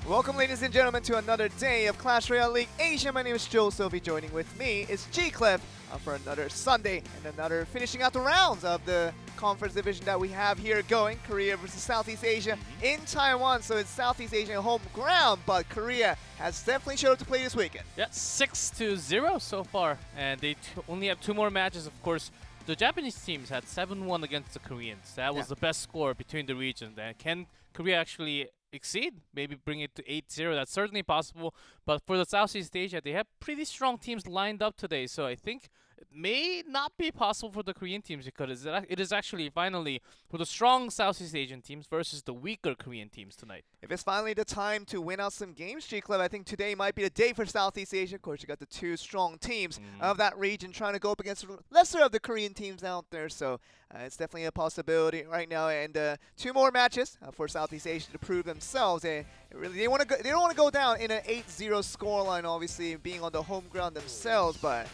Welcome, ladies and gentlemen, to another day of Clash Royale League Asia. My name is Joel Sylvie. Joining with me is G-Cliff for another Sunday and another finishing out the rounds of the conference division that we have here going. Korea versus Southeast Asia in Taiwan. So it's Southeast Asia home ground, but Korea has definitely showed up to play this weekend. Yeah, 6-0 so far, and they only have 2 more matches. Of course, the Japanese teams had 7-1 against the Koreans. That was the best score between the regions. And can Korea actually exceed, maybe bring it to 8-0? That's certainly possible. But for the Southeast Asia, they have pretty strong teams lined up today. So I think it may not be possible for the Korean teams because it is actually finally for the strong Southeast Asian teams versus the weaker Korean teams tonight. If it's finally the time to win out some games, G-Club, I think today might be the day for Southeast Asia. Of course, you got the 2 strong teams of that region trying to go up against the lesser of the Korean teams out there. So it's definitely a possibility right now. And 2 more matches for Southeast Asia to prove themselves. They don't want to go down in an 8-0 scoreline, obviously, being on the home ground themselves. But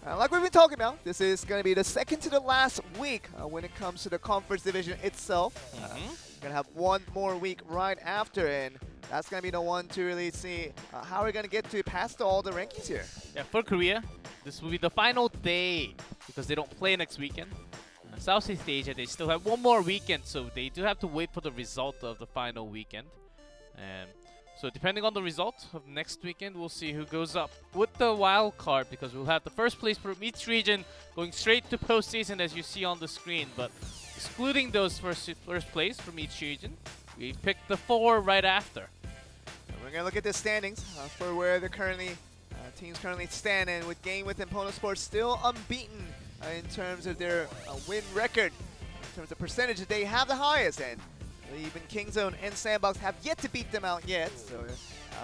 like we've been talking about, this is going to be the second to the last week when it comes to the conference division itself. We're going to have 1 more week right after, and that's going to be the one to really see how we're going to get to past all the rankings here. Yeah, for Korea, this will be the final day because they don't play next weekend. Southeast Asia, they still have 1 more weekend, so they do have to wait for the result of the final weekend. And so depending on the result of next weekend, we'll see who goes up with the wild card, because we'll have the first place from each region going straight to postseason, as you see on the screen. But excluding those first place from each region, we picked the 4 right after. And we're going to look at the standings for where the teams currently stand, and with Game With and Bren Esports still unbeaten in terms of their win record. In terms of percentage, they have the highest, and even Kingzone and Sandbox have yet to beat them out yet. So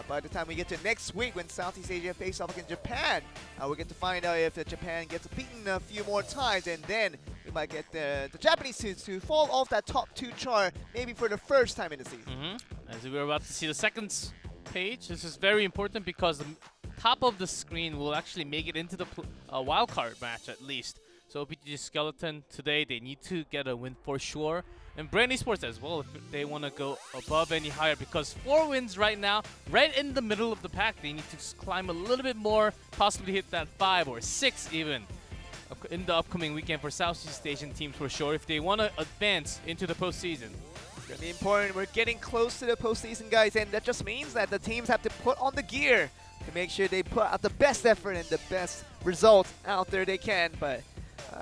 by the time we get to next week when Southeast Asia face off against Japan, we get to find out if Japan gets beaten a few more times, and then we might get the Japanese teams to fall off that top 2 chart, maybe for the first time in the season. As we're about to see the second page, this is very important because the top of the screen will actually make it into the wildcard match at least. So OPG Skeleton today, they need to get a win for sure. And Bren Esports as well, if they want to go above any higher, because 4 wins right now, right in the middle of the pack. They need to climb a little bit more, possibly hit that 5 or 6 even in the upcoming weekend for Southeast Asian teams for sure, if they want to advance into the postseason. It's going to be important. We're getting close to the postseason, guys, and that just means that the teams have to put on the gear to make sure they put out the best effort and the best results out there they can. But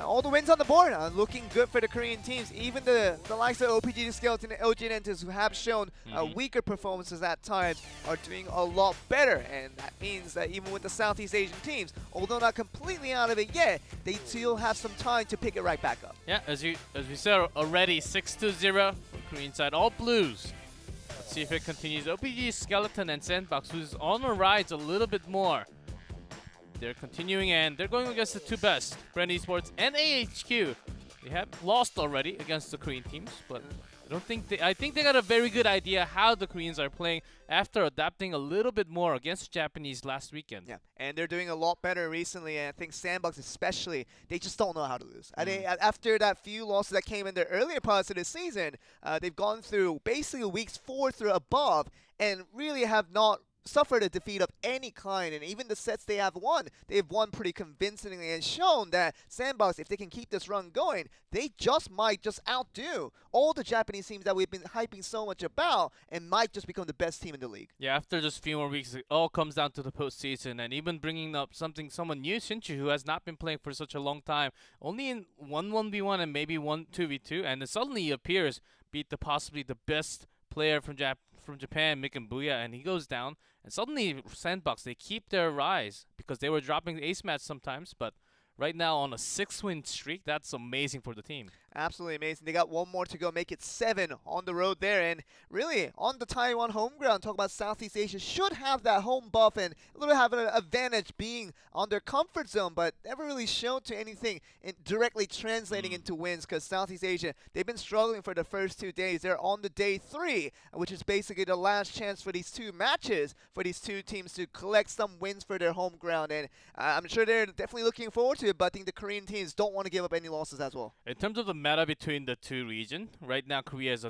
all the wins on the board are looking good for the Korean teams. Even the likes of OPG Skeleton and LG Nentis, who have shown weaker performances at times, are doing a lot better. And that means that even with the Southeast Asian teams, although not completely out of it yet, they still have some time to pick it right back up. Yeah, as we said already, 6-0 for Korean side, all blues. Let's see if it continues. OPG Skeleton and Sandbox, who's on the rise a little bit more. They're continuing, and they're going against the 2 best, Bren Esports and AHQ. They have lost already against the Korean teams, but I think they got a very good idea how the Koreans are playing after adapting a little bit more against the Japanese last weekend. Yeah, and they're doing a lot better recently, and I think Sandbox especially, they just don't know how to lose. After that few losses that came in the earlier parts of the season, they've gone through basically weeks 4 through above and really have not suffered a defeat of any kind, and even the sets they've won pretty convincingly, and shown that Sandbox, if they can keep this run going, they might outdo all the Japanese teams that we've been hyping so much about, and might just become the best team in the league. Yeah, after just a few more weeks, it all comes down to the postseason, and even bringing up someone new, Shinchu, who has not been playing for such a long time, only in 1-1v1 and maybe 1-2v2, and it suddenly appears beat possibly the best player from Japan, Mick and Booyah, and he goes down. And suddenly, Sandbox, they keep their rise because they were dropping the ace match sometimes, but right now on a 6-win streak, that's amazing for the team. Absolutely amazing. They got one more to go, make it 7 on the road there. And really, on the Taiwan home ground, talk about Southeast Asia, should have that home buff and a little have an advantage being on their comfort zone, but never really shown to anything in directly translating into wins because Southeast Asia, they've been struggling for the first 2 days. They're on the day 3, which is basically the last chance for these 2 matches for these 2 teams to collect some wins for their home ground. And I'm sure they're definitely looking forward to it, but I think the Korean teams don't want to give up any losses as well. In terms of the meta between the two regions, right now Korea is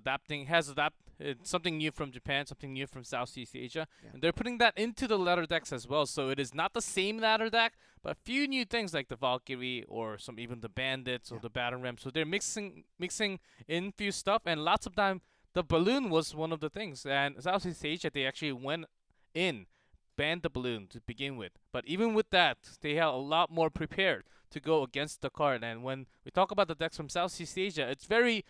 it's something new from Japan, something new from Southeast Asia, and they're putting that into the ladder decks as well. So it is not the same ladder deck, but a few new things like the Valkyrie or even the Bandits or the Battle Ram. So they're mixing in few stuff, and lots of time the balloon was one of the things. And Southeast Asia, they actually went in, banned the balloon to begin with. But even with that, they have a lot more prepared to go against the card. And when we talk about the decks from Southeast Asia, it's very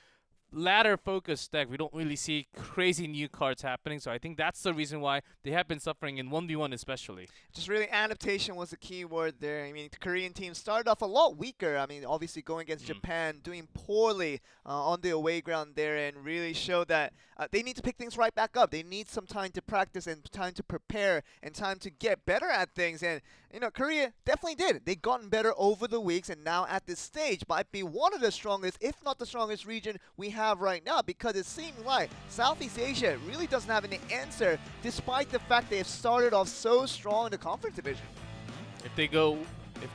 ladder focused deck. We don't really see crazy new cards happening, so I think that's the reason why they have been suffering in 1v1 especially. Just really adaptation was the key word there. I mean, the Korean team started off a lot weaker. I mean, obviously going against Japan, doing poorly on the away ground there, and really showed that they need to pick things right back up. They need some time to practice and time to prepare and time to get better at things. And you know, Korea definitely did. They've gotten better over the weeks, and now at this stage might be one of the strongest, if not the strongest region we have right now, because it seems like Southeast Asia really doesn't have any answer, despite the fact they've started off so strong in the conference division.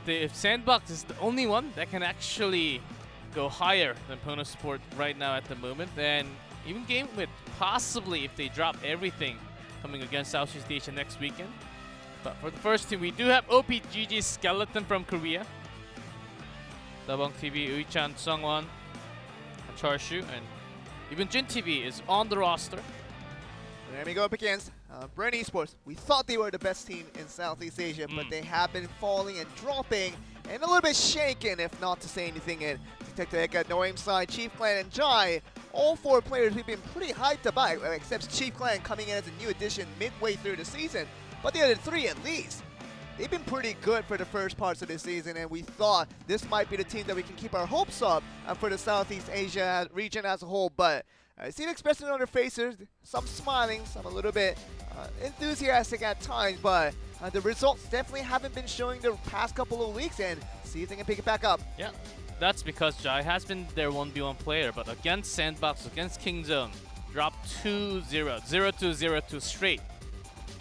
If Sandbox is the only one that can actually go higher than Bren Esports right now at the moment, then even game with possibly if they drop everything coming against Southeast Asia next weekend. But for the first team, we do have OPGG Skeleton from Korea, Dabong TV, Uichan, Sungwon, Charshu, and even Jin TV is on the roster. There we go up against Bren Esports. We thought they were the best team in Southeast Asia, but they have been falling and dropping and a little bit shaken, if not to say anything. And Detective Eka, Noam Side, Chief Clan, and Jai, all 4 players we've been pretty hyped about, except Chief Clan coming in as a new addition midway through the season. But the other 3 at least, they've been pretty good for the first parts of the season, and we thought this might be the team that we can keep our hopes up for the Southeast Asia region as a whole. But I see the expression on their faces, some smiling, some a little bit enthusiastic at times, but the results definitely haven't been showing the past couple of weeks, and see if they can pick it back up. Yeah, that's because Jai has been their 1v1 player, but against Sandbox, against Kingzone, dropped 2-0, 0-2, 0-2 straight.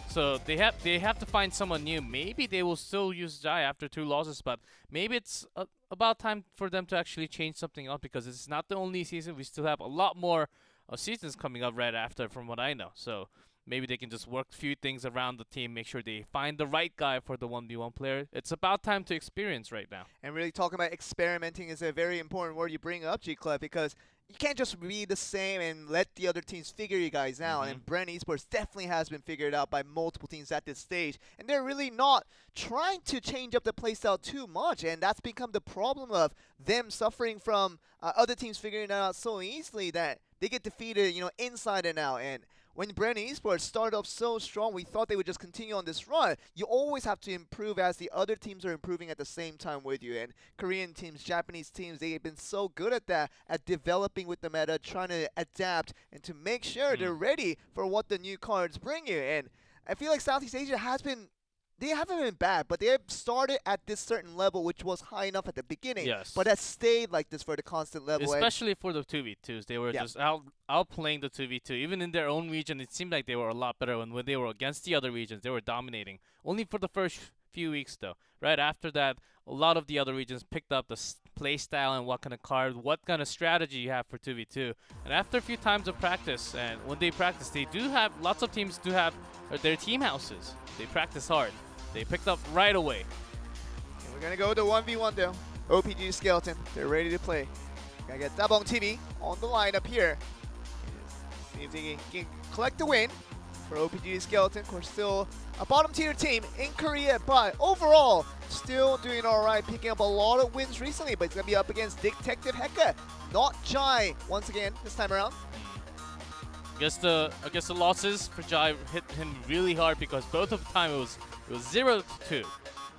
So they have to find someone new. Maybe they will still use Jai after 2 losses, but maybe it's about time for them to actually change something up, because it's not the only season. We still have a lot more seasons coming up right after, from what I know. So maybe they can just work a few things around the team, make sure they find the right guy for the 1v1 player. It's about time to experience right now. And really talking about experimenting is a very important word you bring up, G-Club, because you can't just be the same and let the other teams figure you guys out. And Bren Esports definitely has been figured out by multiple teams at this stage. And they're really not trying to change up the playstyle too much. And that's become the problem of them suffering from other teams figuring it out so easily that they get defeated, you know, inside and out. And when Bren Esports started off so strong, we thought they would just continue on this run. You always have to improve as the other teams are improving at the same time with you. And Korean teams, Japanese teams, they've been so good at that, at developing with the meta, trying to adapt and to make sure they're ready for what the new cards bring you. And I feel like Southeast Asia they haven't been bad, but they have started at this certain level, which was high enough at the beginning. Yes. But has stayed like this for the constant level. Especially for the 2v2s. They were just outplaying the 2v2. Even in their own region, it seemed like they were a lot better. When they were against the other regions, they were dominating. Only for the first few weeks, though. Right after that, a lot of the other regions picked up the play style and what kind of card, what kind of strategy you have for 2v2. And after a few times of practice, and when they practice, they do have, lots of teams do have their team houses. They practice hard. They picked up right away. And we're going to go to 1v1 though. OPG Skeleton, they're ready to play. Gotta get Dabong TV on the lineup here. See if they can collect the win for OPG Skeleton. Of course, still a bottom tier team in Korea, but overall, still doing alright, picking up a lot of wins recently, but it's going to be up against Detective Heka, not Jai once again this time around. I guess the losses for Jai hit him really hard, because both of the time it was 0-2.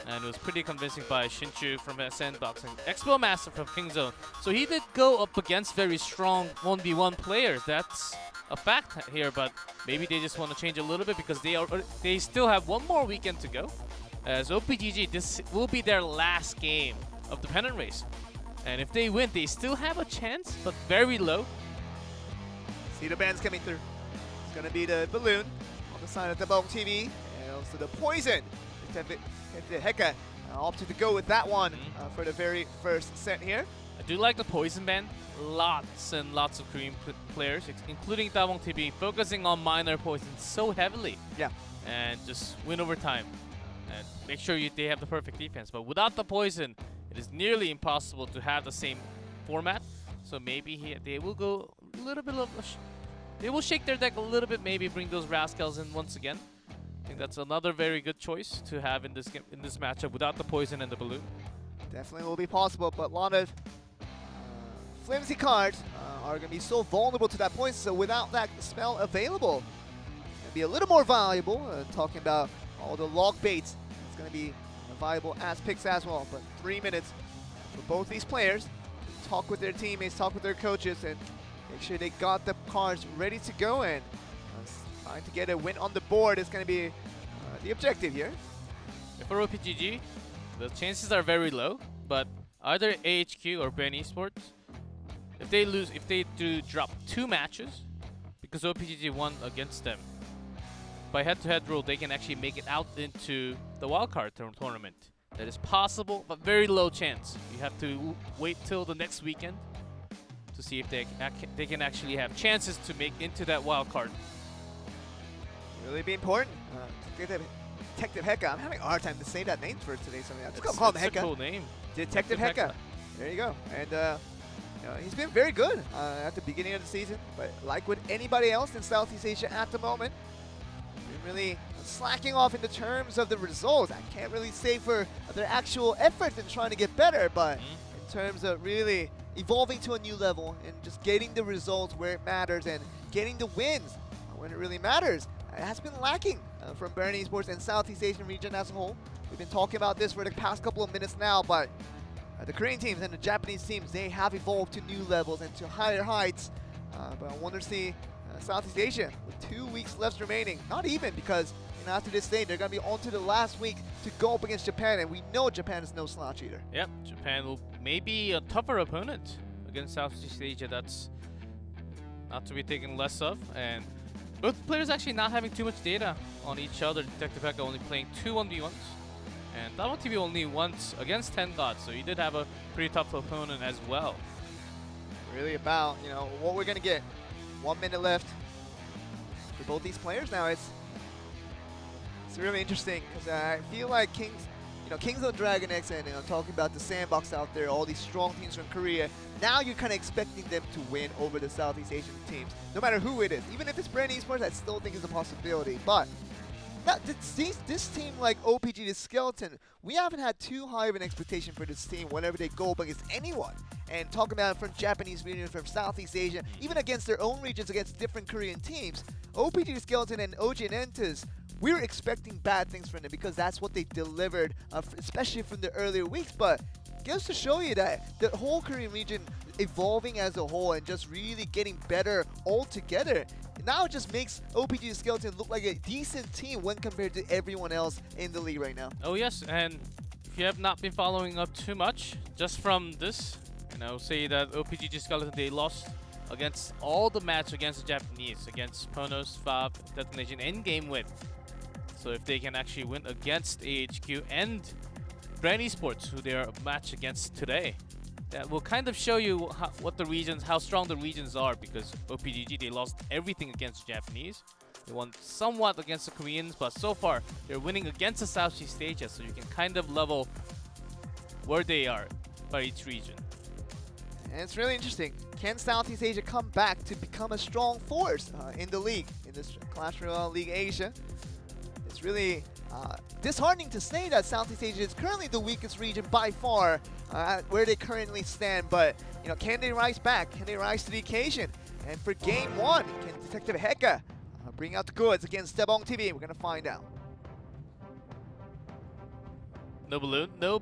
And it was pretty convincing by Shinchu from Sandbox and Expo Master from Kingzone. So he did go up against very strong 1v1 players. That's a fact here, but maybe they just want to change a little bit because they still have one more weekend to go. As OPGG, this will be their last game of the pennant race. And if they win, they still have a chance, but very low. See the bands coming through. It's going to be the balloon on the side of the Bong TV. And also the poison. Heka opted to go with that one for the very first set here. I do like the poison ban. Lots and lots of Korean players, including Dabong TV, focusing on minor poison so heavily. Yeah. And just win over time. And make sure they have the perfect defense. But without the poison, it is nearly impossible to have the same format. So maybe they will go a little bit of they will shake their deck a little bit, maybe bring those Rascals in once again. I think that's another very good choice to have in this game, in this matchup without the poison and the balloon. Definitely will be possible, but a lot of flimsy cards are going to be so vulnerable to that poison. So without that spell available, it's going to be a little more valuable. Talking about all the log baits, it's going to be viable as picks as well. But 3 minutes for both these players to talk with their teammates, talk with their coaches, and make sure they got the cards ready to go in. Trying to get a win on the board is going to be the objective here. For OPGG, the chances are very low, but either AHQ or Bren Esports, if they do drop 2 matches, because OPGG won against them, by head-to-head rule, they can actually make it out into the wildcard tournament. That is possible, but very low chance. You have to wait till the next weekend to see if they can actually have chances to make into that wildcard. Really be important. Detective Heka. I'm having a hard time to say that name for today. So I'm just call him Heka. It's a cool name. Detective Heka. There you go. And he's been very good at the beginning of the season. But like with anybody else in Southeast Asia at the moment, been really slacking off in the terms of the results. I can't really say for their actual effort in trying to get better, but in terms of really evolving to a new level and just getting the results where it matters and getting the wins when it really matters. It has been lacking from Bren Esports and Southeast Asian region as a whole. We've been talking about this for the past couple of minutes now, but the Korean teams and the Japanese teams, they have evolved to new levels and to higher heights. But I want to see Southeast Asia with 2 weeks left remaining. Not even, because after this day, they're going to be on to the last week to go up against Japan, and we know Japan is no slouch either. Yep, Japan will maybe a tougher opponent against Southeast Asia. That's not to be taken less of. And both players actually not having too much data on each other. Detective Heka only playing 2 1v1s. And Dabong TV only once against 10 Gods, so he did have a pretty tough opponent as well. Really about, what we're going to get. 1 minute left for both these players now. It's really interesting because I feel like Kingzone Dragon X and talking about the Sandbox out there, all these strong teams from Korea. Now you're kind of expecting them to win over the Southeast Asian teams, no matter who it is. Even if it's Bren Esports, I still think it's a possibility. But this team like OPG, the Skeleton, we haven't had too high of an expectation for this team whenever they go up against anyone. And talking about it from Japanese region, from Southeast Asia, even against their own regions, against different Korean teams, OPG, the Skeleton, and OG Entus, we're expecting bad things from them because that's what they delivered, especially from the earlier weeks. But goes to show you that the whole Korean region evolving as a whole and just really getting better altogether. Now it just makes OPG Skeleton look like a decent team when compared to everyone else in the league right now. Oh yes, and if you have not been following up too much, just from this, say that OPG Skeleton, they lost against all the match against the Japanese, against Ponos, Fab, Detonation, and Game Win. So if they can actually win against AHQ and Bren Esports, who they are matched against today, that will kind of show you how strong the regions are, because OPGG, they lost everything against the Japanese. They won somewhat against the Koreans, but so far they're winning against the Southeast Asia, so you can kind of level where they are by each region. And it's really interesting. Can Southeast Asia come back to become a strong force in the league, in this Clash Royale League Asia? It's really disheartening to say that Southeast Asia is currently the weakest region by far where they currently stand, but can they rise back? Can they rise to the occasion? And for game 1, can Detective Heka bring out the goods against Dabong TV? We're going to find out. No balloon, no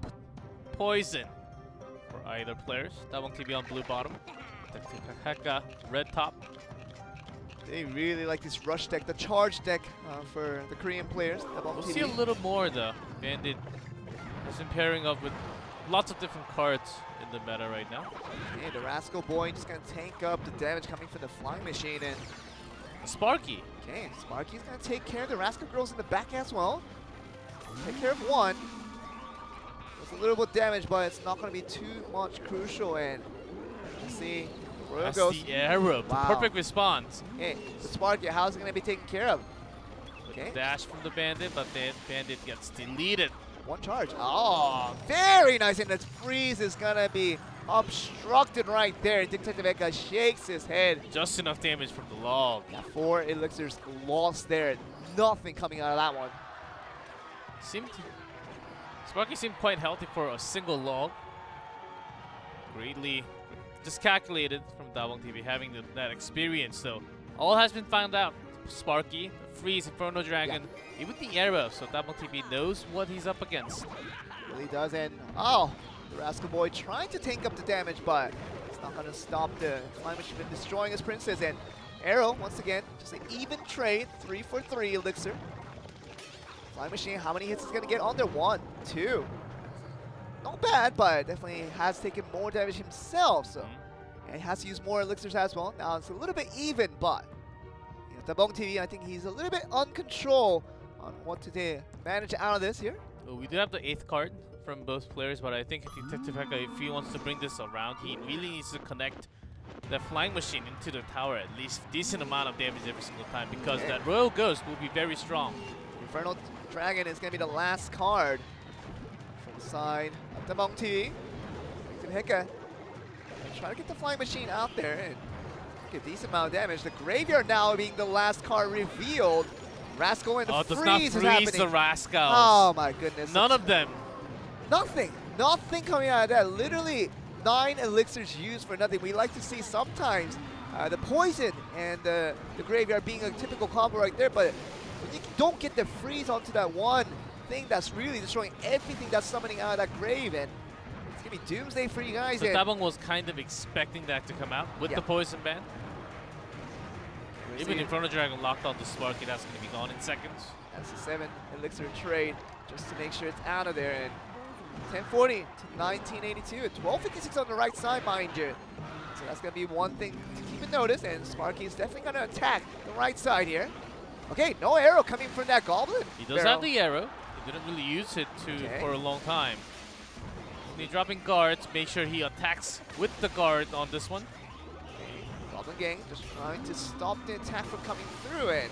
poison for either players. Dabong TV on blue bottom. Heka red top. They really like this rush deck, the charge deck for the Korean players. We'll see a little more though. Bandit has been pairing up with lots of different cards in the meta right now. Okay, the Rascal Boy just gonna tank up the damage coming from the Flying Machine, and Sparky. okay, Sparky's gonna take care of the Rascal Girls in the back as well. Take care of one. It's a little bit damage, but it's not gonna be too much crucial. And let's see, Royal That's Ghost. the arrow. The Wow. perfect response. Hey, the Sparky, how's it gonna be taken care of? Okay, Dash from the Bandit, but the Bandit gets deleted. one charge. Oh, very nice, and that freeze is gonna be obstructed right there. Detective Eka shakes his head. Just enough damage from the log. Yeah, 4 elixirs lost there. Nothing coming out of that one. Sparky seemed quite healthy for a single log. Greatly just calculated from Dabong TV having that experience though. All has been found out. Sparky, Freeze, Inferno Dragon, even the arrow. So Dabong TV knows what he's up against. Really does, and oh, the Rascal Boy trying to tank up the damage, but it's not gonna stop the Flying Machine from destroying his princess. And Arrow, once again, just an even trade, 3 for 3 elixir. Flying Machine, how many hits is gonna get on there? 1, 2. Not bad, but definitely has taken more damage himself, so and he has to use more elixirs as well. Now it's a little bit even, but you know, Dabong TV, I think he's a little bit uncontrolled on what to manage out of this here. Well, we do have the 8th card from both players, but I think Detective Heka, if he wants to bring this around, he really needs to connect the Flying Machine into the tower at least decent amount of damage every single time, because that Royal Ghost will be very strong. Infernal Dragon is going to be the last card from the side of Dabong TV. Detective Heka trying to get the Flying Machine out there and get a decent amount of damage. The Graveyard now being the last card revealed. Rascal and the does not freeze is freeze happening. the Rascals. Oh my goodness. None of them. Nothing. Nothing coming out of that. Literally 9 elixirs used for nothing. We like to see sometimes the poison and the Graveyard being a typical combo right there, but when you don't get the freeze onto that one thing that's really destroying everything that's summoning out of that grave, and it's going to be doomsday for you guys. So Dabong was kind of expecting that to come out with the poison ban. Even Inferno Dragon locked on the Sparky, that's going to be gone in seconds. That's a 7 elixir trade just to make sure it's out of there. And 1040 to 1982, 1256 on the right side, mind you. So that's going to be one thing to keep in notice, and Sparky is definitely going to attack the right side here. Okay, no arrow coming from that Goblin. He does have the arrow. He didn't really use it for a long time. He's dropping guards, make sure he attacks with the guard on this one. Goblin Gang just trying to stop the attack from coming through, and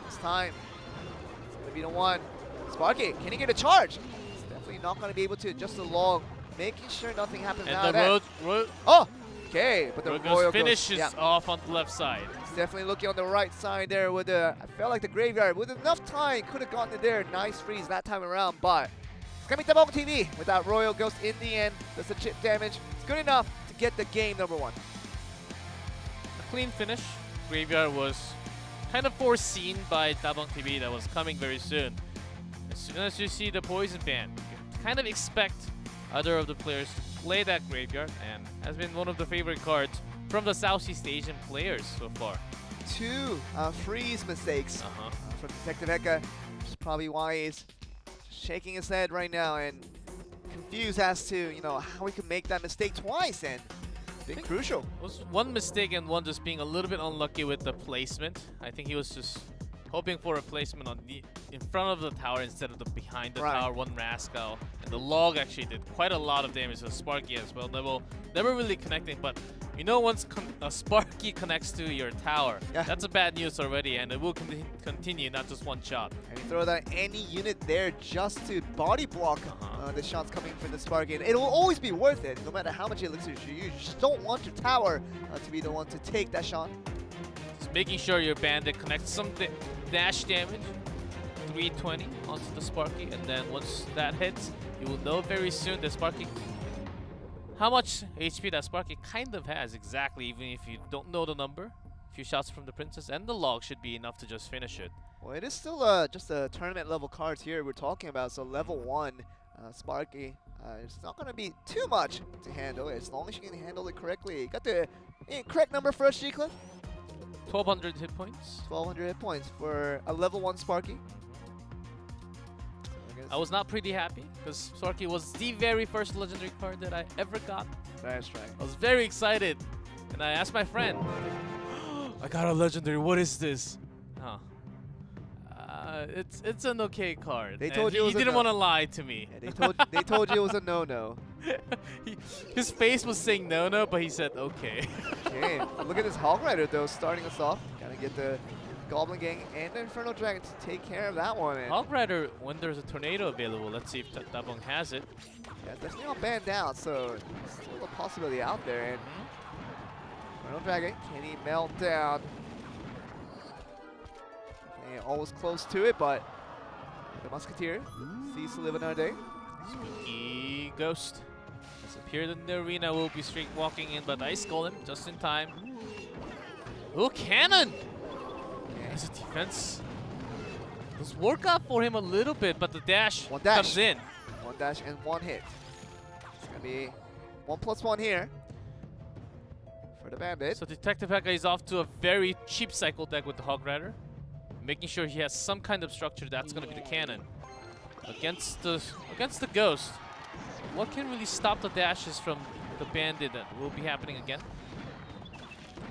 this time it's going to be the one. Sparky, can he get a charge? He's definitely not going to be able to adjust the log, making sure nothing happens out of that. And the road oh, okay, but the Royal Ghost finishes off on the left side. He's definitely looking on the right side there with the, I felt like the Graveyard, with enough time, could have gotten it there. Nice freeze that time around, but it's going to be Dabong TV with that Royal Ghost in the end. Does the chip damage. It's good enough to get the game number 1. Clean finish. Graveyard was kind of foreseen by Dabong TV that was coming very soon. As soon as you see the poison ban, you kind of expect other of the players to play that Graveyard, and has been one of the favorite cards from the Southeast Asian players so far. 2 freeze mistakes from Detective Heka, which is probably why he's shaking his head right now and confused as to how he could make that mistake twice, and been crucial. It was one mistake and one just being a little bit unlucky with the placement. I think he was just hoping for a placement on in front of the tower instead of the behind the tower, one Rascal. And the log actually did quite a lot of damage to Sparky as well. Never really connecting, but once a Sparky connects to your tower, that's a bad news already, and it will continue, not just one shot. And you throw that any unit there just to body block the shots coming from the Sparky. And it will always be worth it, no matter how much elixirs you use. You just don't want your tower to be the one to take that shot. Just making sure your Bandit connects some dash damage, 320 onto the Sparky, and then once that hits, you will know very soon that Sparky, how much HP that Sparky kind of has exactly, even if you don't know the number. A few shots from the Princess and the log should be enough to just finish it. Well, it is still just a tournament level cards here we're talking about, so level 1 Sparky, it's not going to be too much to handle as long as you can handle it correctly. Got the correct number for us, G-Cliff? 1200 hit points. 1200 hit points for a level 1 Sparky. I was not pretty happy because Sparky was the very first legendary card that I ever got. That's right. I was very excited, and I asked my friend, I got a legendary, what is this? Huh. It's an okay card. They told you it was he a didn't no. want to lie to me. Yeah, they told you it was a no-no. His face was saying no, but he said okay. Okay, look at this Hog Rider though, starting us off. Gotta get the Goblin Gang and the Infernal Dragon to take care of that one. Hog Rider, when there's a tornado available, let's see if Dabong has it. Yeah, definitely not banned out, so still a possibility out there. And Infernal Dragon, can he melt down? Okay, almost close to it, but the Musketeer sees to live another day. Spooky Ghost has appeared in the arena. Will be straight walking in, but Ice Golem just in time. Ooh, Cannon! As a defense. Does work out for him a little bit, but the dash, One dash. comes in. One dash and one hit. It's gonna be 1+1 here for the Bandit. So Detective Heka is off to a very cheap cycle deck with the Hog Rider, making sure he has some kind of structure. That's gonna be the Cannon against the Ghost. What can really stop the dashes from the Bandit that will be happening again?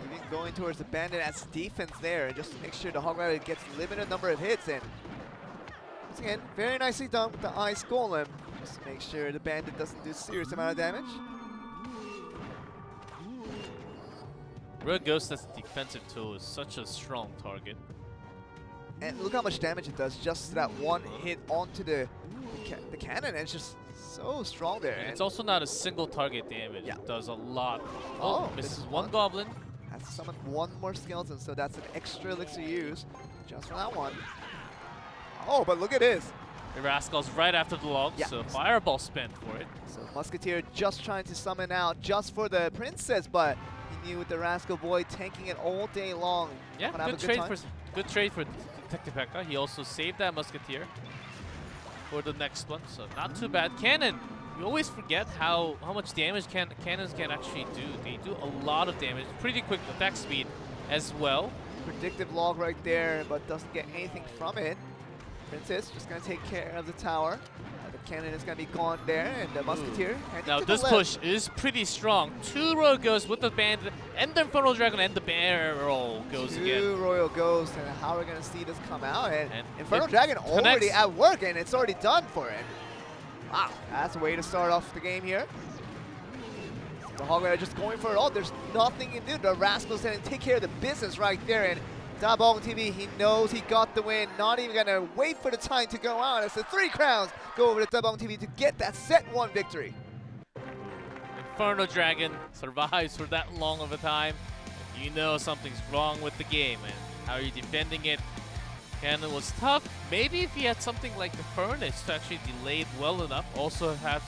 Even going towards the Bandit as defense there, just to make sure the Hog Rider gets limited number of hits. And once again, very nicely done with the Ice Golem, just to make sure the Bandit doesn't do serious amount of damage. Real Ghost as a defensive tool is such a strong target. And look how much damage it does just that one hit onto the cannon, and it's just so strong there. And it's also not a single target damage. Yeah. It does a lot. Oh, misses one Goblin. Has to summon one more skeleton, so that's an extra elixir use just for that one. Oh, but look at this. The Rascal's right after the log, Yeah. so Fireball spent for it. So Musketeer just trying to summon out just for the Princess, but he knew with the Rascal Boy tanking it all day long. Yeah, Gonna have good a trade for Detective Heka. He also saved that Musketeer for the next one, so not too bad. Cannon, we always forget how much damage cannons can actually do. They do a lot of damage, pretty quick attack speed as well. Predictive log right there, but doesn't get anything from it. Princess just gonna take care of the tower. The cannon is gonna be gone there, and the Musketeer heading Now to the this left. push is pretty strong. 2 Royal Ghosts with the Bandit and the Infernal Dragon, and the Barrel goes again. Two Royal Ghosts, and how we're gonna see this come out. And Infernal it Dragon already connects. at work, and it's already done for it. Wow, that's a way to start off the game here. The Hog Rider just going for it all. There's nothing you can do. The Rascals gonna take care of the business right there. And Dabong TV, he knows he got the win. Not even gonna wait for the time to go out. It's the 3 crowns go over to Dabong TV to get that set 1 victory. Inferno Dragon survives for that long of a time. You know something's wrong with the game, and how are you defending it? Cannon was tough. Maybe if he had something like the Furnace to actually delay it well enough, also have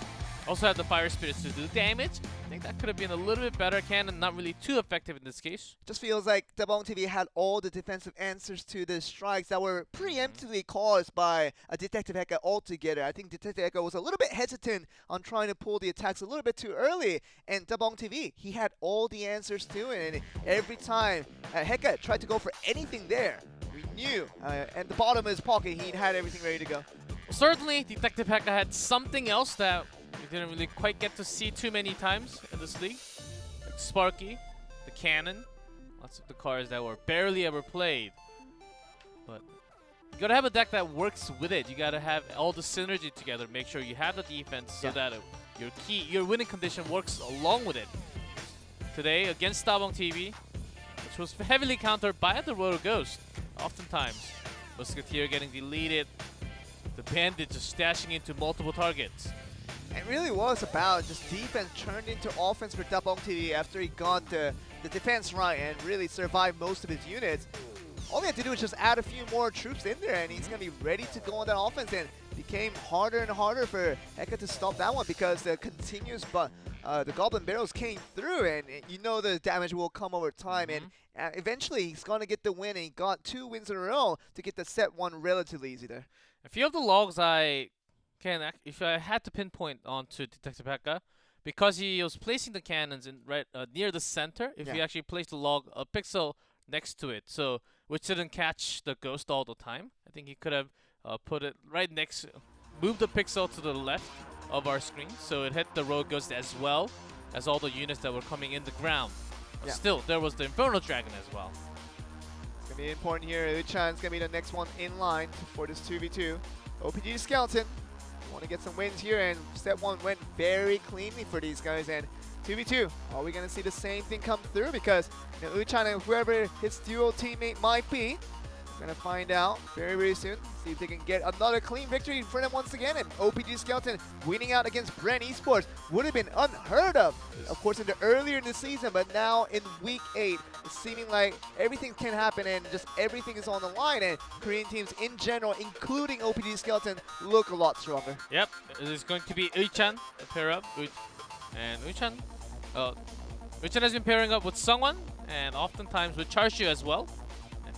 the Fire Spirits to do damage. I think that could have been a little bit better. Cannon not really too effective in this case. Just feels like Dabong TV had all the defensive answers to the strikes that were preemptively caused by a Detective Heka altogether. I think Detective Heka was a little bit hesitant on trying to pull the attacks a little bit too early, and Dabong TV, he had all the answers to it, and every time Heka tried to go for anything there, we knew at the bottom of his pocket he had everything ready to go. Certainly, Detective Heka had something else that we didn't really quite get to see too many times in this league. Like Sparky, the Cannon, lots of the cards that were barely ever played. But you gotta have a deck that works with it. You gotta have all the synergy together. Make sure you have the defense so that your winning condition works along with it. Today against Dabong TV, which was heavily countered by the Royal Ghost, oftentimes. Musketeer getting deleted, the Bandit just stashing into multiple targets. It really was about just defense turned into offense for Dabong TV after he got the defense right and really survived most of his units. All he had to do was just add a few more troops in there, and he's going to be ready to go on that offense. And it became harder and harder for Heka to stop that one because the continuous the Goblin Barrels came through, and you know the damage will come over time. And eventually he's going to get the win, and he got 2 wins in a row to get the set 1 relatively easy there. A few of the logs I If I had to pinpoint onto Detective Pekka, because he was placing the cannons in right near the center, if he actually placed a pixel next to it, so which didn't catch the ghost all the time, I think he could have put it right next, moved the pixel to the left of our screen, so it hit the road ghost as well as all the units that were coming in the ground. But still, there was the Inferno Dragon as well. It's going to be important here. Uchan's going to be the next one in line for this 2v2. OPG Skeleton want to get some wins here, and step 1 went very cleanly for these guys. And 2v2, are we going to see the same thing come through? Because Uchan and whoever his duo teammate might be, we're going to find out very, very soon. See if they can get another clean victory for them once again. And OPG Skeleton winning out against Bren Esports would have been unheard of course, earlier in the season, but now in week 8, it's seeming like everything can happen and just everything is on the line. And Korean teams in general, including OPG Skeleton, look a lot stronger. Yep, it is going to be Uchan pair up. And Uchan has been pairing up with Sungwon and oftentimes with Charshu as well.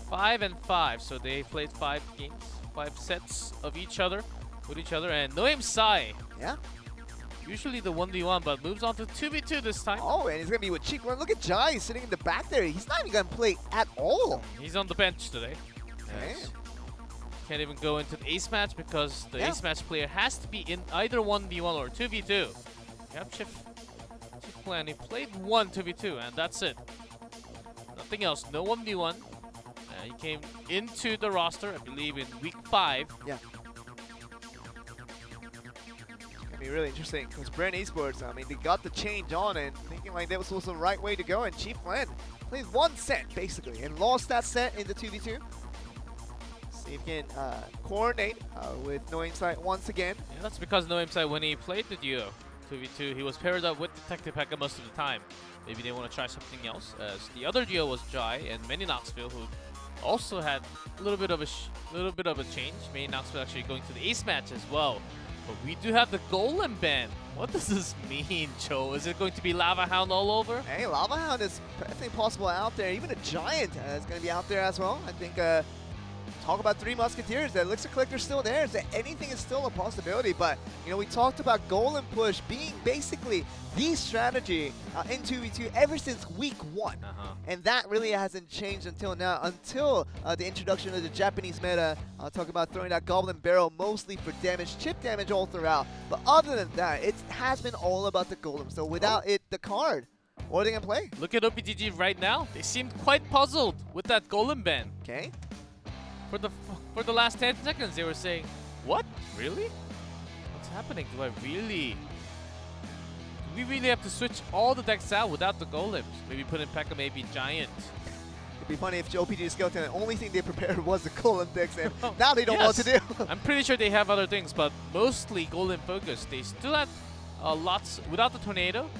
5 and 5, so they played 5 games, 5 sets of each other with each other. And Noam Sai, usually the 1v1, but moves on to 2v2 this time. Oh, and he's gonna be with Cheek. Look at Jai sitting in the back there. He's not even gonna play at all. He's on the bench today. Yes. Can't even go into the ace match because the ace match player has to be in either 1v1 or 2v2. Yep, Chief Plan, he played 1 2v2, and that's it. Nothing else, no 1v1. He came into the roster, I believe, in week 5. Yeah. It's going to be really interesting because Bren Esports, I mean, they got the change on and thinking like that was also the right way to go. And Chief Glenn played 1 set, basically, and lost that set in the 2v2. See if he can coordinate with No Aim Sight once again. Yeah, that's because No Aim Sight, when he played the duo 2v2, he was paired up with Detective Pekka most of the time. Maybe they want to try something else, as the other duo was Jai and Manny Knoxville, who also had a little bit of a change. Manny Knoxville actually going to the ace match as well. But we do have the Golem ban. What does this mean, Joe? Is it going to be Lava Hound all over? Hey, Lava Hound is definitely possible out there. Even a Giant is going to be out there as well. I think talk about 3 Musketeers. The Elixir Collector's still there, so anything is still a possibility. But, you know, we talked about Golem Push being basically the strategy in 2v2 ever since week 1. And that really hasn't changed until now, until the introduction of the Japanese meta. I'll talk about throwing that Goblin Barrel mostly for damage, chip damage all throughout. But other than that, it has been all about the Golem. So without it, the card, what are they going to play? Look at OPGG right now. They seemed quite puzzled with that Golem ban. Okay. For the last 10 seconds, they were saying, "What? Really? What's happening? Do we really have to switch all the decks out without the golems? Maybe put in Pekka, maybe Giant." It'd be funny if OPG Skeleton, the only thing they prepared was the Golem decks, and now they don't know what to do. I'm pretty sure they have other things, but mostly Golem focused. They still have lots without the Tornado.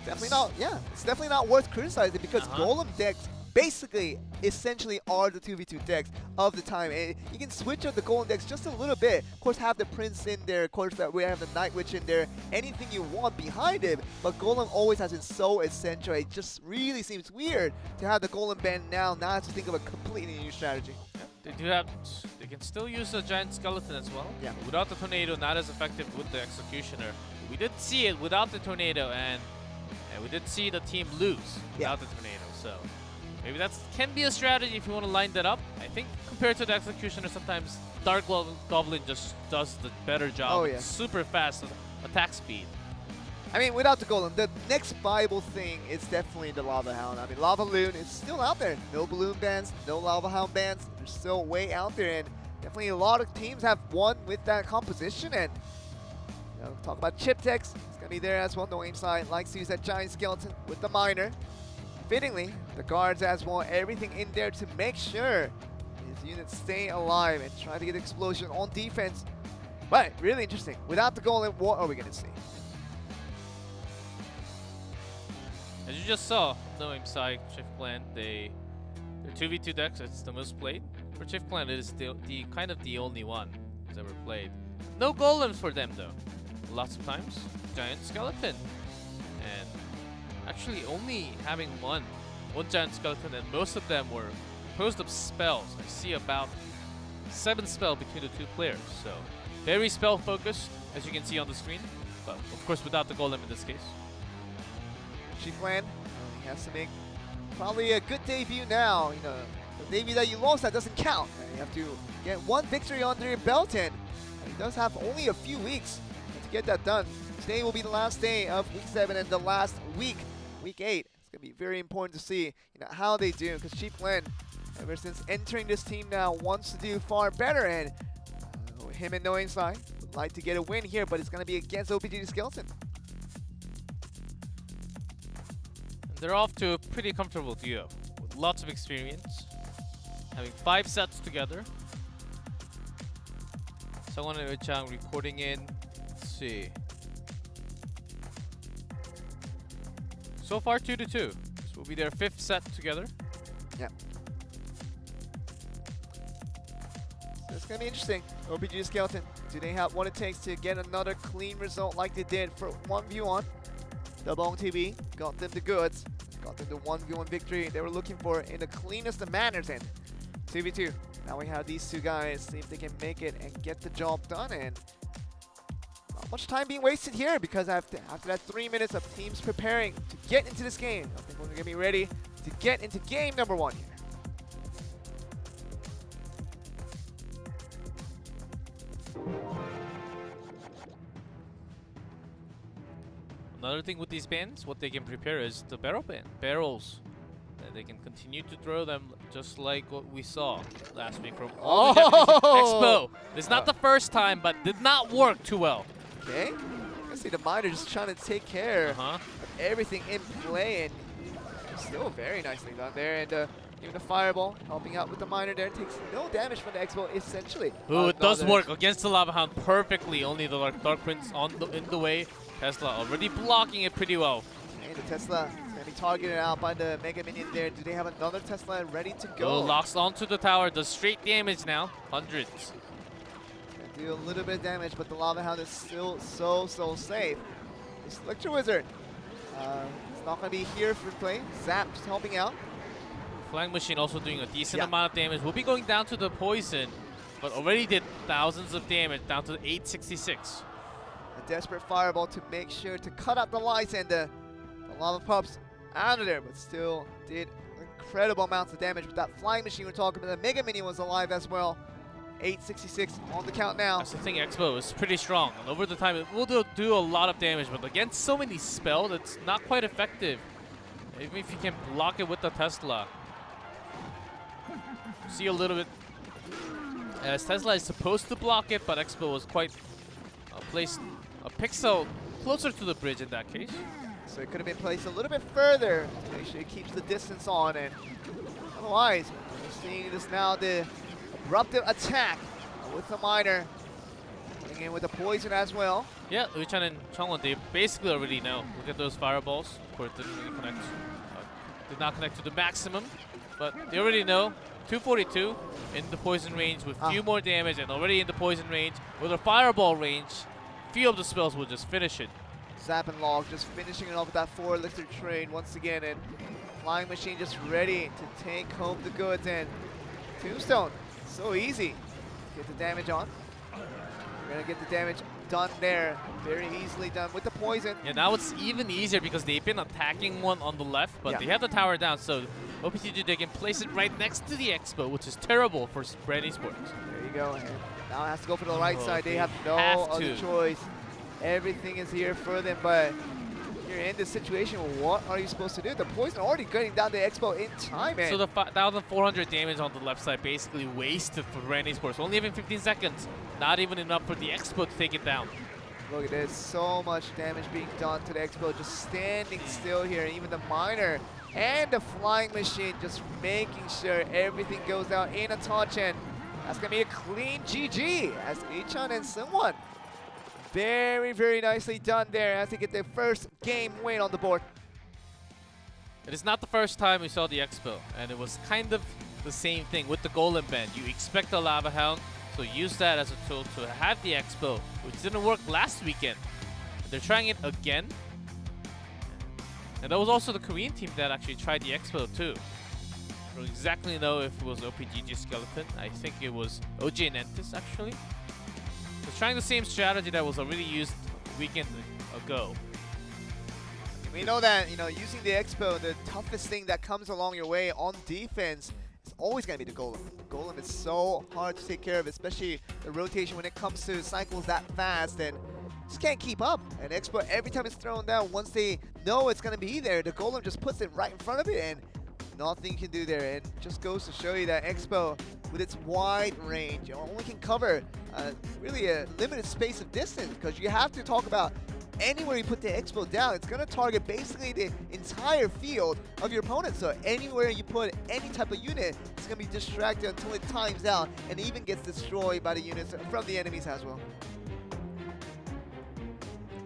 Definitely not. Yeah, it's definitely not worth criticizing because Golem decks basically, essentially are the 2v2 decks of the time. And you can switch up the Golem decks just a little bit. Of course, have the Prince in there. Of course, that we have the Night Witch in there. Anything you want behind it. But Golem always has been so essential. It just really seems weird to have the Golem ban now. Now I have to think of a completely new strategy. They can still use a Giant Skeleton as well. Yeah. Without the Tornado, not as effective with the Executioner. We did see it without the Tornado, and we did see the team lose without the Tornado. So maybe that can be a strategy if you want to line that up. I think compared to the Executioner, sometimes Dark Goblin just does the better job. Oh, yeah. Super fast attack speed. I mean, without the Golem, the next viable thing is definitely the Lava Hound. I mean, Lava Loon is still out there. No Balloon bans, no Lava Hound bans. They're still way out there, and definitely a lot of teams have won with that composition. And you know, talk about chip techs. It's going to be there as well. No Aim Sight likes to use that Giant Skeleton with the Miner. Fittingly, the guards as well, everything in there to make sure his units stay alive and try to get explosion on defense. But really interesting. Without the Golem, what are we going to see? As you just saw, No Aim Sight, Chief Clan, they're 2v2 decks. It's the most played. For Chief Clan, it is the kind of the only one who's ever played. No golems for them though. Lots of times, Giant Skeleton. And actually only having one Giant Skeleton, and most of them were composed of spells. I see about 7 spells between the 2 players, so Very spell focused, as you can see on the screen, but of course without the golem in this case. Chiefland, he has to make probably a good debut now. You know, the debut that you lost, that doesn't count. You have to get one victory under your belt, and he does have only a few weeks to get that done. Today will be the last day of Week 7 and the last week, Week 8. It's going to be very important to see how they do, because Chiefland, ever since entering this team now, wants to do far better, and him and Knowing Side would like to get a win here, but it's going to be against OPGG Skeleton. They're off to a pretty comfortable duo with lots of experience, having 5 sets together. Sungwon and Euchang recording in. Let's see. So far 2-2. This will be their 5th set together. Yeah. So it's gonna be interesting. OPGG Skeleton, do they have what it takes to get another clean result like they did for 1v1? The Bong TV got them the goods. Got them the 1v1 victory they were looking for in the cleanest of manners. And 2v2. Now we have these two guys, see if they can make it and get the job done. And not much time being wasted here, because after that 3 minutes of teams preparing to get into this game, I think we're gonna be ready to get into game number 1 here. Another thing with these bans, what they can prepare is the barrel ban. Barrels. And they can continue to throw them just like what we saw last week from all the Expo. It's not the first time, but did not work too well. Okay. I see the Miner just trying to take care of everything in play, and still very nicely done there. And even the Fireball helping out with the Miner there, takes no damage from the Expo essentially. Ooh, it does work against the Lava Hound perfectly. Only the Dark Prince in the way. Tesla already blocking it pretty well. And the Tesla is going to be targeted out by the Mega Minion there. Do they have another Tesla ready to go? Oh, locks onto the tower, does straight damage now. Hundreds. Gonna do a little bit of damage, but the Lava Hound is still so safe. This Electro Wizard, it's not going to be here for play. Zap just helping out. Flying Machine also doing a decent amount of damage. We'll be going down to the poison, but already did thousands of damage, down to 866. A desperate Fireball to make sure to cut out the lights, and the Lava Pups out of there, but still did incredible amounts of damage with that Flying Machine we're talking about. The Mega Minion was alive as well. 866 on the count now. That's the thing, Expo is pretty strong, and over the time it will do a lot of damage, but against so many spells, it's not quite effective. Even if you can block it with the Tesla. See a little bit, as Tesla is supposed to block it, but Expo was quite placed a pixel closer to the bridge in that case. So it could have been placed a little bit further to make sure it keeps the distance on, and otherwise, we're seeing this now, the Abruptive attack with the Miner. Coming in with the poison as well. Yeah, Uchan and Chongwon, they basically already know. Look at those fireballs. Of course, didn't really connect. Did not connect to the maximum, but they already know. 242 in the poison range with few more damage, and already in the poison range with a fireball range. Few of the spells will just finish it. Zap and Log just finishing it off with that 4 elixir trade once again, and Flying Machine just ready to take home the goods, and Tombstone, so easy. Get the damage on. We're gonna get the damage done there. Very easily done with the poison. Yeah, now it's even easier because they've been attacking one on the left, but they have the tower down, so OPGG, they can place it right next to the Expo, which is terrible for Bren Esports. There you go. And now it has to go for the right side. They have no other choice. Everything is here for them, but you're in this situation. What are you supposed to do? The poison already getting down the Expo in time, man. So the 1,400 damage on the left side basically wasted for Bren Esports. Only having 15 seconds. Not even enough for the Expo to take it down. Look at this. So much damage being done to the Expo. Just standing still here. Even the Miner and the Flying Machine just making sure everything goes out in a touch. And that's going to be a clean GG as Ichan and Sungwon. Very, very nicely done there as they get their first game win on the board. It is not the first time we saw the Expo, and it was kind of the same thing with the Golem Band. You expect a Lava Hound, so use that as a tool to have the Expo, which didn't work last weekend. They're trying it again. And that was also the Korean team that actually tried the Expo too. I don't exactly know if it was OPGG Skeleton. I think it was OG and Entis actually. They're trying the same strategy that was already used a weekend ago. We know that, using the Expo, the toughest thing that comes along your way on defense is always going to be the Golem. The Golem is so hard to take care of, especially the rotation when it comes to cycles that fast, and just can't keep up. And Expo, every time it's thrown down, once they know it's going to be there, the Golem just puts it right in front of it, and nothing you can do there. And just goes to show you that Expo, with its wide range, only can cover really a limited space of distance, because you have to talk about anywhere you put the Expo down, it's going to target basically the entire field of your opponent. So anywhere you put any type of unit, it's going to be distracted until it times out and even gets destroyed by the units from the enemies as well.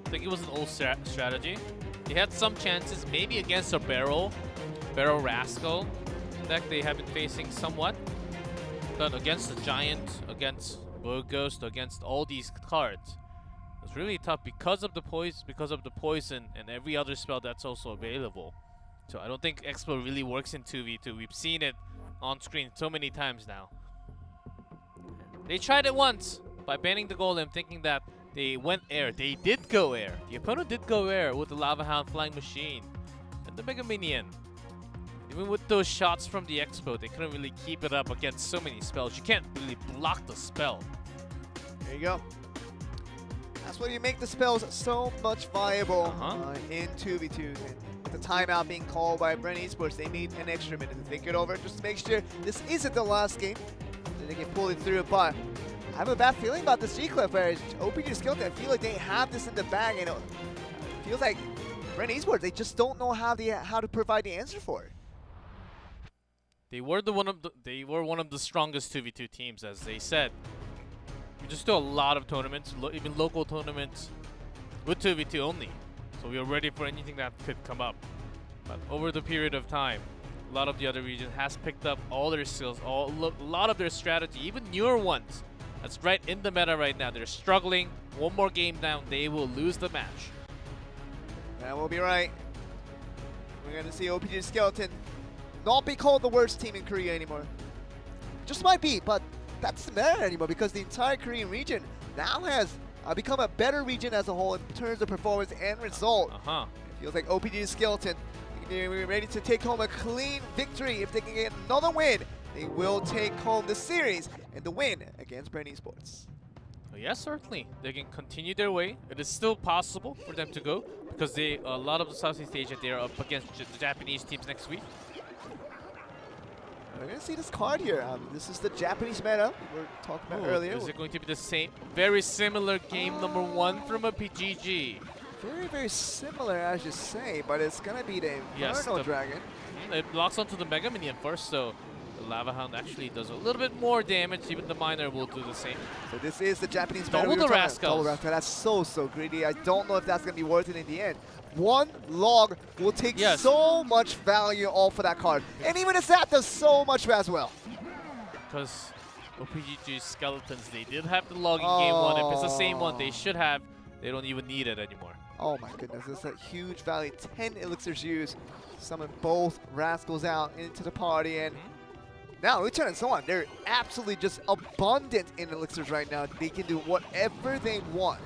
I think it was an old strategy. They had some chances, maybe against a Barrel Rascal deck they have been facing somewhat. But against the Giant, against Ghost, against all these cards, it's really tough because of the poison and every other spell that's also available. So I don't think Expo really works in 2v2. We've seen it on screen so many times now. They tried it once by banning the Golem, thinking that they went air. They did go air. The opponent did go air with the Lava Hound Flying Machine and the Mega Minion. Even with those shots from the Expo, they couldn't really keep it up against so many spells. You can't really block the spell. There you go. That's why you make the spells so much viable in 2v2s. And with the timeout being called by Bren Esports, they need an extra minute to think it over just to make sure this isn't the last game. So they can pull it through. But I have a bad feeling about this G-Cliff, where OPG Skeleton, I feel like they have this in the bag, and it feels like Bren Esports, they just don't know how to provide the answer for it. They were one of the strongest 2v2 teams, as they said. We just do a lot of tournaments, even local tournaments, with 2v2 only. So we are ready for anything that could come up. But over the period of time, a lot of the other region has picked up all their skills, a lot of their strategy, even newer ones. That's right in the meta right now. They're struggling. One more game down, they will lose the match. That will be right. We're going to see OPG Skeleton not be called the worst team in Korea anymore. Just might be, but that doesn't matter anymore, because the entire Korean region now has become a better region as a whole in terms of performance and result. It feels like OPG Skeleton, they're ready to take home a clean victory. If they can get another win, they will take home the series and the win against Bren Esports. Yes, certainly. They can continue their way. It is still possible for them to go, because a lot of the Southeast Asia, they are up against the Japanese teams next week. We're going to see this card here. This is the Japanese meta we were talking about earlier. Is it going to be the same, very similar game number 1 from a PGG? Very, very similar, as you say, but it's going to be the Inferno Dragon. It locks onto the Mega Minion first, so the Lava Hound actually does a little bit more damage. Even the Miner will do the same. So this is the Japanese meta. Double the Rascals. Double Rascal. That's so greedy. I don't know if that's going to be worth it in the end. One log will take so much value off of that card. And even as that does so much as well. Because OPG Skeletons, they did have the log in game 1. If it's the same one, they should have. They don't even need it anymore. Oh my goodness, this is a huge value. 10 elixirs used. Summon both Rascals out into the party. And now Uchan and so on, they're absolutely just abundant in elixirs right now. They can do whatever they want.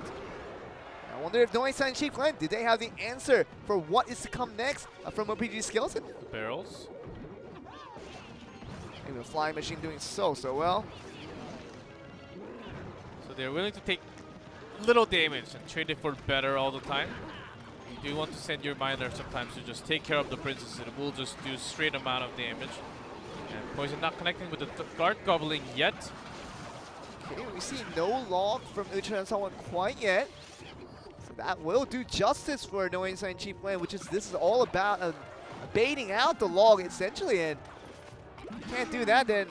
I wonder if Noise and Chief Glenn, did they have the answer for what is to come next from OPG Skeleton? Barrels. Maybe the Flying Machine doing so well. So they're willing to take little damage and trade it for better all the time. You do want to send your Miner sometimes to just take care of the Princess. It will just do straight amount of damage. And Poison not connecting with the Guard Gobbling yet. Okay, we see no log from Uchan and so on quite yet. That will do justice for No Inside Chief Glenn, which is this is all about baiting out the log essentially, and if you can't do that, then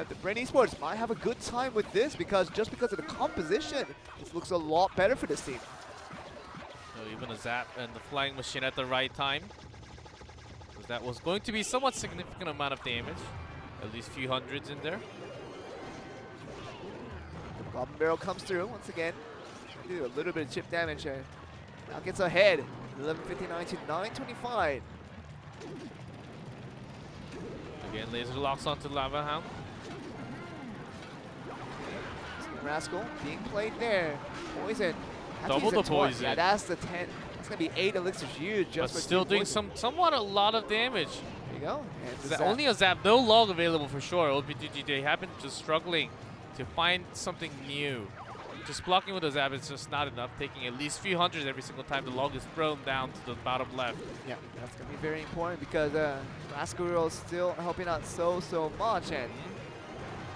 the Bren Esports might have a good time with this, because just because of the composition, this looks a lot better for this team. So even a Zap and the Flying Machine at the right time, because that was going to be somewhat significant amount of damage, at least few hundreds in there. The Goblin Barrel comes through once again. Do a little bit of chip damage there. Now gets ahead, 11:59 to 9:25. Again, laser locks onto Lava Hound. Rascal being played there. Poison. Have to Double use the a torch. poison. Yeah, that's the 10. That's going to be 8 elixirs used just But for still two doing poison. somewhat a lot of damage. There you go. And the zap. Only a zap, no log available for sure. OPGG, they have been just struggling to find something new. Just blocking with a zap is just not enough, taking at least few hundreds every single time the log is thrown down to the bottom left. Yeah, that's going to be very important because Rascal is still helping out so much. And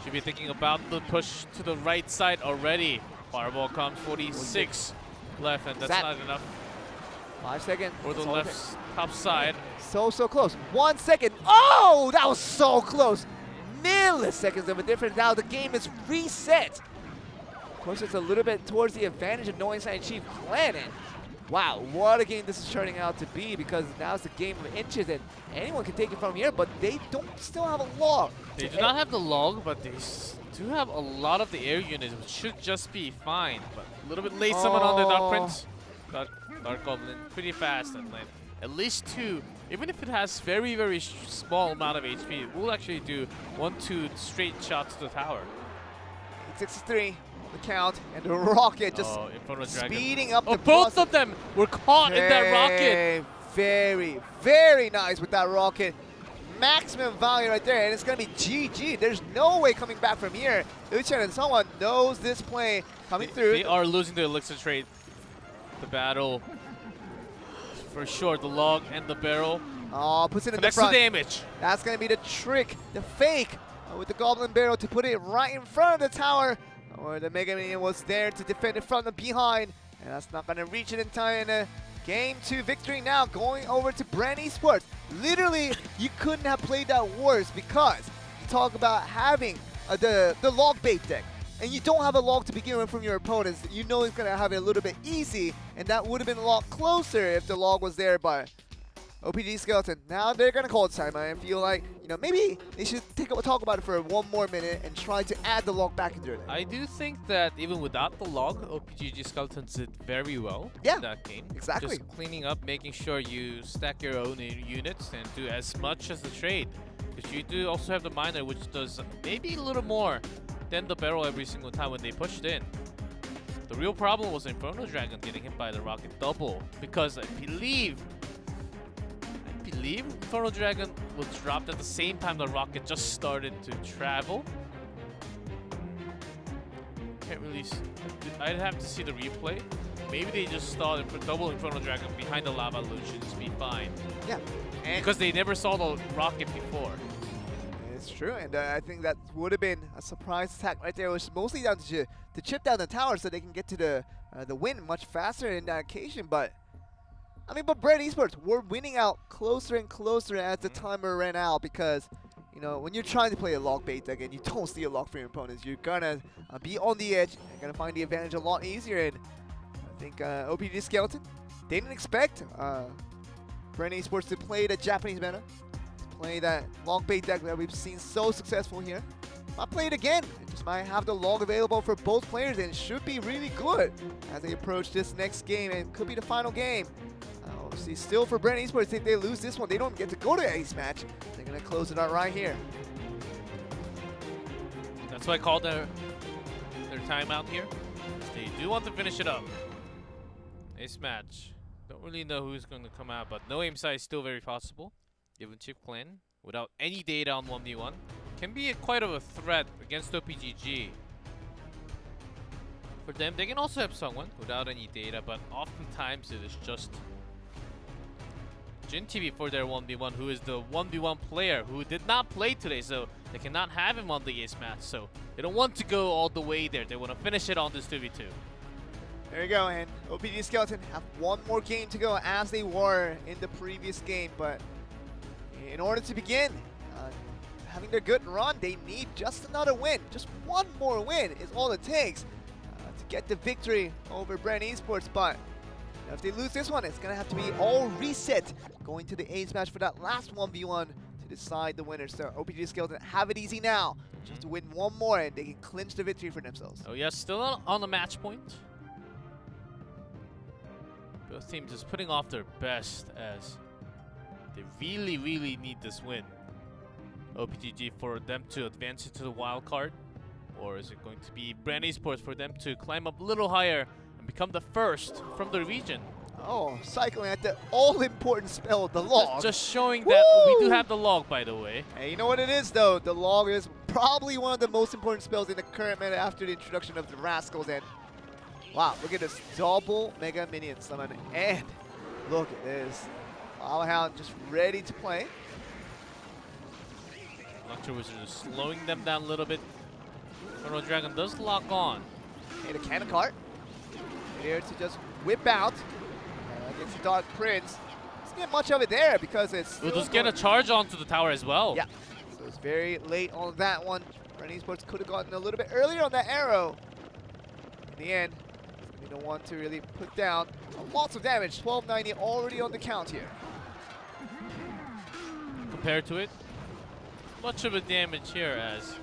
should be thinking about the push to the right side already. Fireball comes, 46 left, and that's Zap. not enough 5 seconds. for the That's all left top side. So close. 1 second. Oh, that was so close. Milliseconds of a difference. Now the game is reset. Of course, it's a little bit towards the advantage of Northern China Chief planning. Wow, what a game this is turning out to be because now it's a game of inches and anyone can take it from here, but they don't still have a log. They do not have the log, but they do have a lot of the air units, which should just be fine. But a little bit late summon on the Dark Prince. Dark Goblin, pretty fast and like at least 2. Even if it has very small amount of HP, it will actually do 1-2 straight shots to the tower. 63, the count, and the rocket just Inferno Dragon. speeding up the both process. of them were caught in that rocket. Very nice with that rocket. Maximum value right there, and it's going to be GG. There's no way coming back from here. Uchan and someone knows this play coming through. They are losing the elixir trade. The battle, for sure, the log and the barrel. Oh, puts it in the Connects front. the damage. That's going to be the trick, the fake with the Goblin Barrel to put it right in front of the tower. Or the Mega Minion was there to defend it from the behind. And that's not going to reach it in time. And Game 2 victory now going over to Bren Esports. Literally, you couldn't have played that worse because you talk about having the log bait deck. And you don't have a log to begin with from your opponents. You know it's going to have it a little bit easy. And that would have been a lot closer if the log was there by OPG Skeleton. Now they're going to call it time. I feel like, you know, maybe they should talk about it for 1 more minute and try to add the log back into it. I do think that even without the log, OPGG Skeletons did very well in that game. Exactly. Just cleaning up, making sure you stack your own units and do as much as the trade. Because you do also have the miner, which does maybe a little more than the barrel every single time when they pushed in. The real problem was Inferno Dragon getting hit by the rocket double, because I believe Inferno Dragon was dropped at the same time the rocket just started to travel. Can't really I'd have to see the replay. Maybe they just saw double Inferno Dragon behind the lava illusion to be fine. Yeah. And because they never saw the rocket before. It's true, and I think that would have been a surprise attack right there, which is mostly down to chip down the tower so they can get to the win much faster in that occasion. But I mean, but Bren Esports, we're winning out closer and closer as the timer ran out because, you know, when you're trying to play a log bait deck and you don't see a log for your opponents, you're gonna be on the edge. You're gonna find the advantage a lot easier. And I think OPG Skeleton, they didn't expect Bren Esports to play the Japanese meta. Play that log bait deck that we've seen so successful here. Might play it again. It just might have the log available for both players and it should be really good as they approach this next game and could be the final game. See, still for Bren Esports, if they lose this one, they don't get to go to ace match. They're gonna close it out right here. That's why I called their timeout here. They do want to finish it up. Ace match. Don't really know who's going to come out, but no aim sight is still very possible. Given Chief Clan, without any data on 1v1, can be quite of a threat against OPGG. For them, they can also have someone without any data, but oftentimes it is just Jin TV for their 1v1, who is the 1v1 player who did not play today, so they cannot have him on the ace match. So they don't want to go all the way there. They want to finish it on this 2v2. There you go, and OPG Skeleton have 1 more game to go as they were in the previous game, but in order to begin having their good run, they need just another win. Just 1 more win is all it takes to get the victory over Bren Esports. But if they lose this one, it's going to have to be all reset going to the ace match for that last 1v1 to decide the winner. So OPG Skeleton have it easy now. Just to win 1 more and they can clinch the victory for themselves. Oh yes, still on the match point. Both teams just putting off their best as they really need this win. OPGG for them to advance into the wild card, Or is it going to be Bren Esports for them to climb up a little higher and become the first from the region? Oh, cycling at the all-important spell, the log. Just showing that we do have the log, by the way. Hey, you know what it is, though? The log is probably one of the most important spells in the current meta after the introduction of the Rascals. And wow, look at this double Mega Minion summon. And look at this. Lava Hound just ready to play. Electro Wizard is slowing them down a little bit. Chrono Dragon does lock on. And a cannon cart. Here to just whip out against the Dark Prince. Doesn't get much of it there because it's We'll just get a charge onto the tower as well. Yeah. So it's very late on that one. Bren Esports could have gotten a little bit earlier on that arrow. In the end, he's the one to really put down lots of damage. 1290 already on the count here. Compared to it, much of a damage here as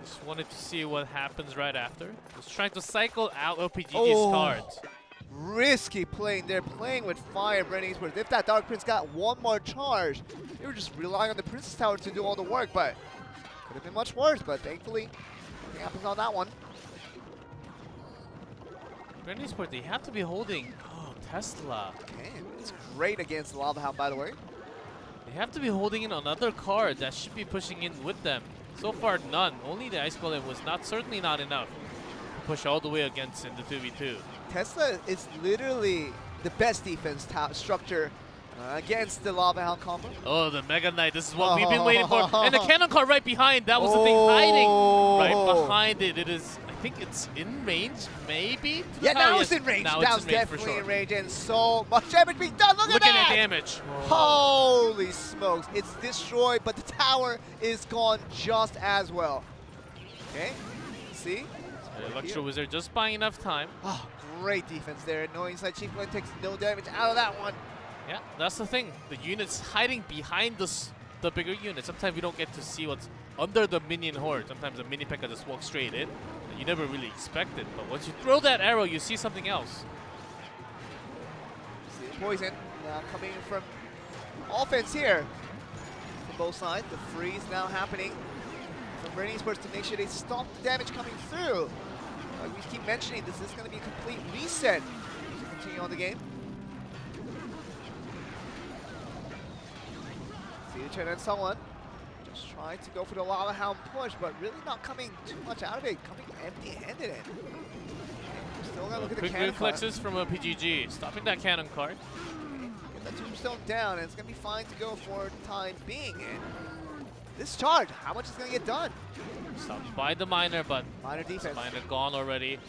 just wanted to see what happens right after. Just trying to cycle out OPGG's cards. Risky playing. They're playing with fire, Bren Esports. If that Dark Prince got one more charge, they were just relying on the Princess Tower to do all the work, but could have been much worse, but thankfully, nothing happens on that one. Bren Esports, they have to be holding Tesla. Okay, it's great against Lava Hound, by the way. They have to be holding in another card that should be pushing in with them. So far, none. Only the Ice Golem was certainly not enough to push all the way against in the 2v2. Tesla is literally the best defense structure against the Lava Hound combo. Oh, the Mega Knight. This is what we've been waiting for. And the cannon card right behind. That was the thing hiding right behind it. It is, I think it's in range, maybe? Yeah, now it's in range. Now it's definitely in range, and so much damage being done. Look at that! Look at the damage. Holy smokes. It's destroyed, but the tower is gone just as well. Okay, see? The Electro Wizard just buying enough time. Oh, great defense there. No inside Chief Glenn takes no damage out of that one. Yeah, that's the thing. The units hiding behind the bigger unit. Sometimes we don't get to see what's under the minion horde. Sometimes the mini P.E.K.K.A just walks straight in. You never really expect it, but once you throw that arrow, you see something else. See the poison now coming from offense here from both sides. The freeze now happening from Bren Esports to make sure they stop the damage coming through. Like we keep mentioning, this is going to be a complete reset to continue on the game. See the turn on someone. Just trying to go for the Lava Hound push, but really not coming too much out of it. Coming empty-handed in. Still got to look at the quick cannon reflexes from a PGG, stopping that cannon card. Get that tombstone down, and it's going to be fine to go for the time being. And this charge, how much is going to get done? Stopped by the miner, but Miner defense. Miner gone already.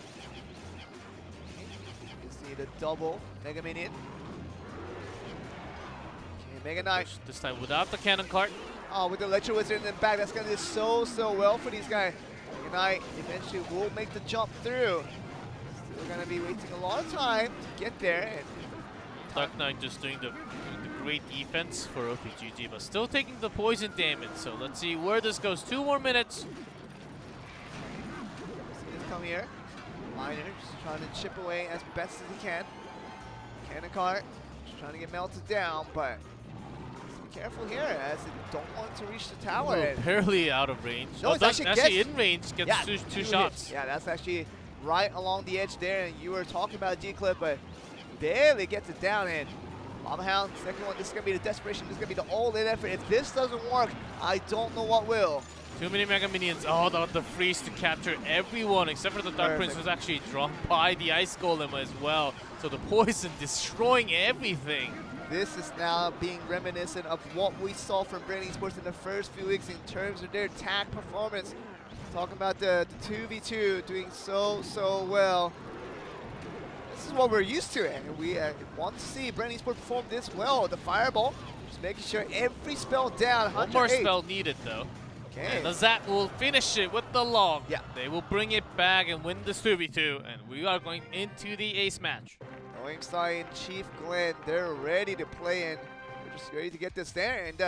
You see the double Mega Minion. Okay, Mega Knight. This time without the cannon card. Oh, with the Electro Wizard in the back, that's going to do so well for these guys. Mega Knight eventually will make the jump through. Still going to be wasting a lot of time to get there. And Dark Knight just doing the great defense for OPGG, but still taking the poison damage. So let's see where this goes. 2 more minutes. See this come here. Miner just trying to chip away as best as he can. Cannon cart just trying to get melted down, but just be careful here as they don't want to reach the tower. Oh, barely out of range. No, it's actually in range. Gets two shots. Hits. Yeah, that's actually right along the edge there. And you were talking about G-Clip, but barely gets it down in. Lava Hound, second one. This is going to be the desperation. This is going to be the all-in effort. If this doesn't work, I don't know what will. Too many Mega Minions. Oh, the freeze to capture everyone except for the Dark Prince, was actually drawn by the Ice Golem as well. So the poison destroying everything. This is now being reminiscent of what we saw from Bren Esports in the first few weeks in terms of their attack performance. Talking about the 2v2 doing so well. This is what we're used to, and we want to see Bren Esports perform this well. The Fireball, just making sure every spell down. One more spell needed, though. Okay. And the Zap will finish it with the log. Yeah. They will bring it back and win this 2v2, and we are going into the ace match. Going side, Chief Glenn, they're ready to play in. They're just ready to get this there, and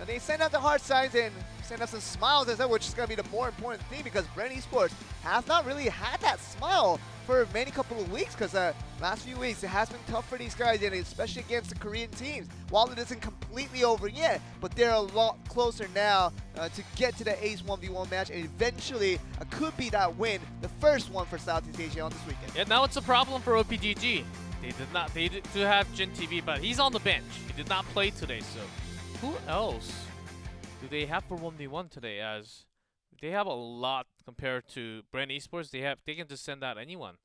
And they send out the heart signs and send us some smiles as well, which is going to be the more important thing because Bren Esports has not really had that smile for many couple of weeks because last few weeks it has been tough for these guys, and especially against the Korean teams. While it isn't completely over yet, but they're a lot closer now to get to the Ace 1v1 match, and eventually could be that win, the first one for Southeast Asia on this weekend. Yeah, now it's a problem for OPGG. They do have Jin TV, but he's on the bench. He did not play today, so who else do they have for 1v1 today? As they have a lot compared to Bren Esports. They can just send out anyone.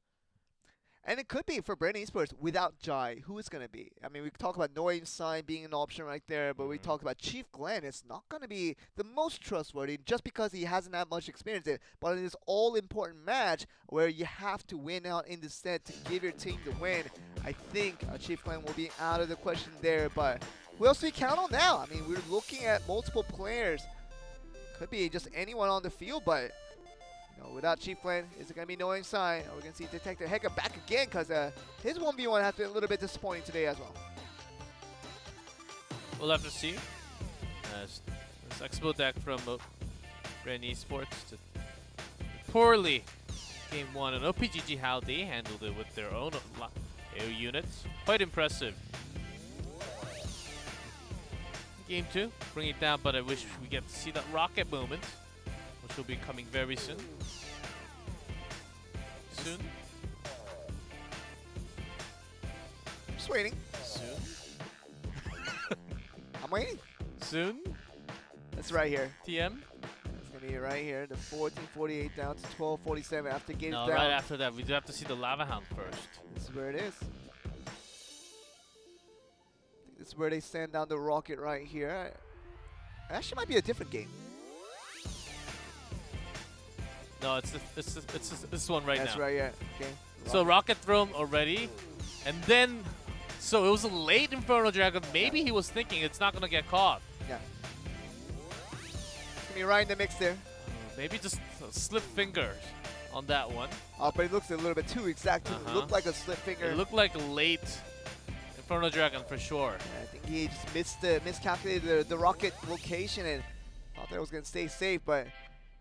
And it could be for Bren Esports without Jai. Who is going to be? I mean, we talk about Noim Sign being an option right there, but we talk about Chief Glenn. It's not going to be the most trustworthy just because he hasn't had much experience in it. But in this all-important match where you have to win out in the set to give your team the win, I think Chief Glenn will be out of the question there. But who else do we count on now? I mean, we're looking at multiple players. Could be just anyone on the field, but without Chief Glenn, is it going to be Noim Sign? Are we going to see Detective Heka back again? Because his 1v1 has been a little bit disappointing today as well. We'll have to see. This Expo deck from Bren Esports to poorly game 1, and OPGG how they handled it with their own air units. Quite impressive. Game 2, bring it down, but I wish we get to see that rocket moment, which will be coming very soon. Just waiting. I'm waiting. Soon? That's right here. TM? It's going to be right here. The 1448 down to 1247 after game down. Right after that. We do have to see the Lava Hound first. This is where it is. This is where they send down the rocket right here. Actually might be a different game. No, it's this one right now. That's right, yeah. Okay. So Rocket thrown already, and then so it was a late Inferno Dragon. Maybe he was thinking it's not gonna get caught. Yeah. It's gonna be right in the mix there. Maybe just slip fingers on that one. Oh, but it looks a little bit too exact. It looked like a slip finger. It looked like a late Inferno Dragon for sure. Yeah, I think he just miscalculated the rocket location and thought that it was gonna stay safe, but.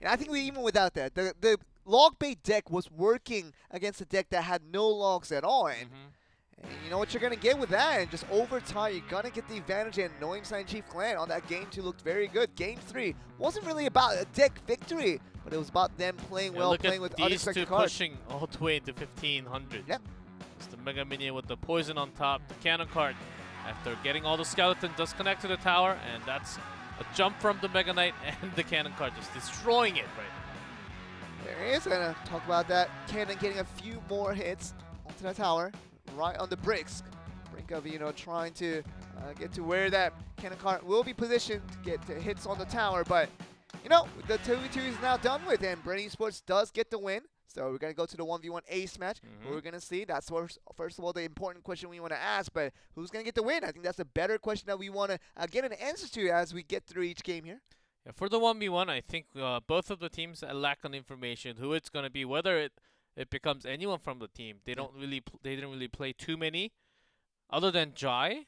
And I think even without that, the log bait deck was working against a deck that had no logs at all. And, and you know what you're going to get with that? And just over time, you're going to get the advantage. And Noim Sign Chief Clan on that game 2 looked very good. Game 3 wasn't really about a deck victory, but it was about them playing well, playing with unexpected cards. Pushing all the way into 1500. Yep. It's the Mega Minion with the poison on top, the cannon card. After getting all the skeleton, does connect to the tower, and that's a jump from the Mega Knight and the cannon card, just destroying it right now. There he is. Gonna talk about that cannon getting a few more hits onto that tower, right on the brink of trying to get to where that cannon card will be positioned to get the hits on the tower. But the 2v2 is now done with, and Bren Esports does get the win. So we're going to go to the 1v1 ace match. We're going to see. That's first of all the important question we want to ask. But who's going to get the win? I think that's a better question that we want to get an answer to as we get through each game here. Yeah, for the 1v1, I think both of the teams lack on information who it's going to be. Whether it becomes anyone from the team, they didn't really play too many, other than Jai.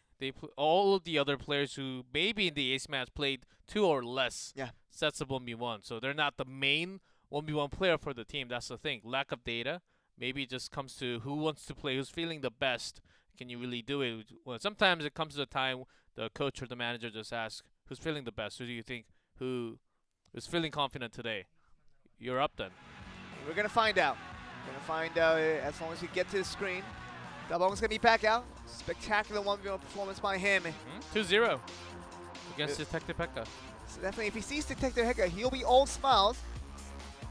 All of the other players who maybe in the ace match played 2 or less sets of 1v1. So they're not the main 1v1 player for the team. That's the thing. Lack of data. Maybe it just comes to who wants to play, who's feeling the best. Can you really do it? Well, sometimes it comes to the time the coach or the manager just asks, who's feeling the best? Who do you think who is feeling confident today? You're up then. We're going to find out. We're going to find out as long as we get to the screen. Dabong's going to be back out. Spectacular 1v1 performance by him. 2-0 against Detective Heka. So definitely, if he sees Detective Heka, he'll be all smiles.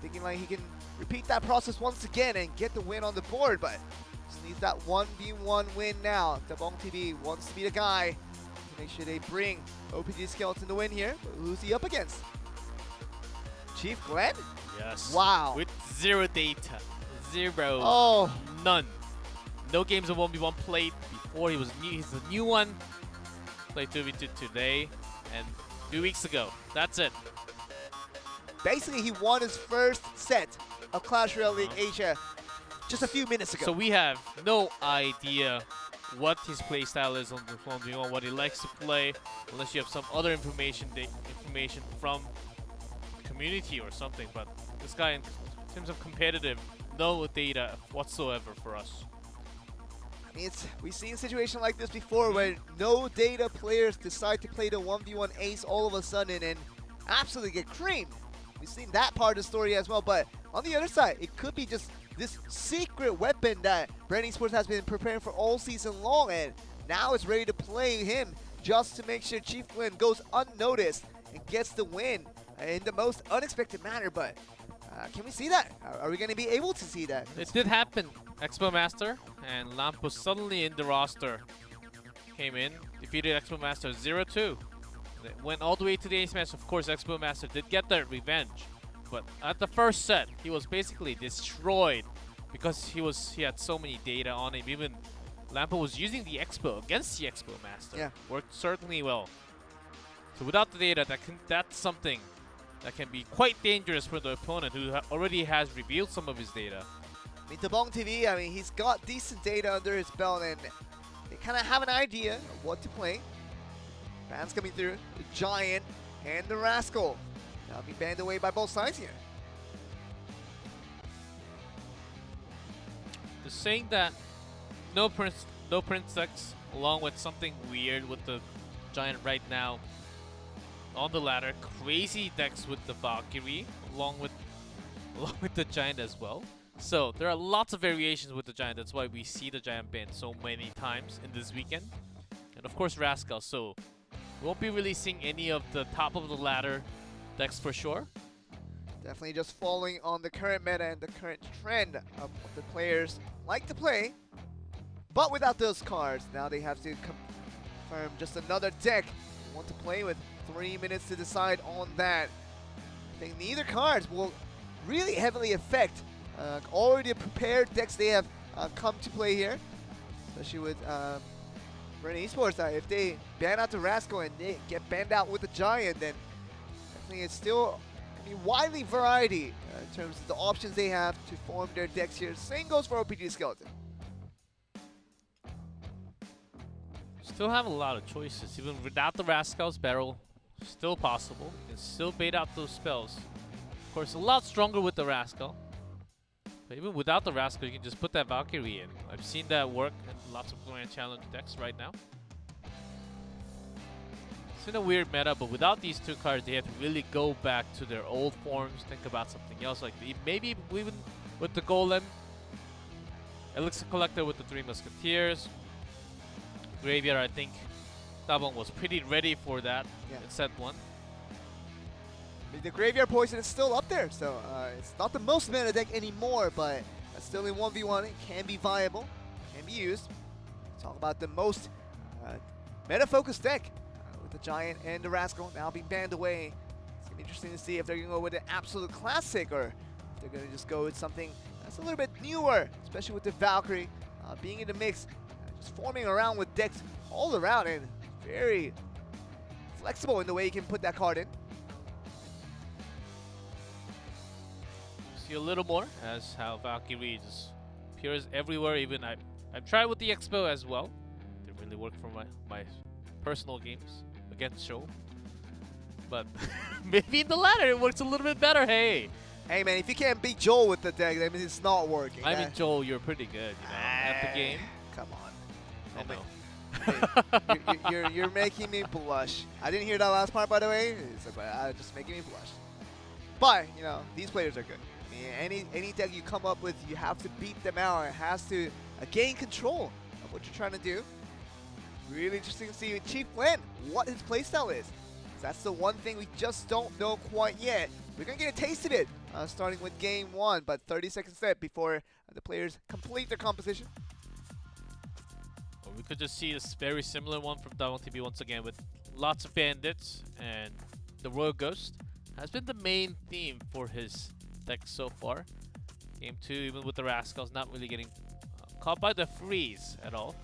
Thinking like he can repeat that process once again and get the win on the board, but just needs that 1v1 win now. Dabong TV wants to be the guy to make sure they bring OPG Skeleton to win here. But who's he up against? Chief Glenn? Yes. Wow. With 0 data. 0. Oh. None. No games of 1v1 played before. He was new. He's the new one. Played 2v2 today and 2 weeks ago. That's it. Basically, he won his first set of Royale League Asia just a few minutes ago. So we have no idea what his playstyle is on the 1v1, what he likes to play, unless you have some other information from the community or something. But this guy, in terms of competitive, no data whatsoever for us. I mean, we've seen situations like this before where no data players decide to play the 1v1 ace all of a sudden and absolutely get creamed. We've seen that part of the story as well, but on the other side, it could be just this secret weapon that Bren Esports has been preparing for all season long, and now it's ready to play him just to make sure Chief Glenn goes unnoticed and gets the win in the most unexpected manner. But can we see that? Are we going to be able to see that? It did happen. Expo Master and Lamp was suddenly in the roster. Came in, defeated Expo Master 0-2. Went all the way to the ace match. Of course, Expo Master did get their revenge. But at the first set, he was basically destroyed because he had so many data on him. Even Lampo was using the Expo against the Expo Master. Yeah. Worked certainly well. So without the data, that's something that can be quite dangerous for the opponent who already has revealed some of his data. I mean, Dabong TV, I mean, he's got decent data under his belt, and they kind of have an idea of what to play. Bans coming through, the Giant and the Rascal. Now being banned away by both sides here. Just saying that no Prince decks, along with something weird with the Giant right now on the ladder. Crazy decks with the Valkyrie, along with the Giant as well. So there are lots of variations with the Giant. That's why we see the Giant banned so many times in this weekend. And of course Rascal. So we won't be releasing any of the top of the ladder decks for sure. Definitely just following on the current meta and the current trend of what the players like to play. But without those cards, now they have to confirm just another deck they want to play with. 3 minutes to decide on that. I think neither cards will really heavily affect already prepared decks they have come to play here. Especially with Bren Esports. If they ban out the Rascal and they get banned out with the Giant, then definitely it's still widely variety in terms of the options they have to form their decks here. Same goes for OPG Skeleton. Still have a lot of choices. Even without the Rascal's Barrel, still possible. You can still bait out those spells. Of course, a lot stronger with the Rascal. But even without the Rascal, you can just put that Valkyrie in. I've seen that work in lots of Grand Challenge decks right now. It's in a weird meta, but without these two cards, they have to really go back to their old forms, think about something else. Like maybe even with the Golem, Elixir Collector with the Three Musketeers, Graveyard. I think Dabong was pretty ready for that in set 1. The Graveyard Poison is still up there, so it's not the most meta deck anymore, but still in 1v1, it can be viable, can be used. Talk about the most meta-focused deck with the Giant and the Rascal now being banned away. It's going to be interesting to see if they're going to go with an absolute classic or if they're going to just go with something that's a little bit newer, especially with the Valkyrie being in the mix, just forming around with decks all around and very flexible in the way you can put that card in. See a little more as how Valkyrie just appears everywhere. Even I've tried with the Expo as well. Didn't really work for my personal games against Show. But maybe in the ladder it works a little bit better. Hey man, if you can't beat Joel with the deck, that means it's not working. I mean, Joel, you're pretty good, at the game. Come on. I know. You're making me blush. I didn't hear that last part, by the way. It's just making me blush. But these players are good. I mean, any deck you come up with, you have to beat them out. It has to gain control of what you're trying to do. Really interesting to see with Chief Glenn what his playstyle is. That's the one thing we just don't know quite yet. We're going to get a taste of it starting with game 1, but 30 seconds left before the players complete their composition. Well, we could just see a very similar one from Dabong TV once again with lots of bandits, and the Royal Ghost has been the main theme for his deck so far. Game 2, even with the Rascals, not really getting caught by the freeze at all.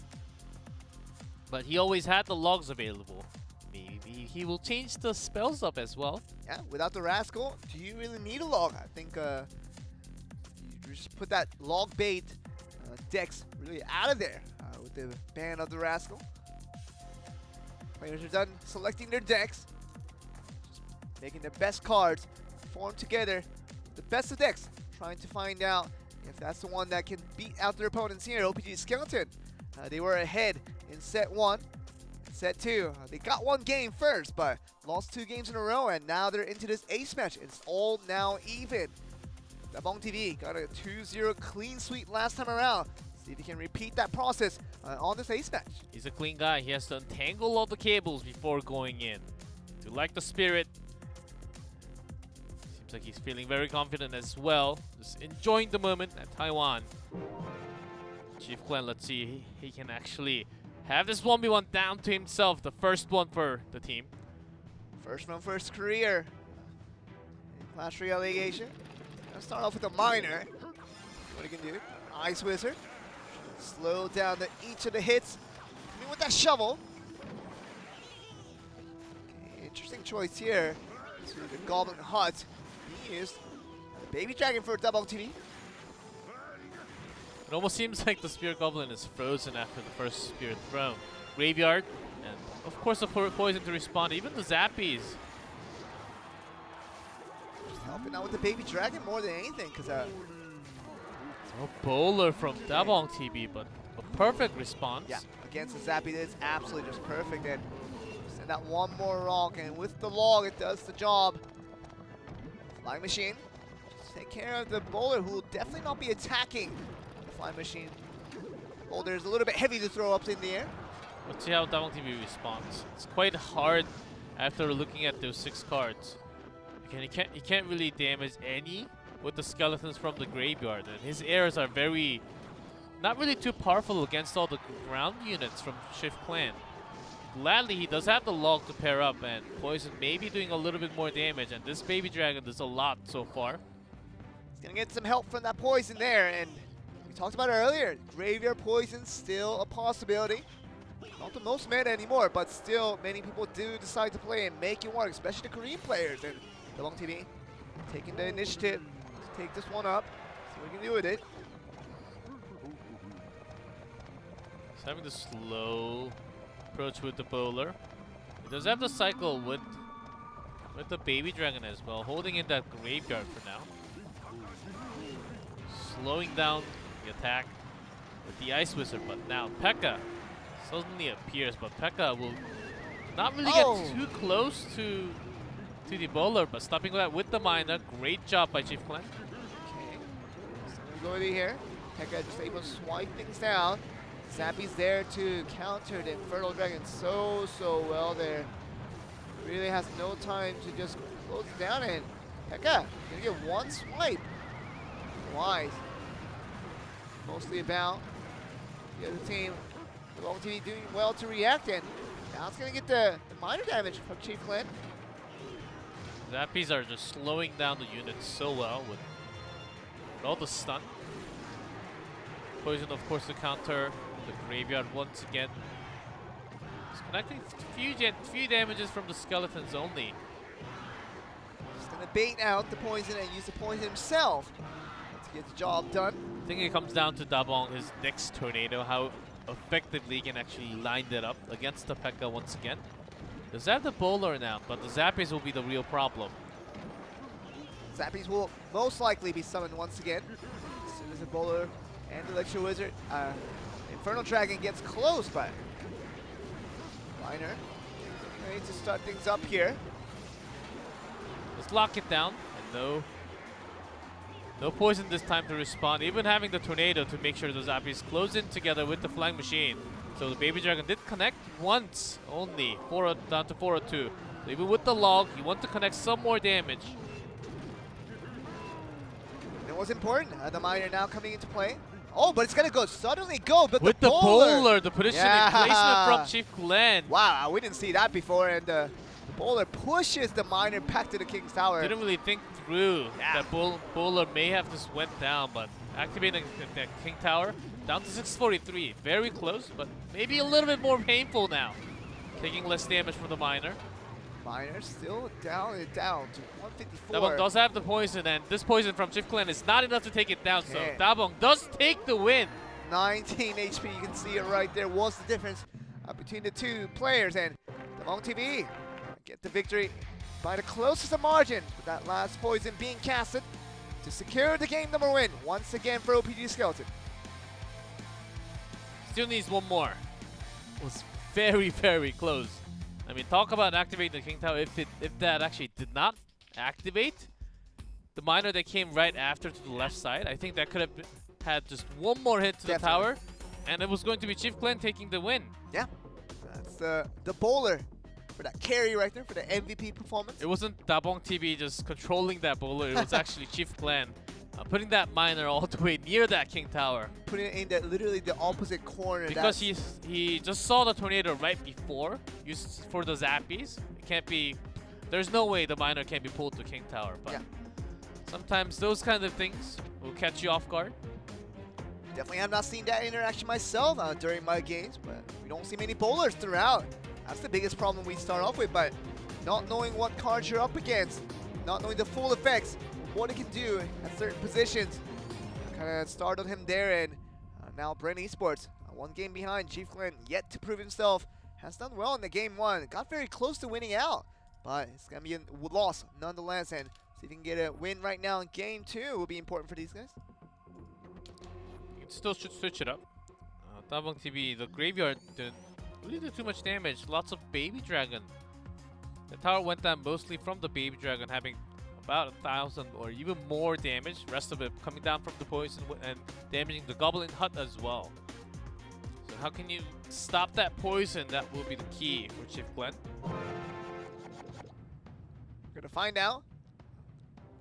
But he always had the logs available. Maybe he will change the spells up as well. Yeah, without the Rascal, do you really need a log? I think you just put that log bait decks really out of there with with the ban of the Rascal. Players are done selecting their decks, just making their best cards, form together the best of decks, trying to find out if that's the one that can beat out their opponents here. OPG Skeleton, they were ahead in set 1. Set 2, they got one game first, but lost 2 games in a row, and now they're into this ace match. It's all now even. Dabong TV got a 2-0 clean sweep last time around. See if he can repeat that process on this ace match. He's a clean guy. He has to untangle all the cables before going in. To like the spirit. Seems like he's feeling very confident as well. Just enjoying the moment at Taiwan. Chief Clan, let's see. He can actually have this 1v1 down to himself. The first one for the team. First from first career in Clash Royale League Asia. Gonna start off with a miner. What he can do. Ice Wizard. Slow down each of the hits. Coming with that shovel. Okay, interesting choice here. To the Goblin Hut. He used the Baby Dragon for Dabong TV. It almost seems like the Spirit Goblin is frozen after the first Spirit thrown. Graveyard, and of course the poison to respond. Even the Zappies. Just helping out with the Baby Dragon more than anything, because a bowler from Dabong TV, but a perfect response. Yeah, against the Zappy, it's absolutely just perfect. And send out one more rock, and with the log, it does the job. Flying Machine, just take care of the bowler, who will definitely not be attacking the Flying Machine. Boulder is a little bit heavy to throw up in the air. Let's see how Dabong TV responds. It's quite hard after looking at those 6 cards. Again, he can't really damage any with the skeletons from the graveyard, and his airs are not really too powerful against all the ground units from Shift Clan. Gladly, he does have the log to pair up, and poison may be doing a little bit more damage, and this Baby Dragon does a lot so far. He's gonna get some help from that poison there, and we talked about it earlier. Graveyard poison still a possibility. Not the most meta anymore, but still many people do decide to play and make it work, especially the Korean players. And Dabong TV taking the initiative to take this one up. See what we can do with it. He's having the slow approach with the bowler. He does have the cycle with the Baby Dragon as well, holding in that graveyard for now. Slowing down the attack with the Ice Wizard, but now P.E.K.K.A. suddenly appears, but P.E.K.K.A. will not really get too close to the bowler, but stopping that with the miner. Great job by Chief Clan. Okay, so we go over here. P.E.K.K.A. just able to swipe things down. Zappy's there to counter the Infernal Dragon so well there. Really has no time to just close it down, and P.E.K.K.A. gonna get one swipe. Wise. Mostly about the other team. Dabong TV doing well to react, and now it's gonna get the minor damage from Chief Clan. Zappies are just slowing down the units so well with all the stun. Poison, of course, to counter the graveyard once again. Just connecting few damages from the skeletons only. Just gonna bait out the poison and use the poison himself to get the job done. I think it comes down to Dabong, his next tornado, how effectively he can actually line that up against the P.E.K.K.A. once again. Does have the bowler now, but the Zappies will be the real problem. Zappies will most likely be summoned once again. As soon as the bowler and the Electro Wizard, Infernal Dragon gets close, but Liner ready to start things up here. Let's lock it down, and no poison this time to respond, even having the tornado to make sure the Zappies close in together with the Flying Machine. So the Baby Dragon did connect once only, down to 402. So even with the log, you want to connect some more damage. And what's important, the miner now coming into play. Oh, but it's gonna suddenly go, but with the bowler, the positioning placement from Chief Clan. Wow, we didn't see that before, and the bowler pushes the miner back to the King's Tower. Didn't really think through that bowler may have just went down, but activating the King Tower down to 643. Very close, but maybe a little bit more painful now. Taking less damage from the miner. Miner still down to 154. Dabong does have the poison, and this poison from Chief Clan is not enough to take it down, so Dabong does take the win. 19 HP. You can see it right there. What's the difference between the two players? And Sandbox TV get the victory by the closest margin, with that last poison being casted to secure the game number win once again for OPG Skeleton. Still needs one more. Was very, very close. I mean, talk about activating the King Tower. If that actually did not activate, the miner that came right after to the left side, I think that could have had just one more hit to the tower, and it was going to be Chief Glenn taking the win. Yeah, that's the bowler for that carry right there, for the MVP performance. It wasn't Dabong TV just controlling that bowler, it was actually Chief Glenn putting that miner all the way near that King Tower. Putting it in literally the opposite corner. Because he just saw the tornado right before, used for the zappies. It can't be, there's no way the miner can be pulled to King Tower, but sometimes those kind of things will catch you off guard. Definitely have not seen that interaction myself during my games, but we don't see many bowlers throughout. That's the biggest problem we start off with, but not knowing what cards you're up against, not knowing the full effects, what it can do at certain positions. Kind of startled him there, and now Bren Esports, one game behind. Chief Glenn yet to prove himself, has done well in the game one, got very close to winning out, but it's going to be a loss nonetheless, and see if he can get a win right now in game two will be important for these guys. You can still should switch it up. Dabong TV, the graveyard didn't really do too much damage. Lots of baby dragon. The tower went down mostly from the baby dragon, having about 1,000 or even more damage. Rest of it coming down from the poison and damaging the goblin hut as well. So how can you stop that poison? That will be the key for Chief Glenn. We're gonna find out.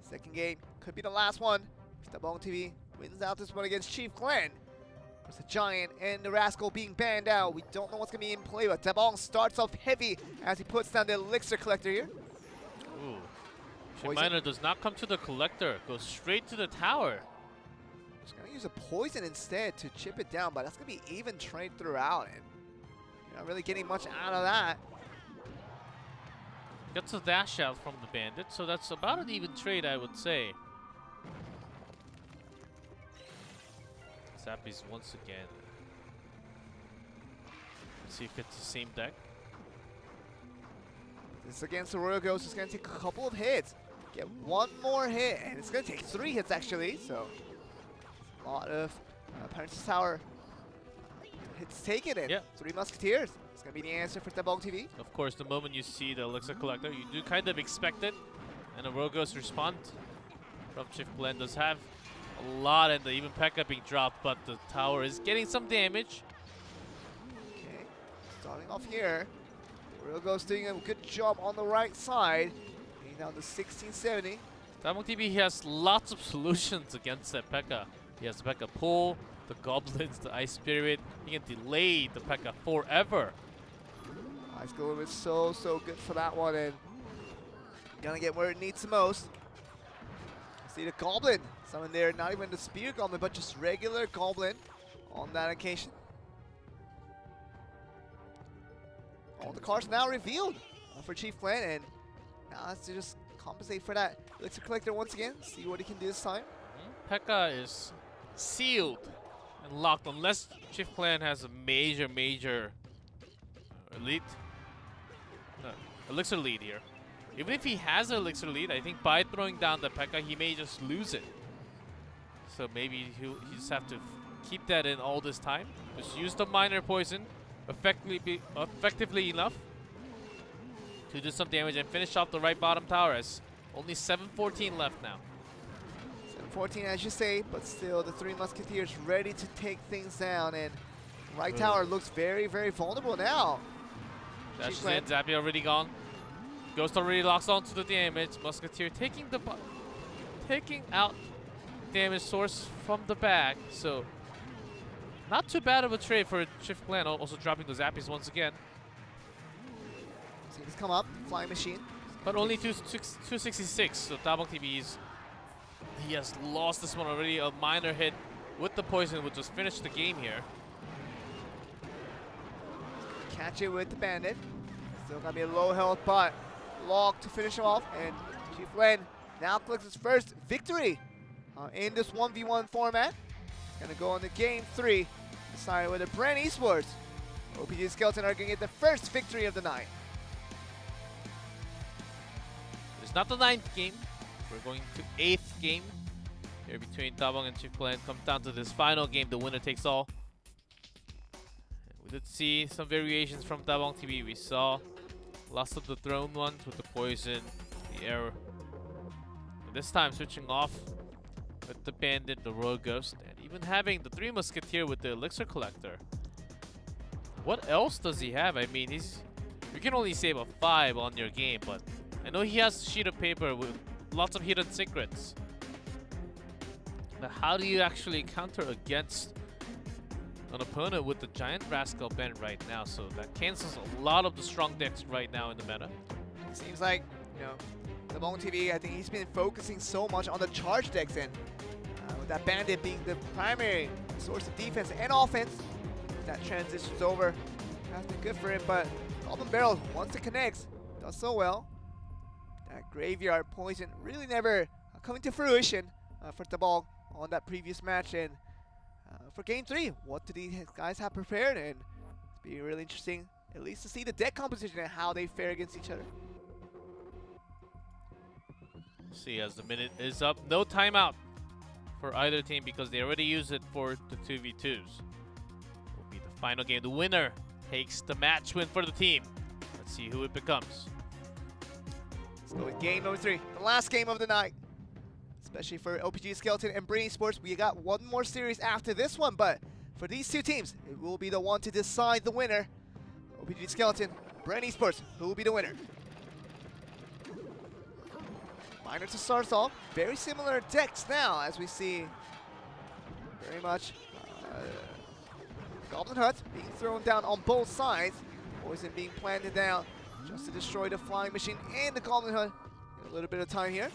Second game could be the last one. Sandbox TV wins out this one against Chief Glenn. There's the Giant and the Rascal being banned out. We don't know what's gonna be in play, but Dabong starts off heavy as he puts down the Elixir Collector here. Ooh. Miner does not come to the collector, goes straight to the tower. Just gonna use a poison instead to chip it down, but that's gonna be even trade throughout, and you're not really getting much out of that. Gets a dash out from the bandit, so that's about an even trade, I would say. Zappies once again. Let's see if it's the same deck. This against the Royal Ghost is gonna take a couple of hits. Get one more hit, and it's gonna take 3 hits actually, so a lot of Penance Tower hits taken in. 3 Musketeers. It's gonna be the answer for Sandbox TV. Of course, the moment you see the Elixir Collector, you do kind of expect it, and the Royal Ghost response from Chief Glenn does have a lot, and even P.E.K.K.A being dropped, but the tower is getting some damage. Okay, starting off here. Royal Ghost doing a good job on the right side. Getting down to 1670. Sandbox TV has lots of solutions against that P.E.K.K.A. He has the P.E.K.K.A pull, the goblins, the Ice Spirit. He can delay the P.E.K.K.A forever. Ice Golem is so good for that one, and gonna get where it needs the most. See the Goblin summon there, not even the Spear Goblin, but just regular Goblin on that occasion. All the cards now revealed for Chief Glenn, and now has to just compensate for that Elixir Collector once again, see what he can do this time. P.E.K.K.A is sealed and locked unless Chief Glenn has a major elite. No, Elixir lead here. Even if he has an Elixir lead, I think by throwing down the P.E.K.K.A he may just lose it. So maybe he just have to keep that in all this time. Just use the minor poison effectively enough to do some damage and finish off the right bottom tower, as only 714 left now. 714 as you say, but still the 3 Musketeers ready to take things down, and right tower looks very vulnerable now. Dashes in, Zappy already gone. Ghost already locks onto the damage. Musketeer taking out damage source from the back, so not too bad of a trade for Chief Glenn, also dropping the Zappies once again. See this come up, Flying Machine. But only 266, so Sandbox TV he has lost this one already. A minor hit with the poison would just finish the game here. Catch it with the Bandit. Still gonna be a low health, but lock to finish him off, and Chief Glenn now collects his first victory in this 1v1 format. Gonna go into game 3 side with the Bren Esports. OPG Skeleton are going to get the first victory of the night. It's not the 9th game. We're going to 8th game here between Dabong and Chief Clan. Comes down to this final game, the winner takes all. We did see some variations from Dabong TV. We saw lots of the thrown ones with the poison, the arrow. And this time switching off with the bandit, the royal ghost, and even having the 3 musketeer with the elixir collector. What else does he have? I mean, you can only save a 5 on your game, but I know he has a sheet of paper with lots of hidden secrets. But how do you actually counter against an opponent with the giant rascal band right now? So that cancels a lot of the strong decks right now in the meta. It seems like, the Dabong TV, I think he's been focusing so much on the charge decks, and with that bandit being the primary source of defense and offense, that transitions over has been good for him. But Goblin Barrel, once it connects, does so well. That graveyard poison really never coming to fruition for Dabong on that previous match. And for game 3, what do these guys have prepared? And it's be really interesting, at least to see the deck composition and how they fare against each other. See, as the minute is up, no timeout for either team because they already used it for the 2v2s. Will be the final game. The winner takes the match win for the team. Let's see who it becomes. Let's go with game number 3, the last game of the night. Especially for OPG Skeleton and Bren Esports. We got one more series after this one, but for these two teams, it will be the one to decide the winner. OPG Skeleton, Bren Esports, who will be the winner? Miner to start us off. Very similar decks now, as we see very much Goblin Hut being thrown down on both sides. Poison being planted down just to destroy the flying machine and the Goblin Hut. A little bit of time here.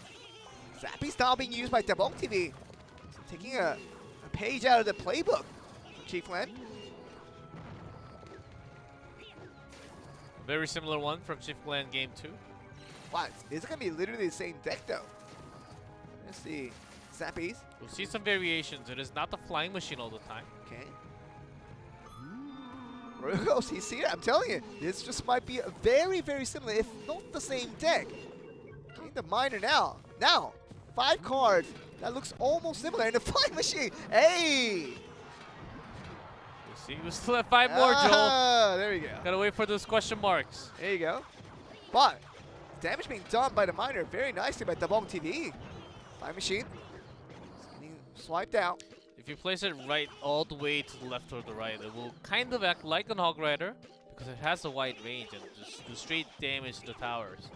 Zappy style being used by Dabong TV. So taking a page out of the playbook for Chief Clan. Very similar one from Chief Clan game 2. Wow, it's going to be literally the same deck though. Let's see. Zappies. We'll see some variations. It is not the flying machine all the time. Okay. Royal Ghost, he's here. I'm telling you, this just might be a very, very similar, if not the same deck. Getting the Miner now. Now, 5 cards. That looks almost similar. And the flying machine. Hey! We'll see. We still have 5 more, Joel. There we go. Gotta wait for those question marks. There you go. But damage being done by the Miner very nicely by Dabong TV. Flying machine. Getting swiped out. If you place it right all the way to the left or the right, it will kind of act like an Hog Rider because it has a wide range and just do straight damage to the towers.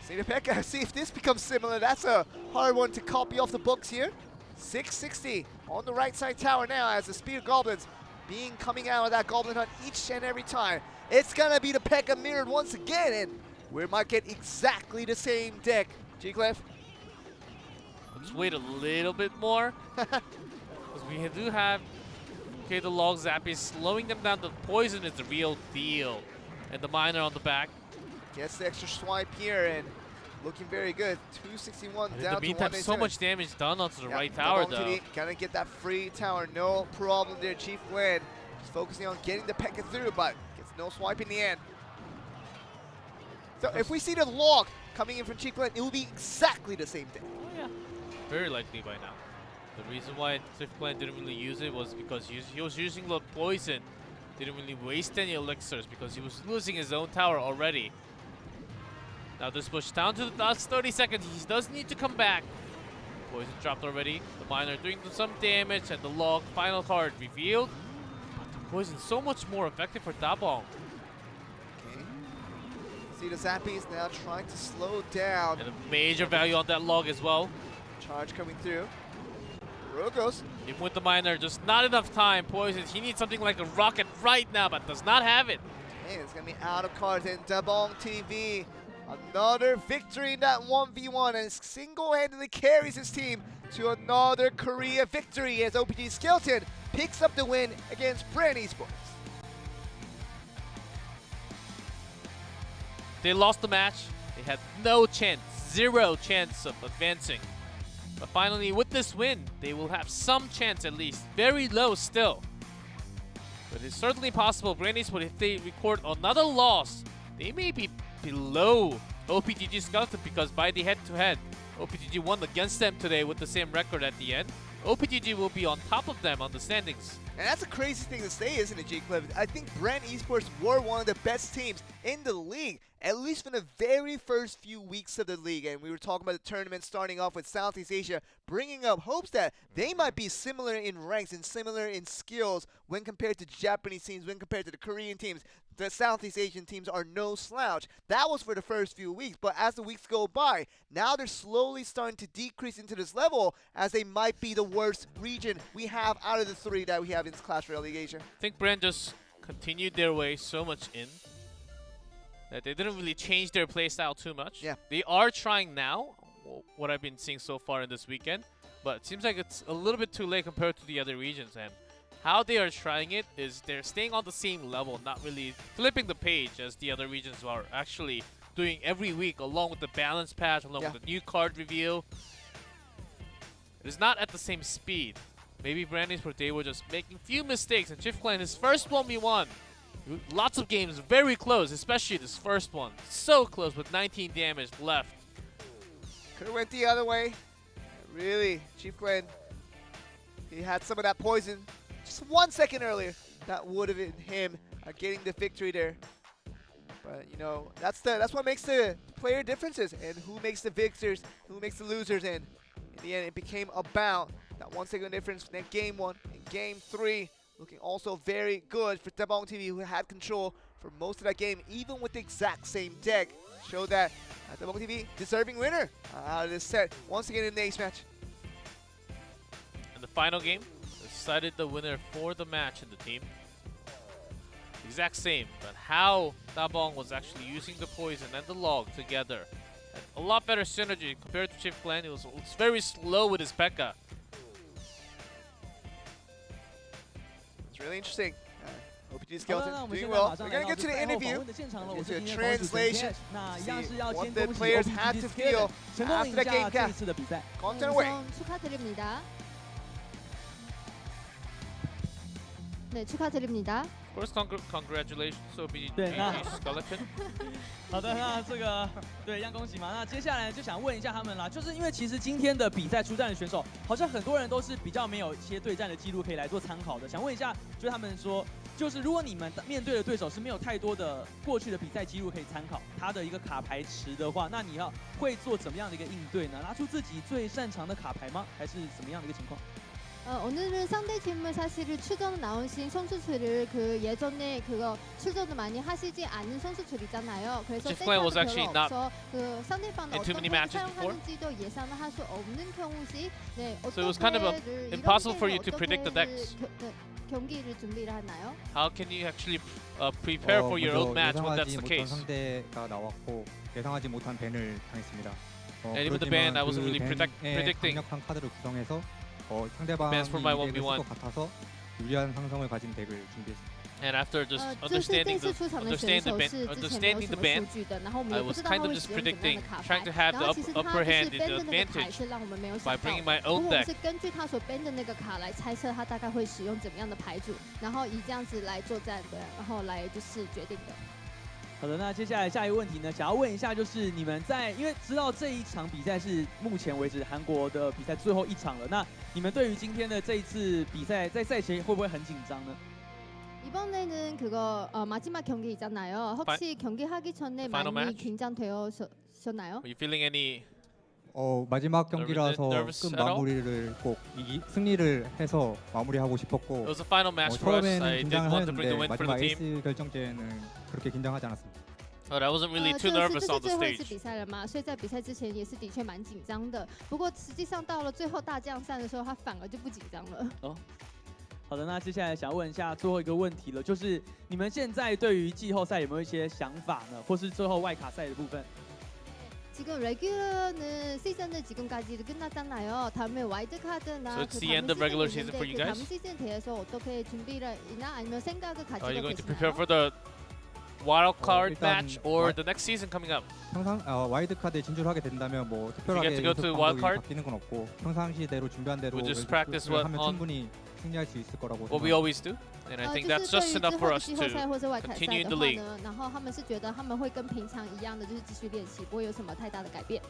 See the P.E.K.K.A. See if this becomes similar. That's a hard one to copy off the books here. 660 on the right side tower now as the Spear Goblins coming out of that Goblin Hunt each and every time. It's gonna be the P.E.K.K.A. mirrored once again, and we might get exactly the same deck. G-Clef. Let's wait a little bit more. Because we do have the Log Zappy slowing them down. The poison is the real deal. And the Miner on the back. Gets the extra swipe here and looking very good. 261 In down the meantime, to so 187. much damage done onto the right tower, though. TV gonna get that free tower. No problem there. Chief Glenn just focusing on getting the P.E.K.K.A. through, but gets no swipe in the end. So if we see the log coming in from Chief Glenn, it will be exactly the same thing. Oh, yeah. Very likely by now. The reason why Chief Clan didn't really use it was because he was using the poison. Didn't really waste any elixirs because he was losing his own tower already. Now this push down to the last 30 seconds. He does need to come back. Poison dropped already. The Miner doing some damage and the log final card revealed. But the poison so much more effective for Dabong. Okay. See the Zappies now trying to slow down. And a major value on that log as well. Charge coming through. Rogos. Even with the Miner, just not enough time. Poison, he needs something like a rocket right now, but does not have it. Hey, it's going to be out of cards in Dabong TV. Another victory in that 1v1 and single-handedly carries his team to another Korea victory as OPG Skeleton picks up the win against Bren Esports. They lost the match. They had no chance, 0 chance of advancing. But finally, with this win, they will have some chance at least, very low still, But it's certainly possible. Bren Esports, if they record another loss, they may be below OPGG Skeleton because by the head-to-head, OPGG won against them today with the same record at the end. OPGG will be on top of them on the standings. And that's a crazy thing to say, isn't it, G-Cliff? I think Bren Esports were one of the best teams in the league, at least from the very first few weeks of the league. And we were talking about the tournament starting off with Southeast Asia, bringing up hopes that they might be similar in ranks and similar in skills when compared to Japanese teams, when compared to the Korean teams. The Southeast Asian teams are no slouch. That was for the first few weeks, but as the weeks go by, now they're slowly starting to decrease into this level as they might be the worst region we have out of the three that we have in Clash Royale League Asia. I think Bren just continued their way so much in that they didn't really change their playstyle too much. Yeah. They are trying now, what I've been seeing so far in this weekend, but it seems like it's a little bit too late compared to the other regions. And how they are trying it is they're staying on the same level, not really flipping the page as the other regions are actually doing every week, along with the balance patch, along with the new card reveal. It is not at the same speed. Maybe Bren Esports, they were just making few mistakes, and Chief Clan, his first 1v1, lots of games very close, especially this first one. So close with 19 damage left. Could have went the other way. Really, Chief Clan, he had some of that poison just 1 second earlier. That would have been him getting the victory there. But you know, that's what makes the player differences, and who makes the victors, who makes the losers. And in the end, it became about that 1 second difference. Then game 1 and game 3 looking also very good for Dabong TV, who had control for most of that game, even with the exact same deck. Showed that Dabong TV deserving winner out of this set once again in the ace match. In the final game, decided the winner for the match in the team. Exact same, but how Dabong was actually using the poison and the log together. And a lot better synergy compared to Chief Clan. It was very slow with his P.E.K.K.A. It's really interesting. OPG Skeleton doing well. We're going to get to the interview, get to the translation, see what the players had to feel after the game cap. Content away. 축하드립니다. 네, 축하드립니다. Of course, congratulations, OPG Skeleton. 好的，那这个对，一样恭喜嘛。那接下来就想问一下他们啦，就是因为其实今天的比赛出战的选手，好像很多人都是比较没有一些对战的记录可以来做参考的。想问一下，就是他们说，就是如果你们面对的对手是没有太多的过去的比赛记录可以参考，他的一个卡牌池的话，那你会做怎么样的一个应对呢？拿出自己最擅长的卡牌吗？还是什么样的一个情况？ 오늘은 상대팀은 사실은 출전 나오신 선수들을 그 예전에 그거 출전을 많이 하시지 않은 선수들이잖아요. 그래서 was actually not 그 상대방은 in too many 어떤 matches before. 사용하는지도 예상을 할 수 없는 경우시 네, So it was kind of impossible for you to predict the decks. 경기를 준비를 하나요? How can you actually prepare for your own match when that's the 예상하지 case? 못한 상대가 나왔고 예상하지 못한 밴을 당했습니다. And even the ban, I wasn't really predicting. 강력한 카드를 구성해서 상대방이 bans for my 이 덱을 쓸 1v1. 것 같아서 유리한 상성을 가진 덱을 준비했습니다. And after just 这是这 understanding 次出场的选手是之前没有 understanding 什 the 么数 ban, 据的，然后我们 I 也不 was 知道 kind 他 of 会 just 使用怎么样 predicting, 的卡 trying 牌 to，have 然 the 后其实他 upper 就 hand 是 in ban the 的那个卡 advantage 是让我们没有 by 想到 bringing 的。 my 不 own 过我们 deck. 是根据他所 ban 的那个卡来猜测他大概会使用怎么样的牌组，然后以这样子来作战的，然后来就是决定的。 好的，那接下来下一个问题呢，想要问一下，就是你们在因为知道这一场比赛是目前为止韩国的比赛最后一场了，那你们对于今天的这一次比赛，在赛前会不会很紧张呢？ 이번에는 그거 마지막 경기잖아요. 혹시 경기하기 전에 Final 많이 match? 긴장되셨나요? Are you feeling any? 마지막 경기라서 nervous 끝 at all? 마무리를 꼭 승리를 해서 마무리하고 It 싶었고 was a final match for us. 처음에는 I did 긴장을 want to bring the 하는데 win for the 마지막 team, 에이스 결정제는 그렇게 긴장하지 않았습니다. but I wasn't really too 这 nervous 是 on the 最后一次 stage. 比赛了嘛，所以在比赛之前也是的确蛮紧张的。不过实际上到了最后大将赛的时候，他反而就不紧张了。好的，那接下来想问一下最后一个问题了，就是你们现在对于季后赛有没有一些想法呢？或是最后外卡赛的部分？ 지금 레귤러는 시즌은 지금까지 끝났잖아요. 다음에 와이드 카드나 So it's 그 the end 다음 of regular 시즌이 season for you 있는데 그 다음 guys? 시즌에 대해서 어떻게 준비를 이나 아니면 생각을 가지고 Are you going to 계시나요? prepare for the wild card 일단 match or the next season coming up? 항상 와일드카드에 진출하게 된다면 뭐 You get 특별하게 to go 연습 to 방법이 wild card? 바뀌는 건 없고 평상시대로 준비한 대로 We'll just 연습을 practice what 하면 on 충분히 승리할 수 있을 거라고 what we 생각합니다. always do. And I 就 think 是 that's 对 just 于之 enough 后 for 的 us 季后赛 to 或者外卡赛 continue 的 the 话 league. 呢，然后他们是觉得他们会跟平常一样的，就是继续练习，不会有什么太大的改变。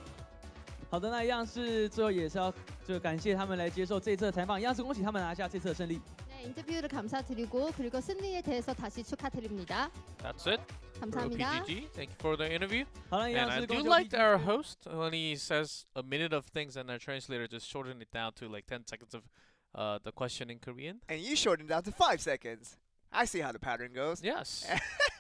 好的，那一样是最后也是要就感谢他们来接受这一次的采访，一样是恭喜他们拿下这次的胜利。 네, 인터뷰를 감사드리고 그리고 승리에 대해서 다시 축하드립니다. That's it. For 감사합니다. OPGG. Thank you for the interview. 好了，一样 And I 是 do 恭喜 like our OPGG host when he says a minute of things and our translator just shortened it down to like 10 seconds of the question in Korean. And you shortened it down to 5 seconds. I see how the pattern goes. Yes.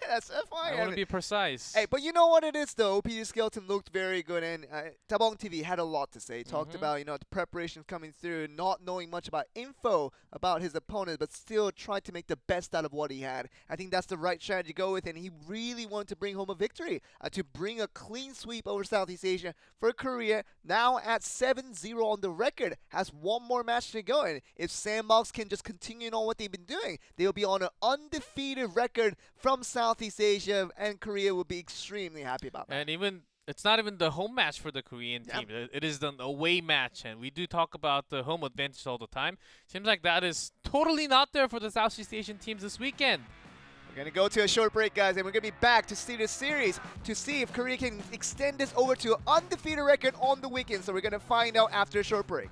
That's fine. I want to be precise. Hey, but you know what it is though. OPG Skeleton looked very good, and Tabong TV had a lot to say. Talked about the preparations coming through, not knowing much about info about his opponent, but still tried to make the best out of what he had. I think that's the right strategy to go with, and he really wanted to bring home a victory, to bring a clean sweep over Southeast Asia for Korea. Now at 7-0 on the record, has one more match to go, and if Sandbox can just continue on what they've been doing, they'll be on an undefeated record from Southeast Asia, and Korea will be extremely happy about that. And even it's not even the home match for the Korean team. It is the away match, and we do talk about the home advantage all the time. Seems like that is totally not there for the Southeast Asian teams this weekend. We're going to go to a short break, guys, and we're going to be back to see this series to see if Korea can extend this over to an undefeated record on the weekend. So we're going to find out after a short break.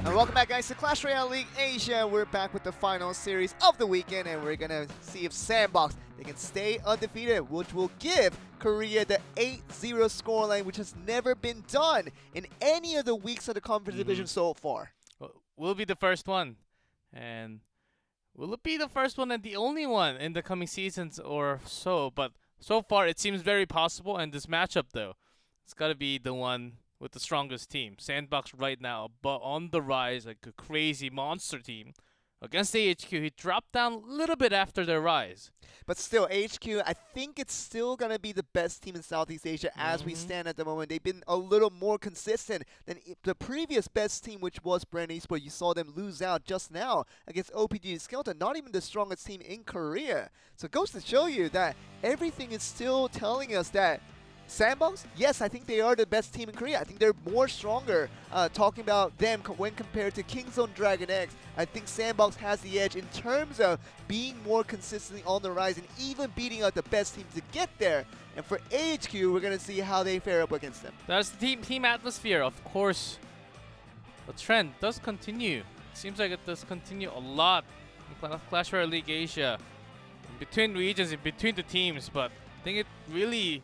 And welcome back, guys, to Clash Royale League Asia. We're back with the final series of the weekend, and we're gonna see if Sandbox they can stay undefeated, which will give Korea the 8-0 scoreline, which has never been done in any of the weeks of the conference division so far. We'll be the first one, and will it be the first one and the only one in the coming seasons or so? But so far, it seems very possible. And this matchup, though, it's got to be the one with the strongest team. Sandbox right now, but on the rise, like a crazy monster team. Against AHQ, he dropped down a little bit after their rise. But still, HQ, I think it's still going to be the best team in Southeast Asia as we stand at the moment. They've been a little more consistent than the previous best team, which was Bren Esports. You saw them lose out just now against OPG Skeleton, not even the strongest team in Korea. So it goes to show you that everything is still telling us that Sandbox, yes, I think they are the best team in Korea. I think they're more stronger. Talking about them when compared to Kingzone Dragon X, I think Sandbox has the edge in terms of being more consistently on the rise and even beating out the best teams to get there. And for AHQ, we're going to see how they fare up against them. That's the team atmosphere. Of course, the trend does continue. It seems like it does continue a lot in Clash Royale League Asia. In between regions, in between the teams, but I think it really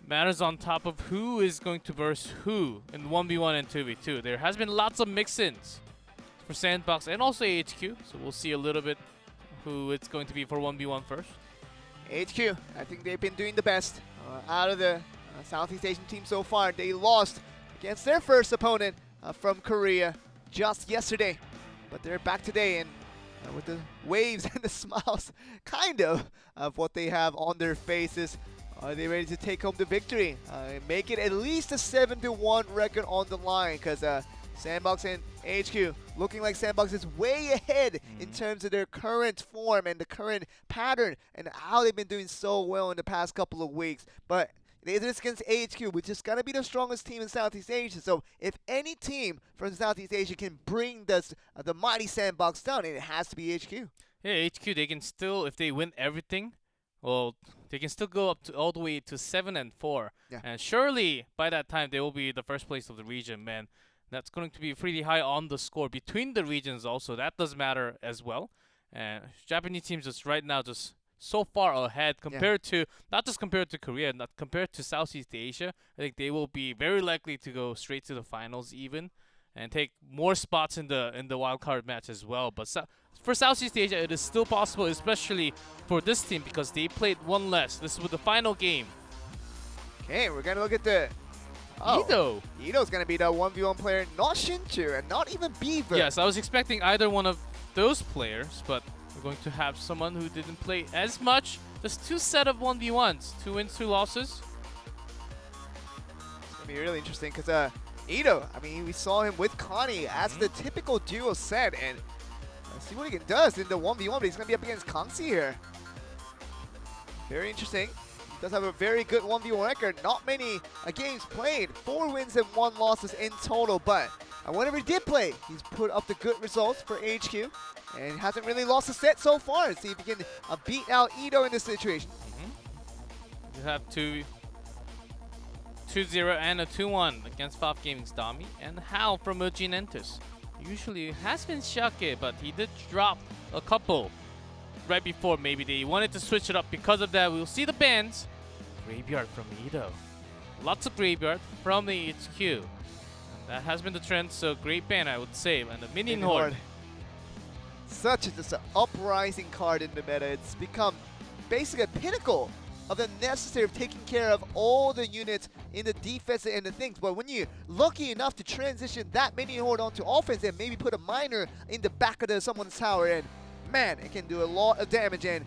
matters on top of who is going to verse who in 1v1 and 2v2. There has been lots of mix-ins for Sandbox and also AHQ, so we'll see a little bit who it's going to be for 1v1 first. HQ, I think they've been doing the best out of the Southeast Asian team so far. They lost against their first opponent from Korea just yesterday, but they're back today, and with the waves and the smiles kind of what they have on their faces, are they ready to take home the victory? Make it at least a 7-1 record on the line, because Sandbox and HQ looking like Sandbox is way ahead in terms of their current form and the current pattern and how they've been doing so well in the past couple of weeks. But it is against AHQ, which is going to be the strongest team in Southeast Asia. So if any team from Southeast Asia can bring the mighty Sandbox down, it has to be HQ. Yeah, HQ, they can still, if they win everything, well, they can still go up to all the way to 7-4. Yeah. And surely by that time they will be the first place of the region, man. That's going to be pretty high on the score between the regions also. That does matter as well. And Japanese teams just right now just so far ahead compared to, not just compared to Korea, not compared to Southeast Asia. I think they will be very likely to go straight to the finals even and take more spots in the wildcard match as well. But for Southeast Asia, it is still possible, especially for this team, because they played one less. This is with the final game. Okay, we're going to look at the... Ido. Ido's going to be the 1v1 player, not Shinchu, and not even Beaver. Yes, I was expecting either one of those players, but we're going to have someone who didn't play as much. Just 2 set of 1v1s, 2 wins, 2 losses. It's going to be really interesting, because Ido, I mean, we saw him with Connie as the typical duo set, and see what he does in the 1v1, but he's going to be up against Kangxi here. Very interesting. He does have a very good 1v1 record. Not many games played. 4 wins and 1 losses in total, but whenever he did play, he's put up the good results for HQ, and hasn't really lost a set so far. Let's see if he can beat out Ido in this situation. You have 2-0 and a 2-1 against Faf Gaming's Dami, and Hal from Urginentus. Usually has been Shake, but he did drop a couple right before. Maybe they wanted to switch it up because of that. We'll see the bans. Graveyard from Ido. Lots of Graveyard from the HQ. And that has been the trend, so great ban, I would say. And the Minion Horde. Such just an uprising card in the meta. It's become basically a pinnacle of the necessary of taking care of all the units in the defense and the things. But when you're lucky enough to transition that Minion Horde onto offense and maybe put a miner in the back of someone's tower, and man, it can do a lot of damage. And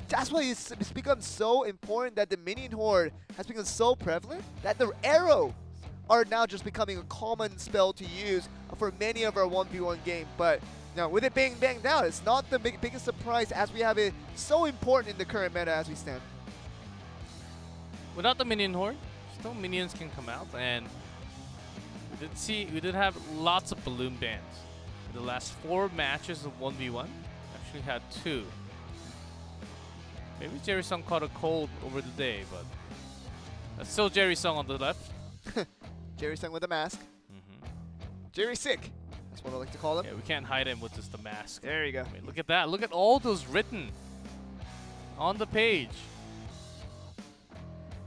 that's why it's become so important that the Minion Horde has become so prevalent that the arrow are now just becoming a common spell to use for many of our 1v1 games. But now with it being banged out, it's not the biggest surprise as we have it so important in the current meta as we stand. Without the minion horde, still minions can come out, and we did have lots of balloon bans. In the last 4 matches of 1v1, actually had 2. Maybe Jerry Sung caught a cold over the day, but that's still Jerry Sung on the left. Jerry Sung with a mask. Jerry Sick. That's what I like to call him. Yeah, we can't hide him with just the mask. There you go. I mean, look at that. Look at all those written on the page.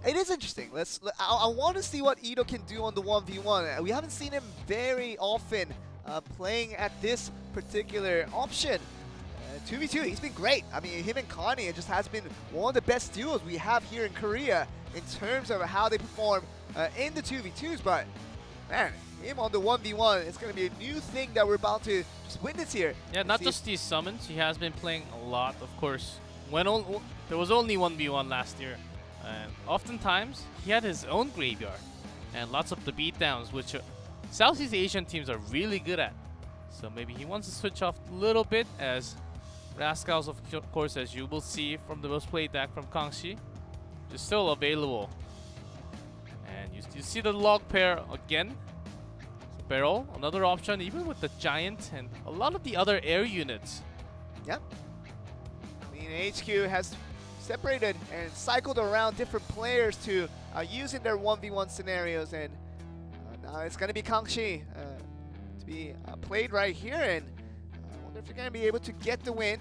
It is interesting. I want to see what Ito can do on the 1v1. We haven't seen him very often playing at this particular option. 2v2, he's been great. I mean, him and Connie, it just has been one of the best duos we have here in Korea in terms of how they perform in the 2v2s. But man, him on the 1v1, it's going to be a new thing that we're about to just witness here. Yeah, not just these summons. He has been playing a lot, of course. When there was only 1v1 last year. And oftentimes, he had his own graveyard. And lots of the beatdowns, which Southeast Asian teams are really good at. So maybe he wants to switch off a little bit, as Rascals, of course, as you will see from the most played deck from Kangxi, is still available. And you see the log pair again. Barrel, another option, even with the Giant and a lot of the other air units. Yep. I mean, HQ has separated and cycled around different players to use in their 1v1 scenarios, and now it's going to be Kangxi to be played right here, and I wonder if they're going to be able to get the win.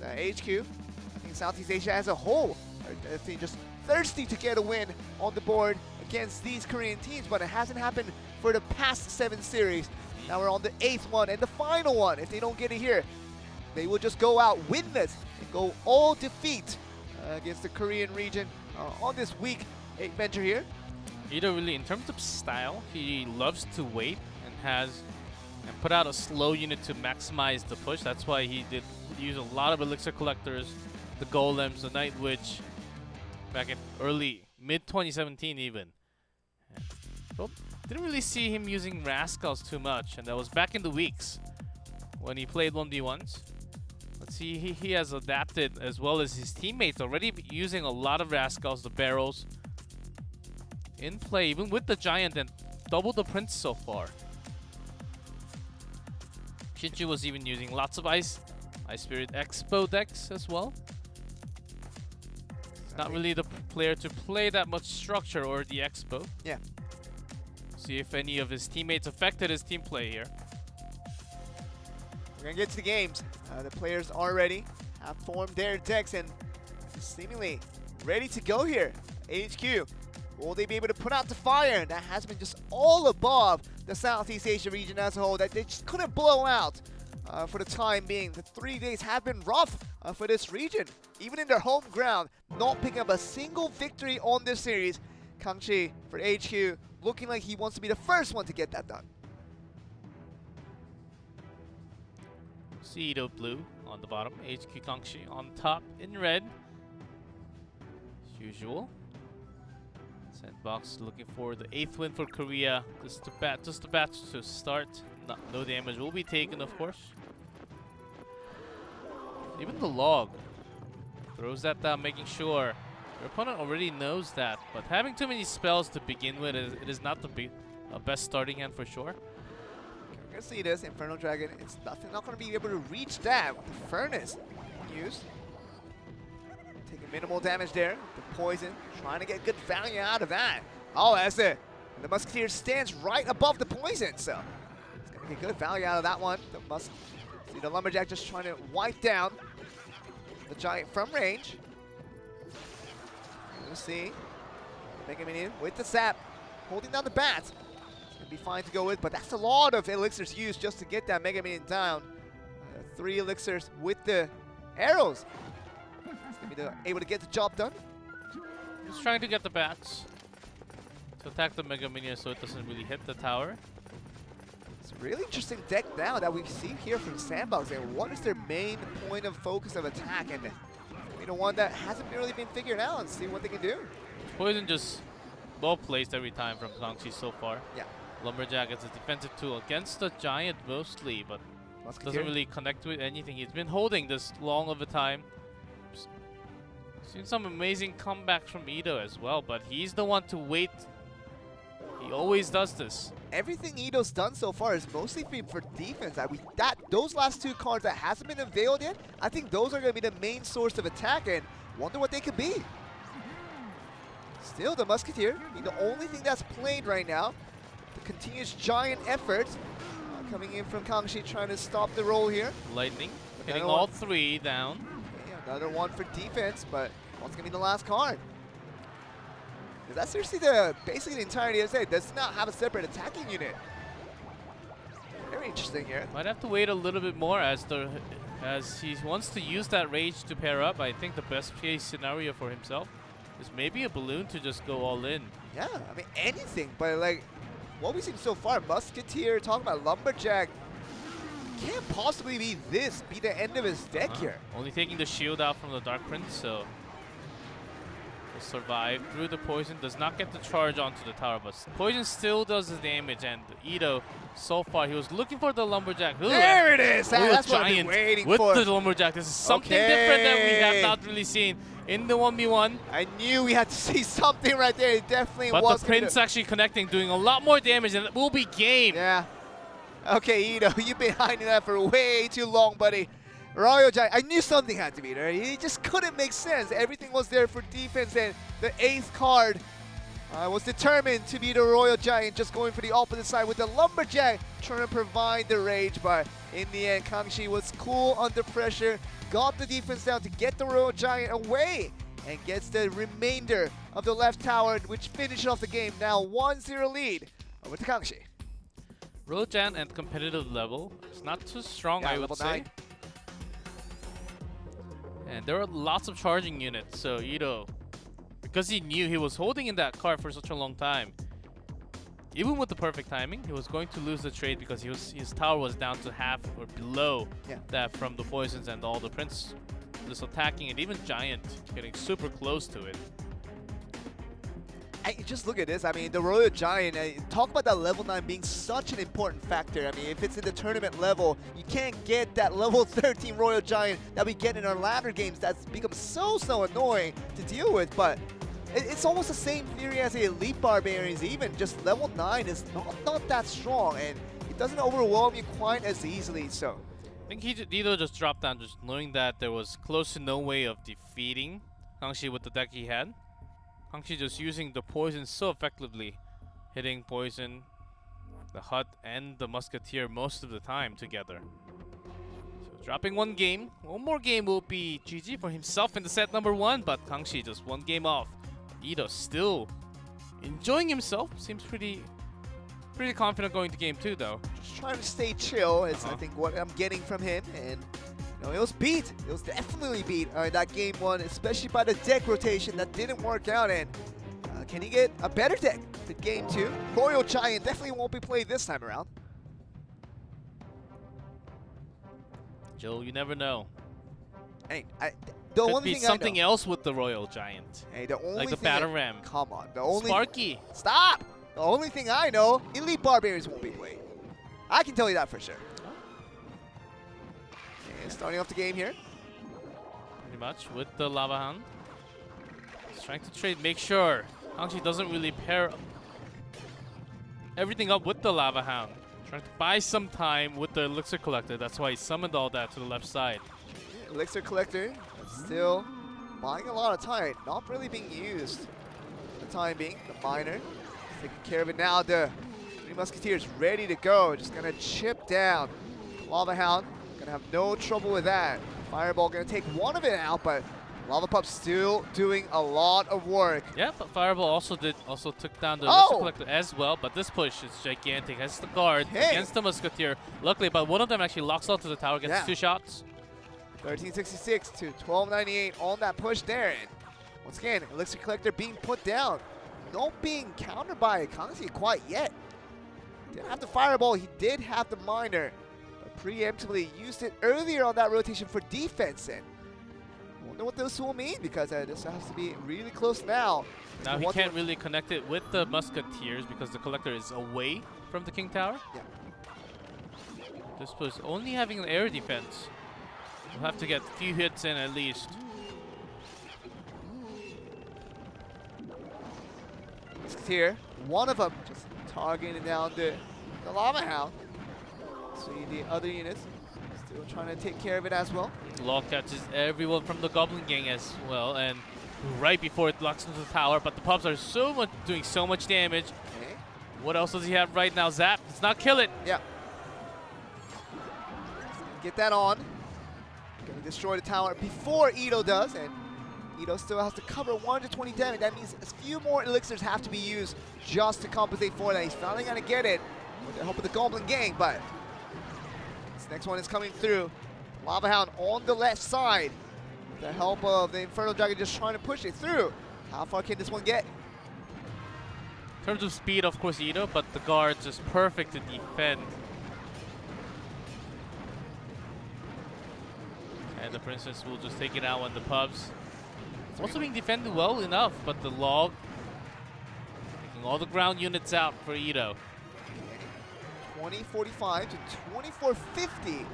HQ, I think Southeast Asia as a whole, I think just thirsty to get a win on the board against these Korean teams, but it hasn't happened for the past 7 series. Now we're on the 8th one and the final one. If they don't get it here, they will just go out winless and go all defeat against the Korean region on this week 8 venture here. Ito really, in terms of style, he loves to wait and put out a slow unit to maximize the push. That's why he did use a lot of elixir collectors, the golems, the Night Witch, back in mid 2017 even. Well, didn't really see him using Rascals too much, and that was back in the weeks when he played 1v1s. Let's see, he has adapted, as well as his teammates, already using a lot of Rascals, the barrels in play, even with the Giant, and double the Prince so far. Shinju was even using lots of Ice Spirit Expo decks as well. Not really the player to play that much structure or the Expo. Yeah. See if any of his teammates affected his team play here. We're going to get to the games. The players already have formed their decks and seemingly ready to go here. HQ, will they be able to put out the fire? That has been just all above the Southeast Asia region as a whole, that they just couldn't blow out for the time being. The 3 days have been rough for this region. Even in their home ground, not picking up a single victory on this series. Kangxi for HQ looking like he wants to be the first one to get that done. Ito blue on the bottom, HQ Kangxi on top in red. As usual. Sandbox looking for the 8th win for Korea. Just the batch to start. No damage will be taken, of course. Even the log throws that down, making sure your opponent already knows that. But having too many spells to begin with, it is not the best starting hand for sure. We're going to see this Inferno Dragon. It's not going to be able to reach that with the Furnace used. Taking minimal damage there. The poison, trying to get good value out of that. Oh, that's it. And the Musketeer stands right above the poison, so it's going to get good value out of that one. See the Lumberjack just trying to wipe down the Giant from range. We'll see. Mega Minion with the sap, holding down the bat. It's going to be fine to go with, but that's a lot of elixirs used just to get that Mega Minion down. 3 elixirs with the arrows. It's going to be able to get the job done. Just trying to get the bats to attack the Mega Minion so it doesn't really hit the tower. It's a really interesting deck now that we see here from Sandbox. And what is their main point of focus of attack? And one that hasn't really been figured out, and see what they can do. Poison just well placed every time from Kangxi so far. Yeah. Lumberjack is a defensive tool against the Giant mostly, but Musketeer. doesn't really connect with anything. He's been holding this long of a time. Seen some amazing comebacks from Ito as well, but he's the one to wait. He always does this. Everything Ito's done so far is mostly for defense. Those last two cards that hasn't been unveiled yet, I think those are going to be the main source of attack, and wonder what they could be. Still, the Musketeer, the only thing that's played right now. The continuous Giant effort coming in from Kangxi, trying to stop the roll here. Lightning Another hitting one. all three down. Yeah, another one for defense, but what's going to be the last card? 'Cause that's seriously basically the entirety of the set. Does not have a separate attacking unit. Very interesting here. Might have to wait a little bit more as he wants to use that rage to pair up. I think the best case scenario for himself is maybe a balloon to just go all in. Yeah, I mean anything, but like what we've seen so far, Musketeer, talking about Lumberjack, can't possibly be the end of his deck here. Only taking the shield out from the Dark Prince, so will survive through the poison. Does not get the charge onto the tower, but poison still does the damage. And Ito, so far, he was looking for the Lumberjack. Ooh, There it is! That's what I've been Giant waiting with for. the Lumberjack. This is something different that we have not really seen in the 1v1. I knew we had to see something right there. It definitely But was. the Prince actually connecting, doing a lot more damage, and it will be game. Yeah. Okay, Ito, you've been hiding that for way too long, buddy. Royal Giant, I knew something had to be there. It just couldn't make sense. Everything was there for defense, and the 8th card was determined to be the Royal Giant, just going for the opposite side with the Lumberjack trying to provide the rage. But in the end, Kangxi was cool under pressure, got the defense down to get the Royal Giant away, and gets the remainder of the left tower, which finishes off the game. Now 1-0 lead over to Kangxi. Royal Giant at competitive level is not too strong, I would level say. 9. And there are lots of charging units, so Ito, because he knew he was holding in that card for such a long time, even with the perfect timing, he was going to lose the trade because his tower was down to half or below that from the poisons and all the Prince just attacking it, even Giant getting super close to it. Just look at this. I mean, the Royal Giant, talk about that level 9 being such an important factor. I mean, if it's in the tournament level, you can't get that level 13 Royal Giant that we get in our ladder games. That's become so annoying to deal with. But it's almost the same theory as the Elite Barbarians even. Just level 9 is not that strong, and it doesn't overwhelm you quite as easily. So I think Ito just dropped down just knowing that there was close to no way of defeating Kangxi with the deck he had. Kangxi just using the poison so effectively, hitting poison, the Hut, and the Musketeer most of the time together. So dropping one more game will be GG for himself in the set number 1, but Kangxi just one game off. Ito still enjoying himself, seems pretty confident going to game 2 though. just trying to stay chill is I think what I'm getting from him, and it was beat. It was definitely beat that game 1, especially by the deck rotation that didn't work out. And can he get a better deck for game 2? Royal Giant definitely won't be played this time around. Joe, you never know. Hey, the Could only be thing something I know, else with the Royal Giant. hey, the only Like the thing Battle Ram. come on, the only Sparky. stop. The only thing I know, Elite Barbarians won't be played. I can tell you that for sure. Okay, starting off the game here. Pretty much with the Lava Hound. He's trying to trade, make sure Kangxi doesn't really pair everything up with the Lava Hound. Trying to buy some time with the Elixir Collector. That's why he summoned all that to the left side. Elixir Collector still buying a lot of time, not really being used for the time being. The Miner taking care of it now. The 3 Musketeers ready to go, just gonna chip down. Lava Hound gonna have no trouble with that. Fireball gonna take one of it out, but Lava Pup still doing a lot of work. Yeah, but Fireball also took down the Elixir Collector as well, but this push is gigantic. Has the guard against the Musketeer. Luckily, but one of them actually locks onto the tower, gets 2 shots. 1366 to 1298 on that push there. And once again, Elixir Collector being put down. Not being countered by Kangxi quite yet. Didn't have the Fireball, he did have the Miner. But preemptively used it earlier on that rotation for defense. And know what this will mean because this has to be really close now. Now he can't really connect it with the Musketeers because the Collector is away from the King Tower. Yeah. This was only having an air defense. We'll have to get a few hits in at least. Musketeer, one of them just targeting down the Lava Hound. See the other units still trying to take care of it as well. Law catches everyone from the Goblin Gang as well, and right before it locks into the tower, but the pubs are doing so much damage. Okay. What else does he have right now? Zap does not kill it. Yeah. Get that on. Gonna destroy the tower before Ito does, and Ito still has to cover 120 damage. That means a few more elixirs have to be used just to compensate for that. He's finally gonna get it with the help of the Goblin Gang, but this next one is coming through. Lava Hound on the left side. With the help of the Infernal Dragon just trying to push it through. How far can this one get? In terms of speed, of course, Ito, but the guard's just perfect to defend. And the Princess will just take it out on the pubs. It's also being defended well enough, but the Log taking all the ground units out for Ito. 2045 to 2450.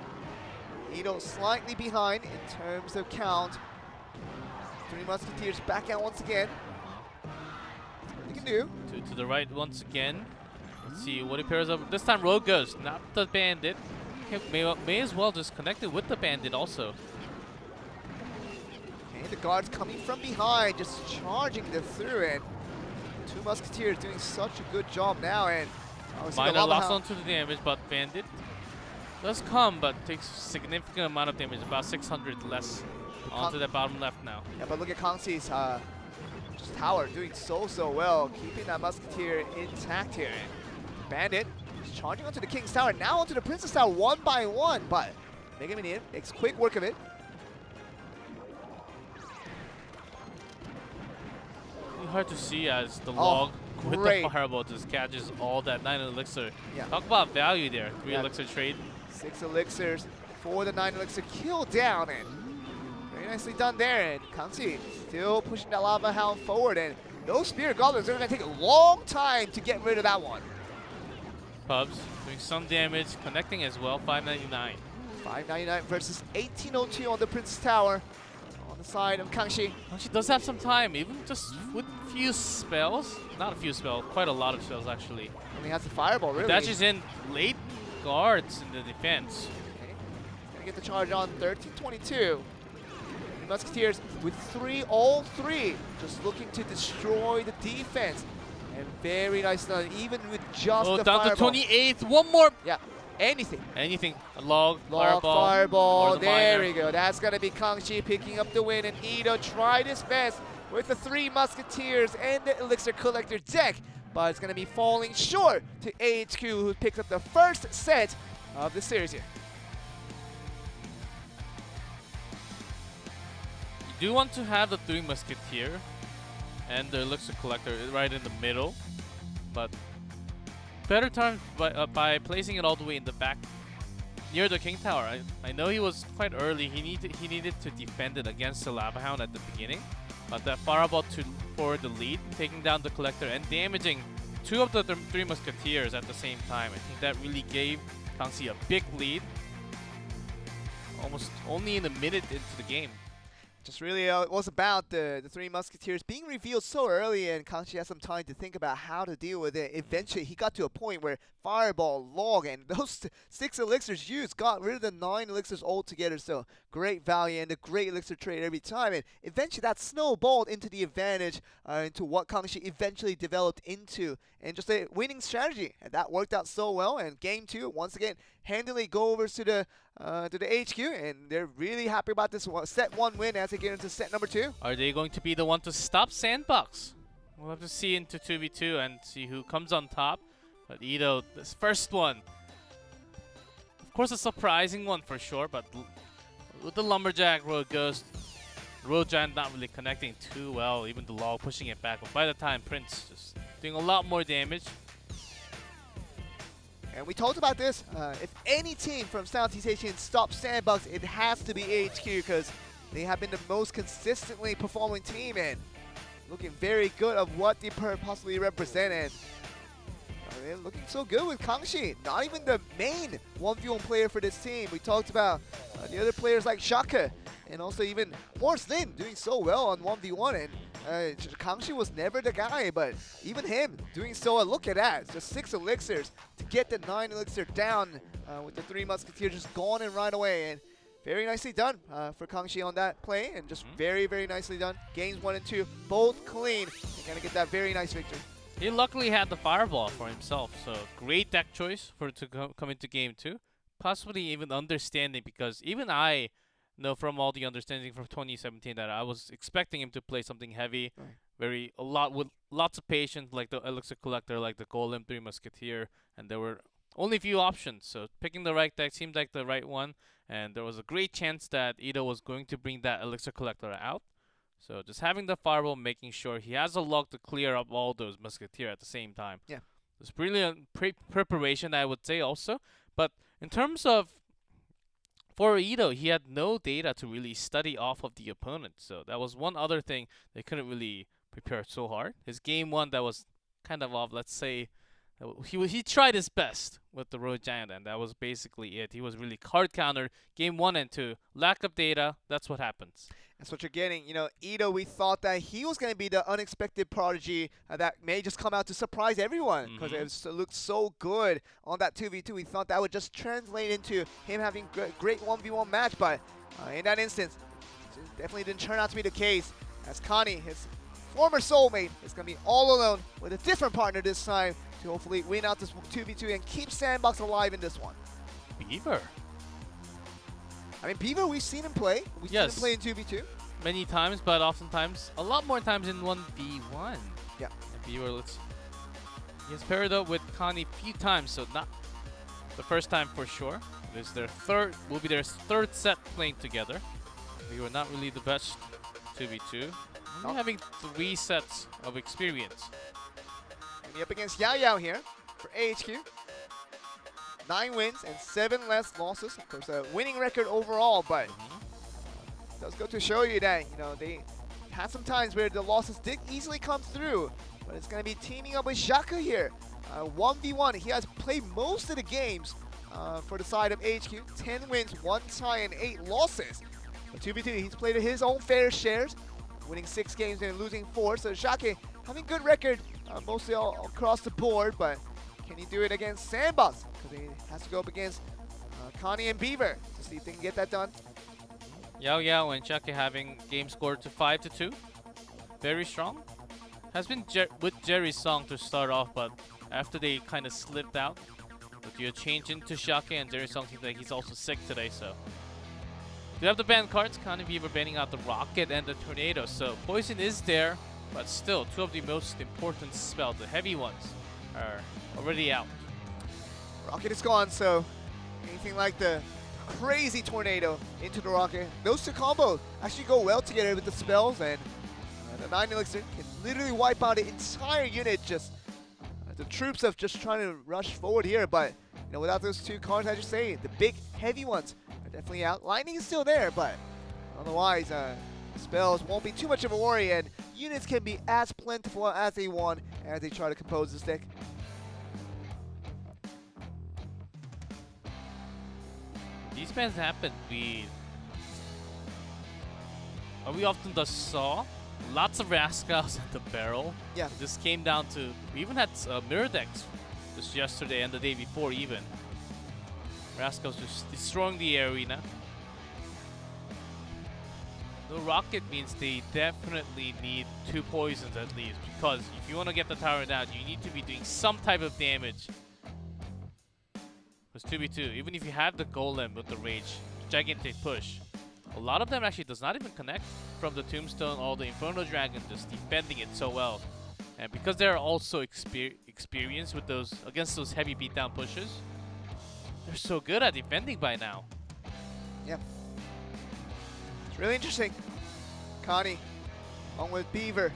Ito slightly behind in terms of count. Three Musketeers back out once again. What they can do. To the right once again. Let's see what he pairs up. This time Rogue Ghost, not the Bandit. Okay, may as well just connect it with the Bandit also. Okay, the guards coming from behind, just charging them through it. Two Musketeers doing such a good job now, and Minor lost onto the damage, but Bandit does come, but takes significant amount of damage, about 600 less onto the bottom left now. Yeah, but look at Kangxi's tower doing so well, keeping that Musketeer intact here. Bandit is charging onto the King's Tower, now onto the Princess Tower one by one, but Mega Minion makes quick work of it. Really hard to see as the Log with great. the Fireball just catches all that 9 elixir. Yeah. Talk about value there, 3 Yeah. elixir trade. 6 elixirs for the 9 elixir kill down, and very nicely done there. And Kangxi still pushing that Lava Hound forward, and those Spirit Goblins are going to take a long time to get rid of that one. Pubs doing some damage, connecting as well, 599. 599 versus 1802 on the Princess Tower on the side of Kangxi. She does have some time, even just with a few spells. Not a few spells, quite a lot of spells actually. Only has the Fireball, really. Dashes in late guards in the defense. Okay. He's going to get the charge on 1322. The Musketeers with all three, just looking to destroy the defense. And very nice done, even with just the down Fireball. to 28th, one more. Yeah, anything. Anything, a log, Log, fireball, Fireball, or the there minor. we go. That's going to be Kangxi picking up the win, and Ito tried his best with the 3 Musketeers and the Elixir Collector deck, but it's going to be falling short to AHQ, who picks up the first set of the series here. You do want to have the 3 Musketeer and the Elixir Collector right in the middle, but better time by placing it all the way in the back near the King Tower. I know he was quite early. He needed to defend it against the Lava Hound at the beginning, but that Fireball for the lead, taking down the Collector and damaging 2 of the 3 Musketeers at the same time. I think that really gave Kangxi a big lead, almost only in a minute into the game. Just really it was about the 3 Musketeers being revealed so early, and Kangxi had some time to think about how to deal with it. Eventually, he got to a point where Fireball, Log, and those 6 elixirs used got rid of the 9 elixirs altogether. So great value and a great elixir trade every time. And eventually, that snowballed into the advantage, into what Kangxi eventually developed into, and just a winning strategy. And that worked out so well. And game 2, once again, handily go over to the HQ, and they're really happy about this set 1 win as they get into set number 2. Are they going to be the one to stop Sandbox? We'll have to see into 2v2 and see who comes on top. But Ito, this first one, of course a surprising one for sure, but with the Lumberjack, Road Ghost, Road Giant not really connecting too well, even the Log pushing it back. But by the time, Prince just doing a lot more damage. And we talked about this. If any team from Southeast Asia can stop Sandbox, it has to be HQ, because they have been the most consistently performing team and looking very good of what they possibly represent. And they're looking so good with Kangxi. Not even the main 1v1 player for this team. We talked about the other players like Shaka and also even Morse Lin doing so well on 1v1. And Kangxi was never the guy, but even him doing so well. Look at that. Just 6 elixirs to get the 9 elixir down with the 3 musketeers just gone in right away. And very nicely done for Kangxi on that play, and just very, very nicely done. Games 1 and 2, both clean. They're going to get that very nice victory. He luckily had the fireball for himself, so great deck choice for it to come into game 2. Possibly even understanding, because even I know from all the understanding from 2017 that I was expecting him to play something heavy, a lot with lots of patience, like the Elixir Collector, like the Golem 3 Musketeer, and there were only a few options. So picking the right deck seemed like the right one, and there was a great chance that Ito was going to bring that Elixir Collector out. So just having the fireball, making sure he has a luck to clear up all those Musketeer at the same time. Yeah. It's brilliant preparation, I would say also. But in terms of, for Ito, he had no data to really study off of the opponent. So that was one other thing they couldn't really prepare so hard. His game 1 that was kind of off, let's say, he tried his best with the Road Giant, and that was basically it. He was really hard countered. Game 1 and 2, lack of data, that's what happens. That's what you're getting. You know, Ito, we thought that he was going to be the unexpected prodigy that may just come out to surprise everyone because it looked so good on that 2v2. We thought that would just translate into him having great 1v1 match, but in that instance, it definitely didn't turn out to be the case, as Connie, his former soulmate, is going to be all alone with a different partner this time to hopefully win out this 2v2 and keep Sandbox alive in this one. Beaver. I mean, Beaver, we've seen him play. We've seen him play in 2v2. Many times, but oftentimes, a lot more times in 1v1. Yeah. And Beaver, he has paired up with Connie a few times, so not the first time for sure. This will be their third set playing together. We were not really the best 2v2. Only having 3 sets of experience. And he up against Yao Yao here for AHQ. 9 wins and 7 less losses. Of course, a winning record overall, but it does go to show you that, you know, they had some times where the losses did easily come through, but it's going to be teaming up with Shaka here. 1v1, he has played most of the games for the side of AHQ. 10 wins, 1 tie, and 8 losses. For 2v2, he's played his own fair shares, winning 6 games and losing 4. So Shaka having good record mostly all across the board, but can he do it against Sandbox? Because he has to go up against Connie and Beaver to see if they can get that done. Yao Yao and Shaka having game scored to 5-2. Very strong. Has been with Jerry's song to start off, but after they kind of slipped out, with your change into Shaka, and Jerry's song seems like he's also sick today, so. You have the ban cards, Connie Beaver banning out the Rocket and the Tornado, so Poison is there, but still, 2 of the most important spells, the heavy ones, are already out. Rocket is gone, so anything like the crazy Tornado into the Rocket. Those 2 combos actually go well together with the spells, and the 9 elixir can literally wipe out the entire unit. Just the troops of just trying to rush forward here, but you know, without those 2 cards, as you say, the big heavy ones are definitely out. Lightning is still there, but otherwise, spells won't be too much of a worry, and units can be as plentiful as they want as they try to compose this deck. These bans happen. We often just saw lots of Rascals at the barrel. Yeah. This came down to, we even had mirror decks just yesterday and the day before even. Rascals just destroying the arena. The Rocket means they definitely need 2 poisons at least, because if you want to get the tower down, you need to be doing some type of damage. It's 2v2. Even if you have the Golem with the Rage, gigantic push, a lot of them actually does not even connect from the Tombstone or the Inferno Dragon, just defending it so well. And because they're also experienced with those against those heavy beatdown pushes, they're so good at defending by now. Yeah. It's really interesting. Connie, along with Beaver,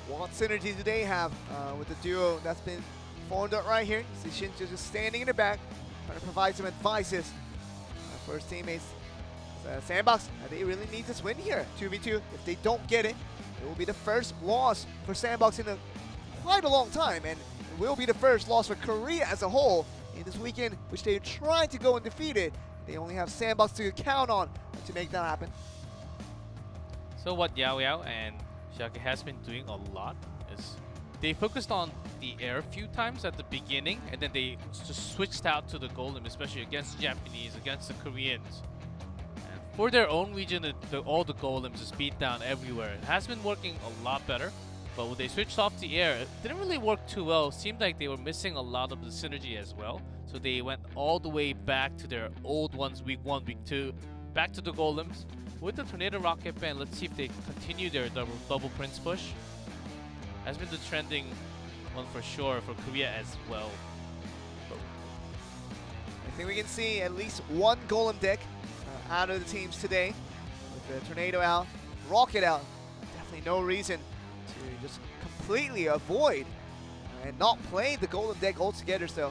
what synergy do they have with the duo that's been formed up right here? You see Shinjo just standing in the back, trying to provide some advices for his teammates. Sandbox, they really need this win here. 2v2. If they don't get it, it will be the first loss for Sandbox in quite a long time, and it will be the first loss for Korea as a whole in this weekend, which they're trying to go undefeated. They only have Sandbox to count on to make that happen. So what Yao Yao and Shaka has been doing a lot is they focused on the air a few times at the beginning, and then they just switched out to the Golem, especially against the Japanese, against the Koreans. And for their own region, all the Golems just beat down everywhere. It has been working a lot better, but when they switched off the air, it didn't really work too well. It seemed like they were missing a lot of the synergy as well. So they went all the way back to their old ones, week 1, week 2, back to the Golems. With the Tornado Rocket Band, let's see if they continue their double Prince push. Has been the trending one for sure for Korea as well. I think we can see at least one Golem deck out of the teams today. With the Tornado out, Rocket out. Definitely no reason to just completely avoid and not play the Golem deck altogether. So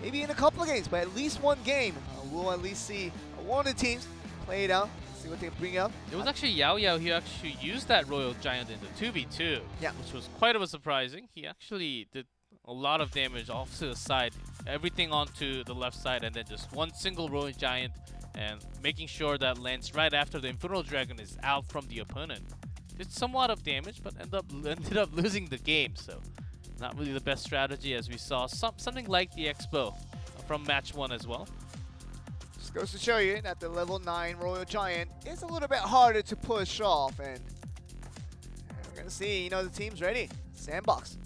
maybe in a couple of games, but at least one game, we'll at least see one of the teams play it out. See what they bring up. It was actually Yao Yao who actually used that Royal Giant in the 2v2, which was quite a bit surprising. He actually did a lot of damage off to the side, everything onto the left side, and then just one single Royal Giant, and making sure that lands right after the Infernal Dragon is out from the opponent. Did somewhat of damage, but ended up losing the game, so not really the best strategy, as we saw something like the Expo from match 1 as well. Just goes to show you that the level 9 Royal Giant is a little bit harder to push off, and we're gonna see, the team's ready. Sandbox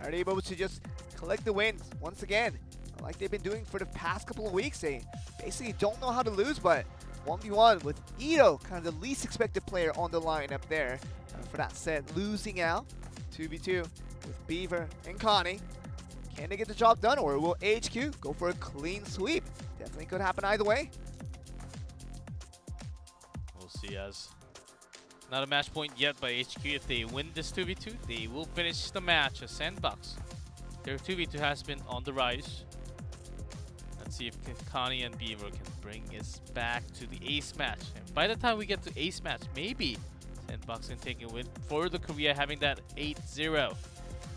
are able to just collect the wins once again, like they've been doing for the past couple of weeks. They basically don't know how to lose, but 1v1 with Ito, kind of the least expected player on the line up there for that set, losing out. 2v2 with Beaver and Connie. Can they get the job done, or will HQ go for a clean sweep? Definitely could happen either way. We'll see, as not a match point yet by HQ. If they win this 2v2, they will finish the match as Sandbox. Their 2v2 has been on the rise. Let's see if Connie and Beaver can bring us back to the ace match. And by the time we get to ace match, maybe Sandbox can take a win for the Korea, having that 8-0.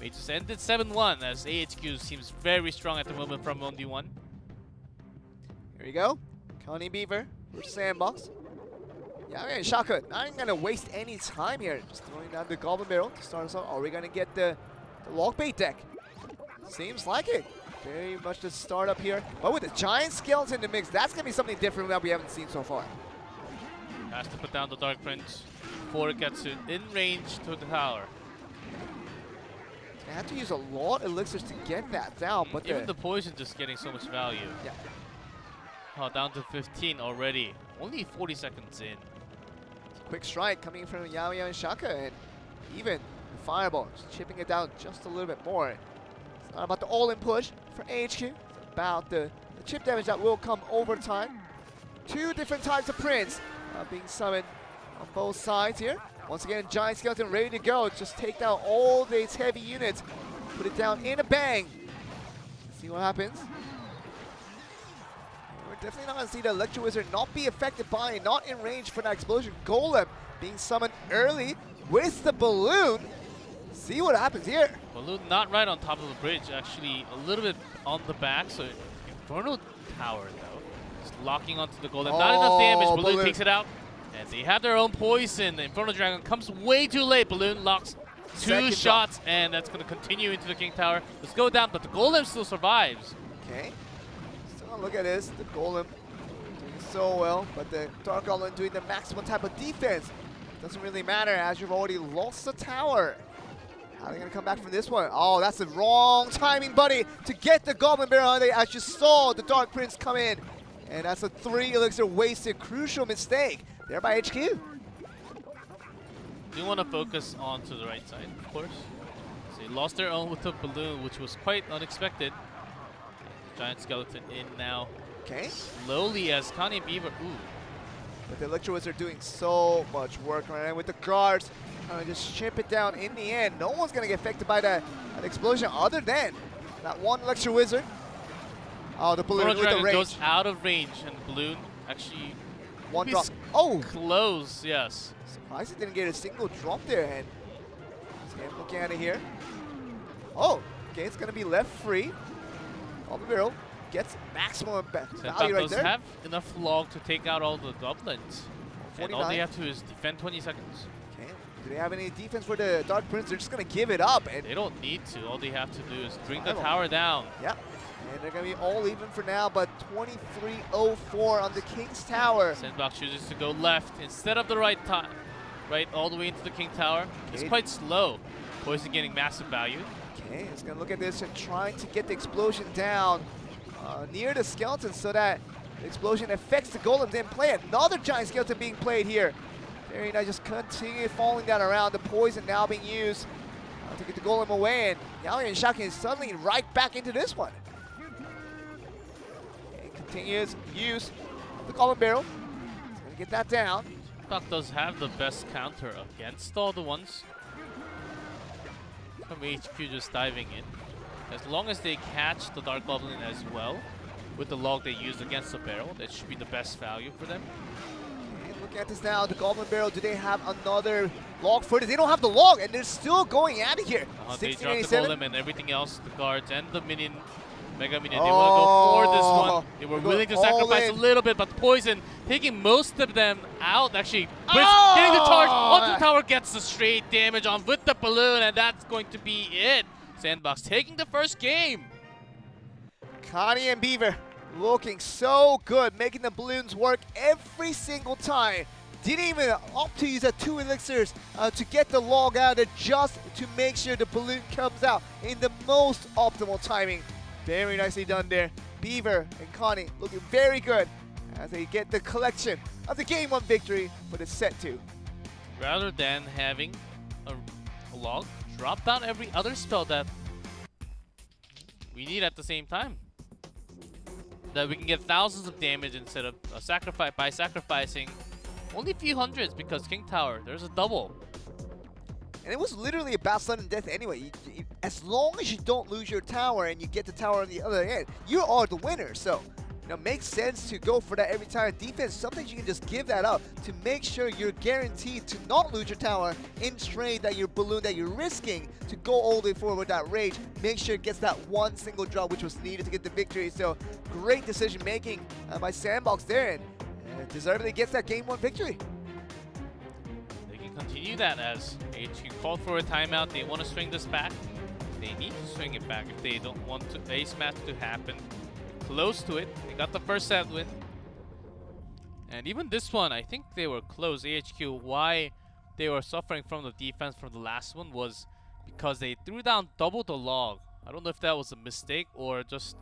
We just ended 7-1 as AHQ seems very strong at the moment from 1v1. Here we go. Connie Beaver versus Sandbox. Yeah, and Shaka not even gonna waste any time here. Just throwing down the Goblin Barrel to start us off. Are we gonna get the Lockbait deck? Seems like it. Very much the start up here. But with the Giant Skeleton in the mix, that's gonna be something different that we haven't seen so far. Has to put down the Dark Prince before it gets in range to the tower. They have to use a lot of elixirs to get that down, but even the poison just getting so much value. Yeah. Oh, down to 15 already. Only 40 seconds in. Quick strike coming from Yao Yao and Shaka, and even the Fireball just chipping it down just a little bit more. It's not about the all-in push for HQ. It's about the chip damage that will come over time. Two different types of Prince being summoned on both sides here. Once again, Giant Skeleton ready to go. Just take down all these heavy units. Put it down in a bang. See what happens. We're definitely not going to see the Electro Wizard not be affected by it, not in range for that explosion. Golem being summoned early with the balloon. See what happens here. Balloon not right on top of the bridge, actually a little bit on the back. So Infernal Tower though, just locking onto the Golem. Not enough damage. Balloon takes it out. And they have their own poison. The Infernal Dragon comes way too late. Balloon locks two shots, and that's going to continue into the King Tower. Let's go down, but the Golem still survives. Okay. So look at this. The Golem doing so well, but the Dark Goblin doing the maximum type of defense. Doesn't really matter as you've already lost the tower. How are they going to come back from this one? Oh, that's the wrong timing, buddy, to get the Goblin Barrel. They actually saw the Dark Prince come in, and that's a 3 elixir wasted. Crucial mistake there by HQ. Do want to focus on to the right side, of course. So they lost their own with the balloon, which was quite unexpected. Giant Skeleton in now. Okay. Slowly as Connie and Beaver. Ooh. But the Electro Wizard doing so much work right now with the guards. Trying to just chip it down in the end. No one's going to get affected by that explosion other than that one Electro Wizard. Oh, the balloon with the range. Goes out of range, and balloon actually One He's drop. Oh! Close, yes. Surprised he didn't get a single drop there. And Sam looking at it here. Oh! Okay, it's going to be left free. Golden Barrel gets maximum value right does there. have enough log to take out all the goblins. And all 49. they have to do is defend 20 seconds. Okay. Do they have any defense for the Dark Prince? They're just going to give it up. And They don't need to. All they have to do is bring the Survival. tower down. yeah. And they're going to be all even for now, but 23:04 on the King's Tower. Sandbox chooses to go left instead of the right time. Right, all the way into the King Tower. It's Okay. quite slow. Poison getting massive value. Okay, it's going to look at this and trying to get the explosion down near the skeleton so that the explosion affects the golems in play. Another giant skeleton being played here. Very nice, just continue following that around. The poison now being used to get the golem away, and Yao and Shaka is suddenly right back into this one. Okay, continuous use of the golem barrel. He's going to get that down. Sandbox does have the best counter against all the ones from HQ just diving in. As long as they catch the Dark Goblin as well, with the log they used against the barrel, that should be the best value for them. Okay, look at this now, the Goblin Barrel, do they have another log for this? They don't have the log, and they're still going at it here. They dropped the 1687. golem and everything else, the guards and the minion, Mega Minion. They want to go for this one. They were They're willing to going all sacrifice a in. little bit, but Poison taking most of them out. Actually, getting the charge onto the tower, gets the straight damage on with the balloon, and that's going to be it. Sandbox taking the first game. Connie and Beaver looking so good, making the balloons work every single time. Didn't even opt to use that 2 elixirs to get the log out of just to make sure the balloon comes out in the most optimal timing. Very nicely done there. Beaver and Connie looking very good as they get the collection of the Game 1 victory for the set 2. Rather than having a log, drop down every other spell that we need at the same time. That we can get thousands of damage instead of sacrificing only a few hundreds, because King Tower, there's a double. And it was literally about sudden death anyway. As long as you don't lose your tower and you get the tower on the other end, you are the winner. So, you know, makes sense to go for that every time. Defense, sometimes you can just give that up to make sure you're guaranteed to not lose your tower in trade that your balloon that you're risking to go all the way forward with that rage. Make sure it gets that one single drop which was needed to get the victory. So, great decision making by Sandbox there, and deservedly gets that Game 1 victory. They can continue that as HQ called for a timeout. They want to swing this back. They need to swing it back if they don't want to ace match to happen. Close to it. They got the first set win. And even this one, I think they were close. AHQ, why they were suffering from the defense from the last one was because they threw down double the log. I don't know if that was a mistake or just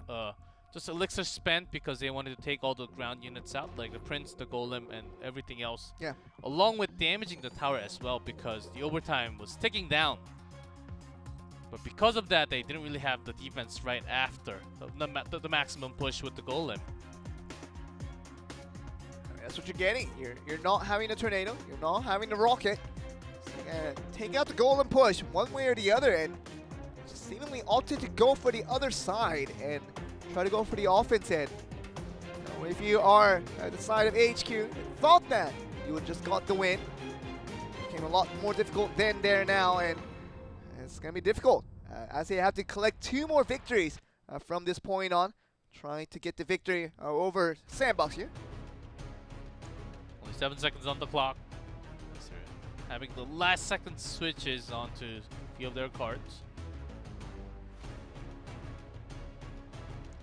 elixir spent because they wanted to take all the ground units out, like the Prince, the Golem, and everything else. Yeah. Along with damaging the tower as well, because the overtime was ticking down. But because of that, they didn't really have the defense right after the maximum push with the Golem. That's what you're getting. You're not having a tornado. You're not having the rocket. So take out the golem push one way or the other, and seemingly opted to go for the other side and try to go for the offense end. You know, if you are at the side of HQ, thought that you would just got the win. It became a lot more difficult than there now, and it's going to be difficult as they have to collect 2 more victories from this point on, trying to get the victory over Sandbox here. Only 7 seconds on the clock. So having the last second switches onto a few of their cards.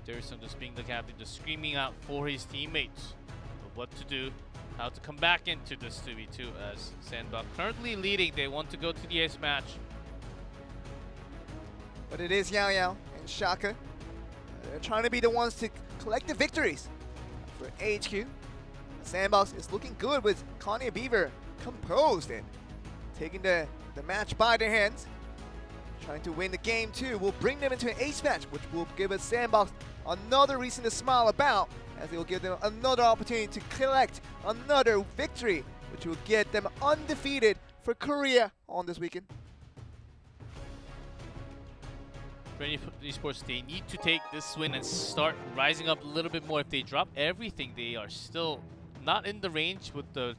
Jerison just being the captain, just screaming out for his teammates of what to do, how to come back into this 2v2 as Sandbox currently leading. They want to go to the ace match. But it is Yao Yao and Shaka. They're trying to be the ones to collect the victories for HQ. Sandbox is looking good with Connie and Beaver composed and taking the match by their hands. Trying to win the game 2 will bring them into an ace match, which will give us Sandbox another reason to smile about, as it will give them another opportunity to collect another victory, which will get them undefeated for Korea on this weekend. Bren Esports, they need to take this win and start rising up a little bit more. If they drop everything, they are still not in the range with the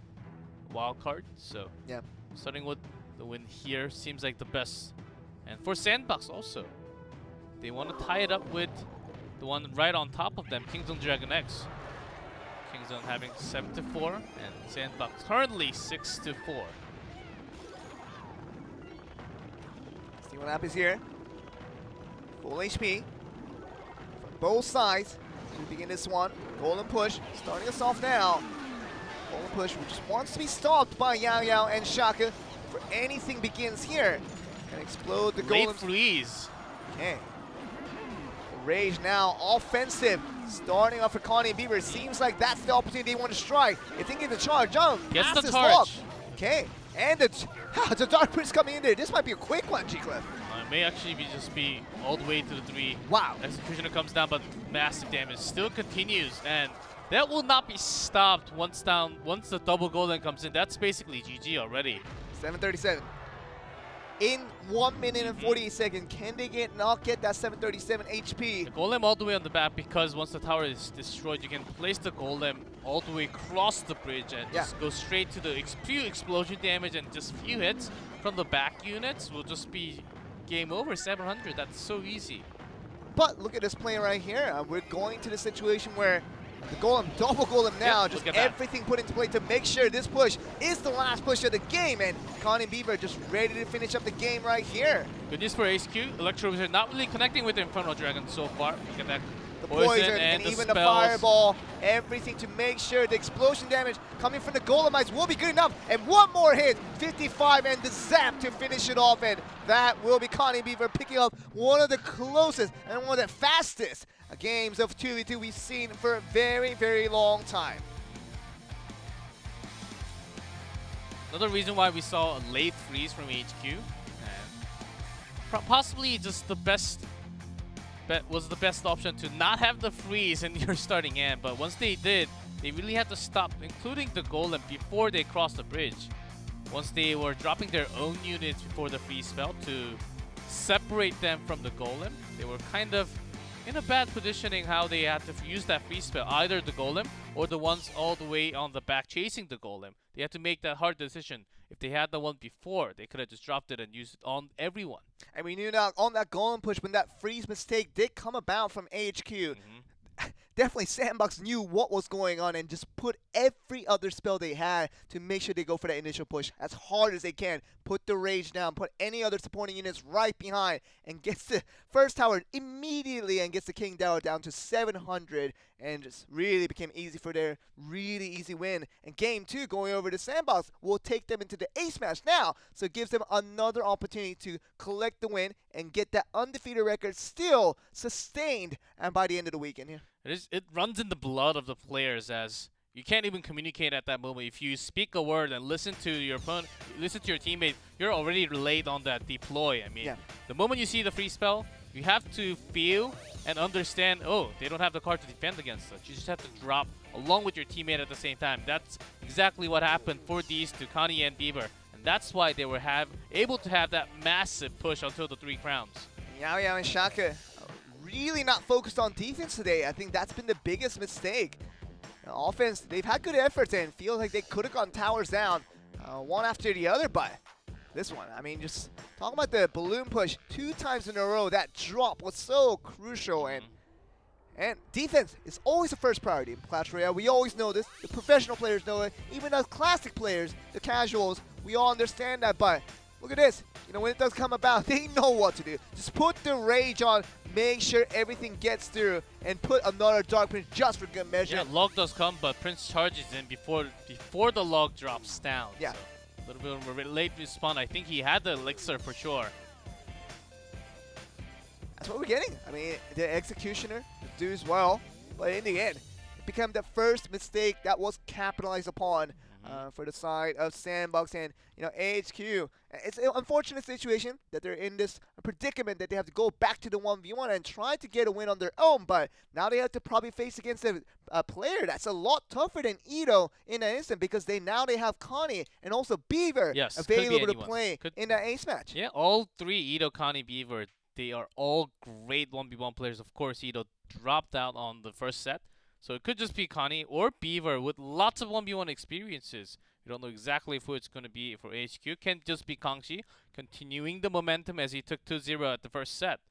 wild card. So Yeah. starting with the win here seems like the best. And for Sandbox also, they want to tie it up with the one right on top of them, Kingzone Dragon X. Kingzone having 7-4 and Sandbox currently 6-4. See what happens here. Full HP from both sides to begin this one. Golden push starting us off now. Golden push which just wants to be stopped by Yao Yao and Shaka before anything begins here. And explode the Late Golem. freeze. Okay. Rage now offensive. Starting off for Connie and Bieber. Seems like that's the opportunity they want to strike. If they get the charge, jump. Gets the passes charge. log. Okay. And the Dark Prince coming in there. This might be a quick one, G-Cliff. It may actually just be all the way to the 3. Wow. Executioner comes down, but massive damage still continues, and that will not be stopped once the double golden comes in. That's basically GG already. 737. In 1 minute and 48 seconds, can they not get that 737 HP? The golem all the way on the back, because once the tower is destroyed, you can place the golem all the way across the bridge and just go straight to the few explosion damage, and just few hits from the back units will just be game over. 700. That's so easy. But look at this play right here. We're going to the situation where the golem, double golem now, just everything put into play to make sure this push is the last push of the game, and Connie and Bieber just ready to finish up the game right here. Good news for HQ. Electro Wizard not really connecting with the Infernal Dragon so far. Look at that. The poison and the even spells. the fireball, everything to make sure the explosion damage coming from the golemites will be good enough. And one more hit, 55, and the zap to finish it off, and that will be Connie Beaver picking up one of the closest and one of the fastest games of 2v2 we've seen for a very, very long time. Another reason why we saw a late freeze from HQ, and possibly just the best was the best option to not have the freeze in your starting hand. But once they did, they really had to stop, including the golem, before they crossed the bridge. Once they were dropping their own units before the freeze fell to separate them from the golem, they were kind of in a bad positioning how they had to use that freeze spell, either the golem or the ones all the way on the back chasing the golem. They had to make that hard decision. If they had the one before, they could have just dropped it and used it on everyone. And we knew that on that golem push, when that freeze mistake did come about from HQ, definitely Sandbox knew what was going on and just put every other spell they had to make sure they go for that initial push as hard as they can. Put the Rage down, put any other supporting units right behind, and gets the first tower immediately and gets the King Tower down to 700, and just really became easy for their really easy win. And game 2 going over to Sandbox will take them into the ace match now, so it gives them another opportunity to collect the win and get that undefeated record still sustained, and by the end of the weekend here. It runs in the blood of the players, as you can't even communicate at that moment. If you speak a word and listen to your opponent, listen to your teammate, you're already relayed on that deploy. I mean, the moment you see the free spell, you have to feel and understand, oh, they don't have the card to defend against us. You just have to drop along with your teammate at the same time. That's exactly what happened for these two, Connie and Bieber. And that's why they were able to have that massive push until the 3 crowns. Yao Yao and Shaka really not focused on defense today. I think that's been the biggest mistake. Offense, they've had good efforts and feel like they could have gotten towers down one after the other, but this one, I mean, just talking about the balloon push 2 times in a row, that drop was so crucial, and defense is always the first priority in Clash Royale. We always know this. The professional players know it. Even us classic players, the casuals, we all understand that, but look at this. You know, when it does come about, they know what to do. Just put the Rage on, make sure everything gets through, and put another Dark Prince just for good measure. Yeah, log does come, but Prince charges in before the log drops down. Yeah. So a little bit of a late respawn. I think he had the elixir for sure. That's what we're getting. I mean, the Executioner does well, but in the end, it became the first mistake that was capitalized upon for the side of Sandbox and, you know, AHQ. It's an unfortunate situation that they're in this predicament that they have to go back to the 1v1 and try to get a win on their own, but now they have to probably face against a player that's a lot tougher than Ito in that instant, because they have Connie and also Beaver available to play in that ace match. Yeah, all 3, Ito, Connie, Beaver, they are all great 1v1 players. Of course, Ito dropped out on the first set, So it could just be Connie or Beaver with lots of 1v1 experiences. We don't know exactly who it's going to be for HQ. Can't just be Kangxi, continuing the momentum as he took 2-0 at the first set.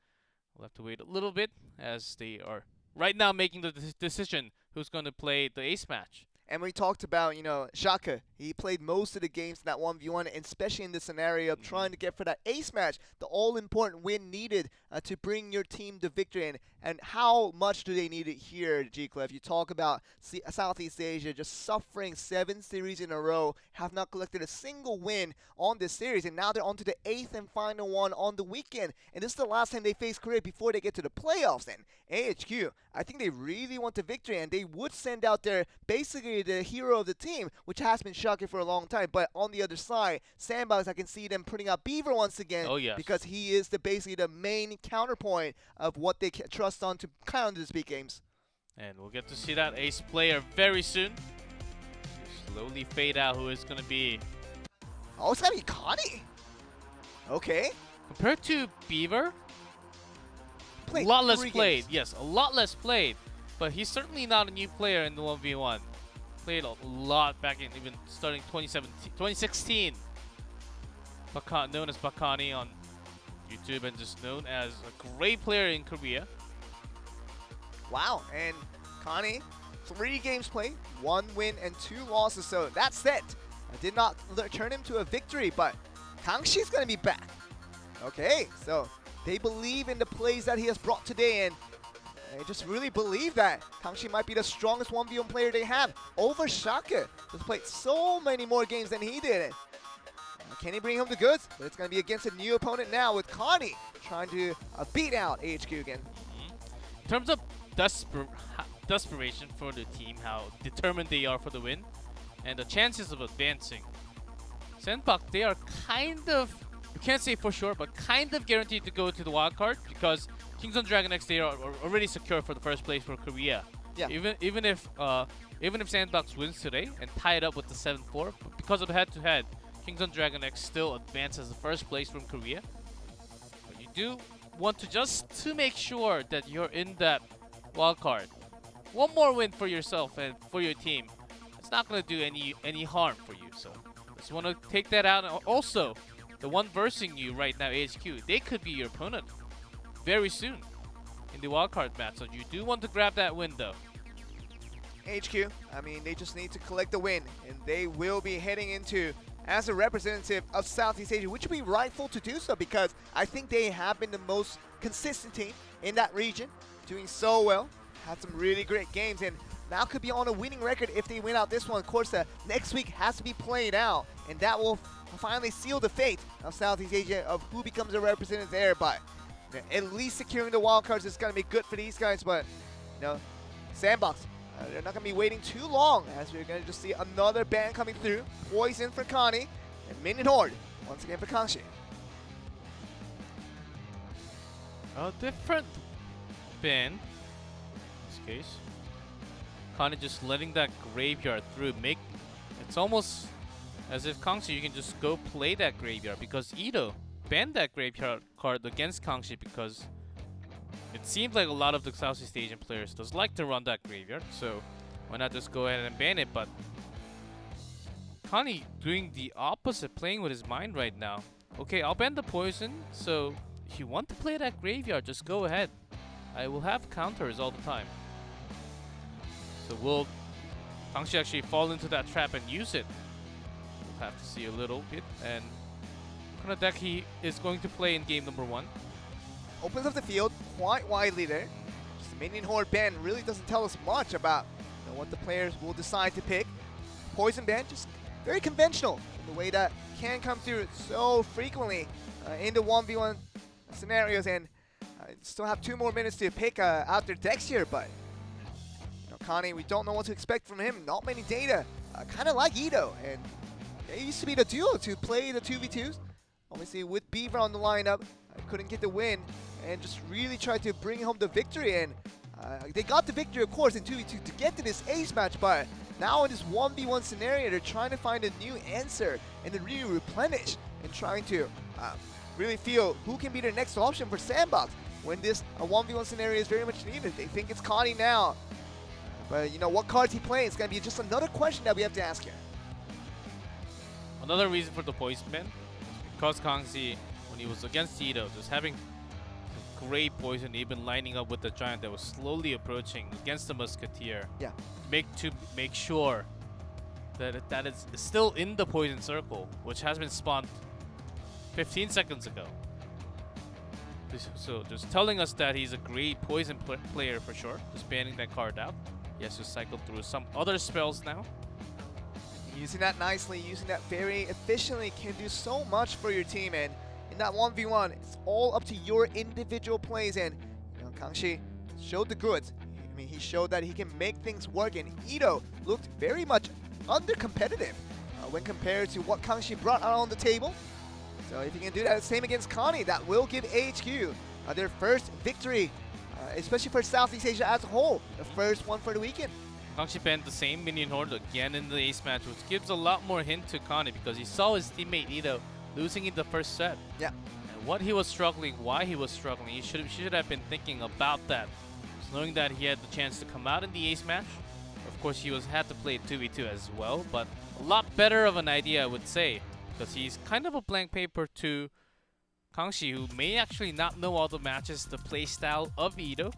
We'll have to wait a little bit as they are right now making the decision who's going to play the ace match. And we talked about, Shaka. He played most of the games in that 1v1, and especially in the scenario of trying to get for that ace match, the all-important win needed to bring your team to victory. And how much do they need it here, G-Clef? You talk about Southeast Asia just suffering 7 series in a row, have not collected a single win on this series, and now they're on to the 8th and final one on the weekend. And this is the last time they face Korea before they get to the playoffs. And AHQ, I think they really want the victory, and they would send out their basically the hero of the team, which has been Shaka for a long time. But on the other side, Sandbox, I can see them putting out Beaver once again. Oh, yes. Because he is basically the main counterpoint of what they trust on to counter these big games. And we'll get to see that ace player very soon. Slowly fade out who it's going to be. Oh, it's going to be Connie. Okay. Compared to Beaver, Played a lot less 3 played. games. Yes, a lot less played. But he's certainly not a new player in the 1v1. Played a lot back in even starting 2016. Known as Bakani on YouTube and just known as a great player in Korea. Wow, and Connie, 3 games played, 1 win and 2 losses. So that set did not turn him to a victory, but Kangxi's going to be back. Okay, so they believe in the plays that he has brought today, and they just really believe that Kangxi might be the strongest 1v1 player they have over Shaka. He's played so many more games than he did. Can he bring home the goods? But it's going to be against a new opponent now with Connie trying to beat out AHQ again. In terms of desperation for the team, how determined they are for the win, and the chances of advancing, Sandbox, they are kind of, you can't say for sure, but kind of guaranteed to go to the wild card because Kings on Dragon X, they are already secure for the first place for Korea. Yeah. Even if Sandbox wins today and tie it up with the 7-4, because of the head-to-head, Kings on Dragon X still advances the first place from Korea. But you do want to just to make sure that you're in that wild card. One more win for yourself and for your team. It's not going to do any harm for you. So just want to take that out. And also, the one versing you right now, HQ, they could be your opponent very soon in the wildcard match. So you do want to grab that win though. HQ, I mean, they just need to collect the win, and they will be heading into as a representative of Southeast Asia, which would be rightful to do so because I think they have been the most consistent team in that region, doing so well, had some really great games, and now could be on a winning record if they win out this one. Of course, next week has to be played out, and that will finally seal the fate of Southeast Asia of who becomes a representative there, but at least securing the wildcards is going to be good for these guys, but Sandbox, they're not going to be waiting too long as we're going to just see another ban coming through. Poison for Connie and Minion Horde once again for Kangxi. A different ban in this case. Connie just letting that graveyard through. It's almost as if Kangxi, you can just go play that graveyard because Ito banned that graveyard card against Kangxi because it seems like a lot of the Southeast Asian players does like to run that graveyard, so why not just go ahead and ban it? But Connie doing the opposite, playing with his mind right now. Okay, I'll ban the poison, so if you want to play that graveyard, just go ahead. I will have counters all the time. So will Kangxi actually fall into that trap and use it? We'll have to see a little bit. And what kind of deck he is going to play in game number 1. Opens up the field quite widely there. Just the Minion Horde ban really doesn't tell us much about what the players will decide to pick. Poison ban, just very conventional in the way that can come through so frequently in the 1v1 scenarios, and still have 2 more minutes to pick out their decks here, but Connie, we don't know what to expect from him. Not many data, kind of like Ito, and it used to be the duo to play the 2v2s. Obviously with Beaver on the lineup, couldn't get the win and just really tried to bring home the victory, and they got the victory of course in 2v2 to get to this ace match, but now in this 1v1 scenario they're trying to find a new answer and then really replenish and trying to really feel who can be their next option for Sandbox when this 1v1 scenario is very much needed. They think it's Connie now, But you know what cards he plays is going to be just another question that we have to ask here. Another reason for the poison ban, because Kangxi, when he was against Ito, just having great poison, even lining up with the giant that was slowly approaching against the musketeer. Yeah. Make sure that is still in the poison circle, which has been spawned 15 seconds ago. So just telling us that he's a great poison player for sure. Just banning that card out. He has to cycle through some other spells now. Using that nicely, using that very efficiently can do so much for your team. And in that 1v1, it's all up to your individual plays. And you know, Kangxi showed the goods. I mean, he showed that he can make things work. And Ito looked very much under-competitive when compared to what Kangxi brought out on the table. So if you can do that the same against Connie, that will give AHQ their first victory, especially for Southeast Asia as a whole. The first one for the weekend. Kangxi banned the same minion horde again in the ace match, which gives a lot more hint to Connie because he saw his teammate Ito losing in the first set. Yeah. And what he was struggling, why he was struggling, he should have been thinking about that. So knowing that he had the chance to come out in the ace match, of course he had to play 2v2 as well, but a lot better of an idea I would say, because he's kind of a blank paper to Kangxi, who may actually not know all the matches, the play style of Ito,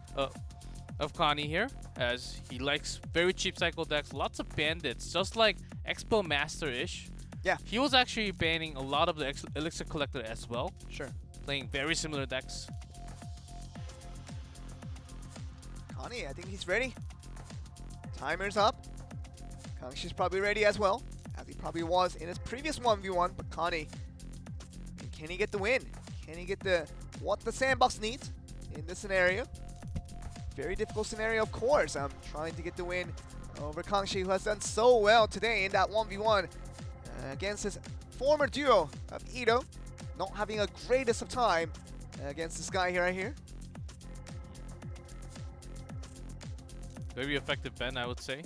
of Connie here, as he likes very cheap cycle decks, lots of bandits, just like Expo Master-ish. Yeah. He was actually banning a lot of the Elixir Collector as well. Sure. Playing very similar decks. Connie, I think he's ready. Timer's up. Kangxi's probably ready as well, as he probably was in his previous 1v1, but Connie, can he get the win? Can he get what the Sandbox needs in this scenario? Very difficult scenario, of course. I'm trying to get the win over Kangxi, who has done so well today in that 1v1 against his former duo of Ito. Not having a greatest of time against this guy here, right here. Very effective ban, I would say.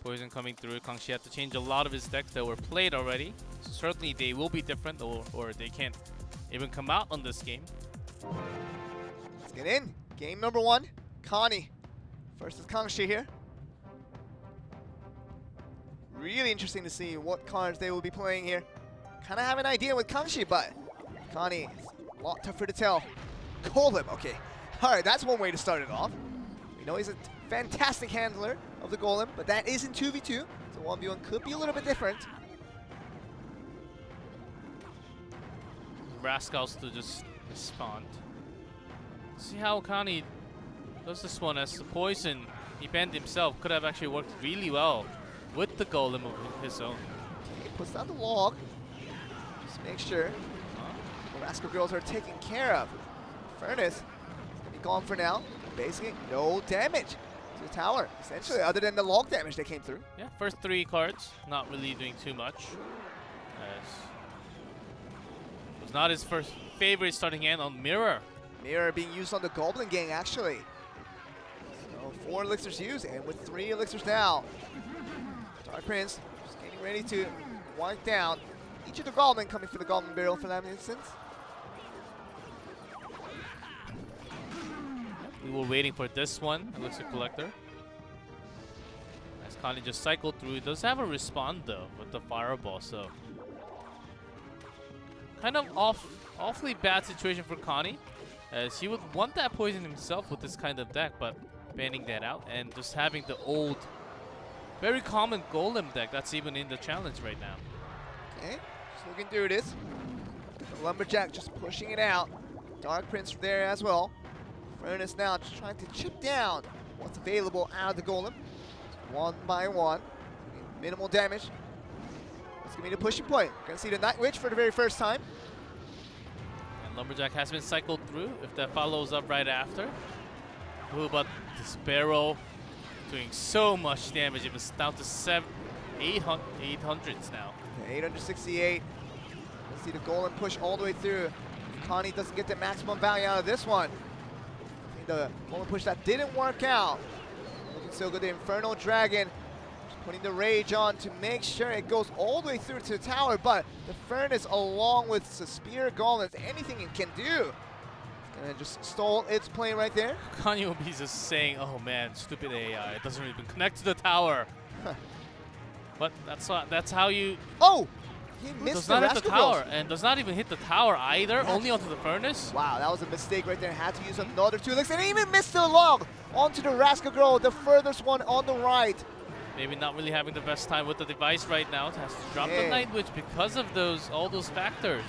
Poison coming through. Kangxi had to change a lot of his decks that were played already. So certainly they will be different, or they can't even come out on this game. Let's get in. Game number 1. Connie versus Kangxi here. Really interesting to see what cards they will be playing here. Kind of have an idea with Kangxi, but Connie is a lot tougher to tell. Golem, okay. Alright, that's one way to start it off. We know he's a fantastic handler of the Golem, but that is in 2v2, so 1v1 could be a little bit different. Rascals to just respond. See how Connie does this one, as the poison he banned himself could have actually worked really well with the Golem of his own. Okay, puts down the log. Just make sure the Rascal girls are taken care of. Furnace is going to be gone for now. Basically, no damage to the tower, essentially, other than the log damage that came through. Yeah, first 3 cards, not really doing too much. As it was not his first favorite starting hand on Mirror. Mirror being used on the Goblin Gang, actually. So 4 elixirs used, and with 3 elixirs now. Dark Prince just getting ready to wipe down each of the Goblin, coming for the Goblin Barrel for that instance. We were waiting for this one, Elixir Collector. As Connie just cycled through, he does have a respawn though with the Fireball, so kind of awfully bad situation for Connie, as he would want that poison himself with this kind of deck, but banning that out and just having the old, very common Golem deck that's even in the challenge right now. Okay, just looking through this. The Lumberjack just pushing it out. Dark Prince there as well. Furnace now just trying to chip down what's available out of the Golem. One by one. Minimal damage. That's going to be the pushing point. Going to see the Night Witch for the very first time. And Lumberjack has been cycled through, if that follows up right after. Ooh, but this Barrel doing so much damage. It was down to 800s now. Okay, 868. Let's see the Golem push all the way through. Connie doesn't get the maximum value out of this one. The Golem push that didn't work out. Looking so good. The Infernal Dragon just putting the Rage on to make sure it goes all the way through to the tower, but the Furnace along with the Spear Golems, anything it can do. And just stole its plane right there. Kanye will be just saying, "Oh man, stupid AI! It doesn't even connect to the tower." But that's how you. Oh! He missed Does the not hit the Rascal Rolls. tower, and does not even hit the tower either. Yeah. Only onto the furnace. Wow, that was a mistake right there. Had to use another 2 licks and even missed the log onto the Rascal Girl, the furthest one on the right. Maybe not really having the best time with the device right now. It has to drop the Yeah. Night Witch because of all those factors.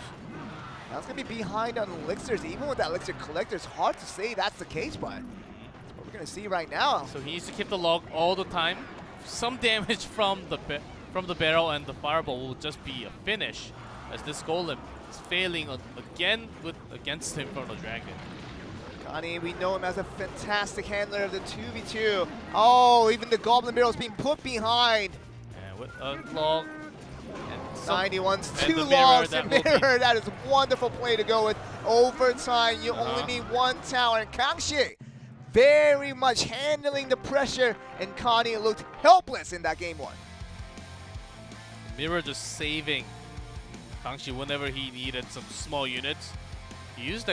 That's going to be behind on elixirs. Even with that elixir collector, it's hard to say that's the case, but that's what we're going to see right now. So he needs to keep the log all the time. Some damage from the barrel and the fireball will just be a finish, as this golem is failing again against the Infernal Dragon. Connie, we know him as a fantastic handler of the 2v2. Oh, even the Goblin Barrel is being put behind. And with a log. And 91's and 2 the mirror, logs that and will be- mirror. That is a wonderful play to go with. Overtime, you only Uh-huh. need 1 tower. And Kangxi very much handling the pressure, and Connie looked helpless in that game 1. Mirror just saving Kangxi whenever he needed some small units. He used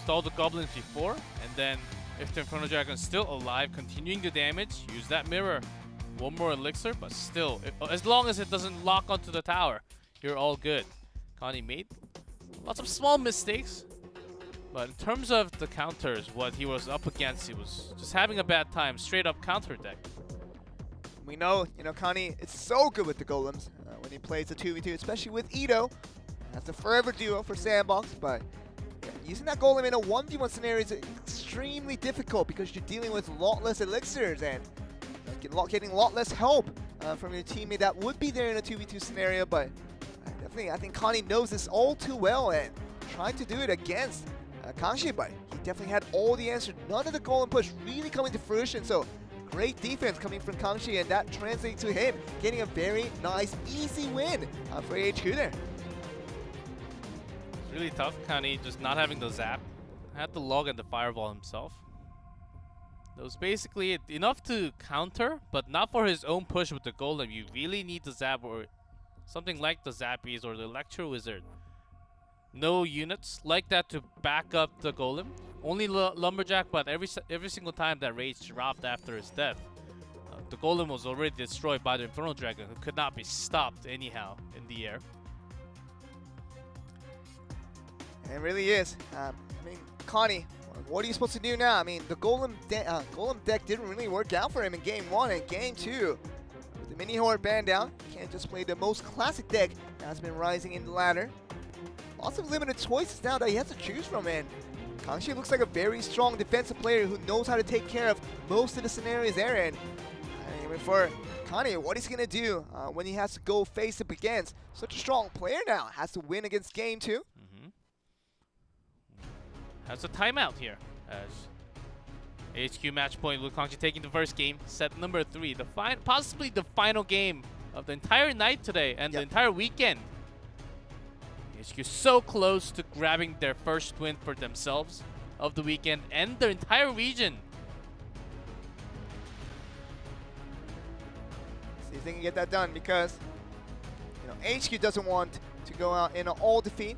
all the goblins before, and then if the Infernal Dragon is still alive, continuing the damage, use that mirror. 1 more elixir, but still, as long as it doesn't lock onto the tower, you're all good. Connie made lots of small mistakes, but in terms of the counters, what he was up against, he was just having a bad time, straight up counter deck. We know, Connie is so good with the golems when he plays the 2v2, especially with Ito. That's a forever duo for Sandbox, but using that golem in a 1v1 scenario is extremely difficult because you're dealing with a lot less elixirs and getting a lot less help from your teammate that would be there in a 2v2 scenario. But I think Connie knows this all too well and trying to do it against Kangxi, but he definitely had all the answers. None of the golem push really coming to fruition, so great defense coming from Kangxi, and that translates to him getting a very nice, easy win for HQ there. Really tough, Connie just not having the zap. Had the log and the fireball himself. That was basically enough to counter, but not for his own push with the golem. You really need the zap or something like the Zappies or the Electro Wizard. No units like that to back up the golem. Only Lumberjack, but every single time that rage dropped after his death, the golem was already destroyed by the Infernal Dragon, who could not be stopped anyhow in the air. It really is. Connie, what are you supposed to do now? The golem deck didn't really work out for him in game 1 and game 2. With the mini horde banned out, you can't just play the most classic deck that's been rising in the ladder. Lots of limited choices now that he has to choose from, and Kangxi looks like a very strong defensive player who knows how to take care of most of the scenarios there. And for Connie, what he's gonna do when he has to go face up against such a strong player now, has to win against game 2. Has a timeout here as HQ match point with Kangxi taking the first game, set number 3, possibly the final game of the entire night today and the entire weekend. HQ so close to grabbing their first win for themselves of the weekend and their entire region. See if they can get that done, because HQ doesn't want to go out in an all defeat.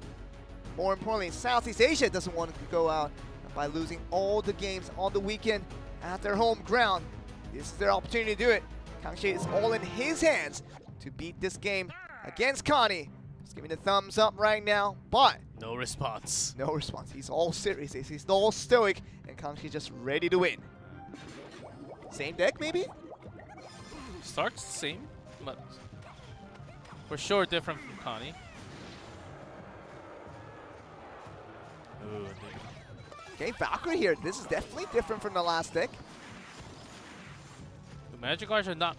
More importantly, Southeast Asia doesn't want to go out by losing all the games on the weekend at their home ground. This is their opportunity to do it. Kangxi is all in his hands to beat this game against Connie. Just giving a thumbs up right now, but no response. No response. He's all serious. He's all stoic, and Kangxi just ready to win. Same deck, maybe? Starts the same, but for sure different from Connie. Ooh, Okay, Valkyrie here. This is definitely different from the last deck. the magic arts are not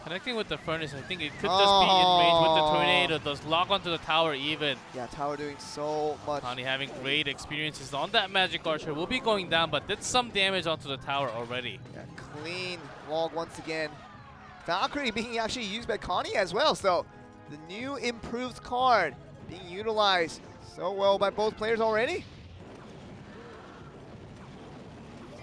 connecting with the furnace. I think it could just be in range with the tornado. Does lock onto the tower even. Yeah, tower doing so much. Connie having great experiences on that magic archer. Will be going down, but did some damage onto the tower already. Yeah, clean log once again. Valkyrie being actually used by Connie as well, so the new improved card being utilized so well by both players already.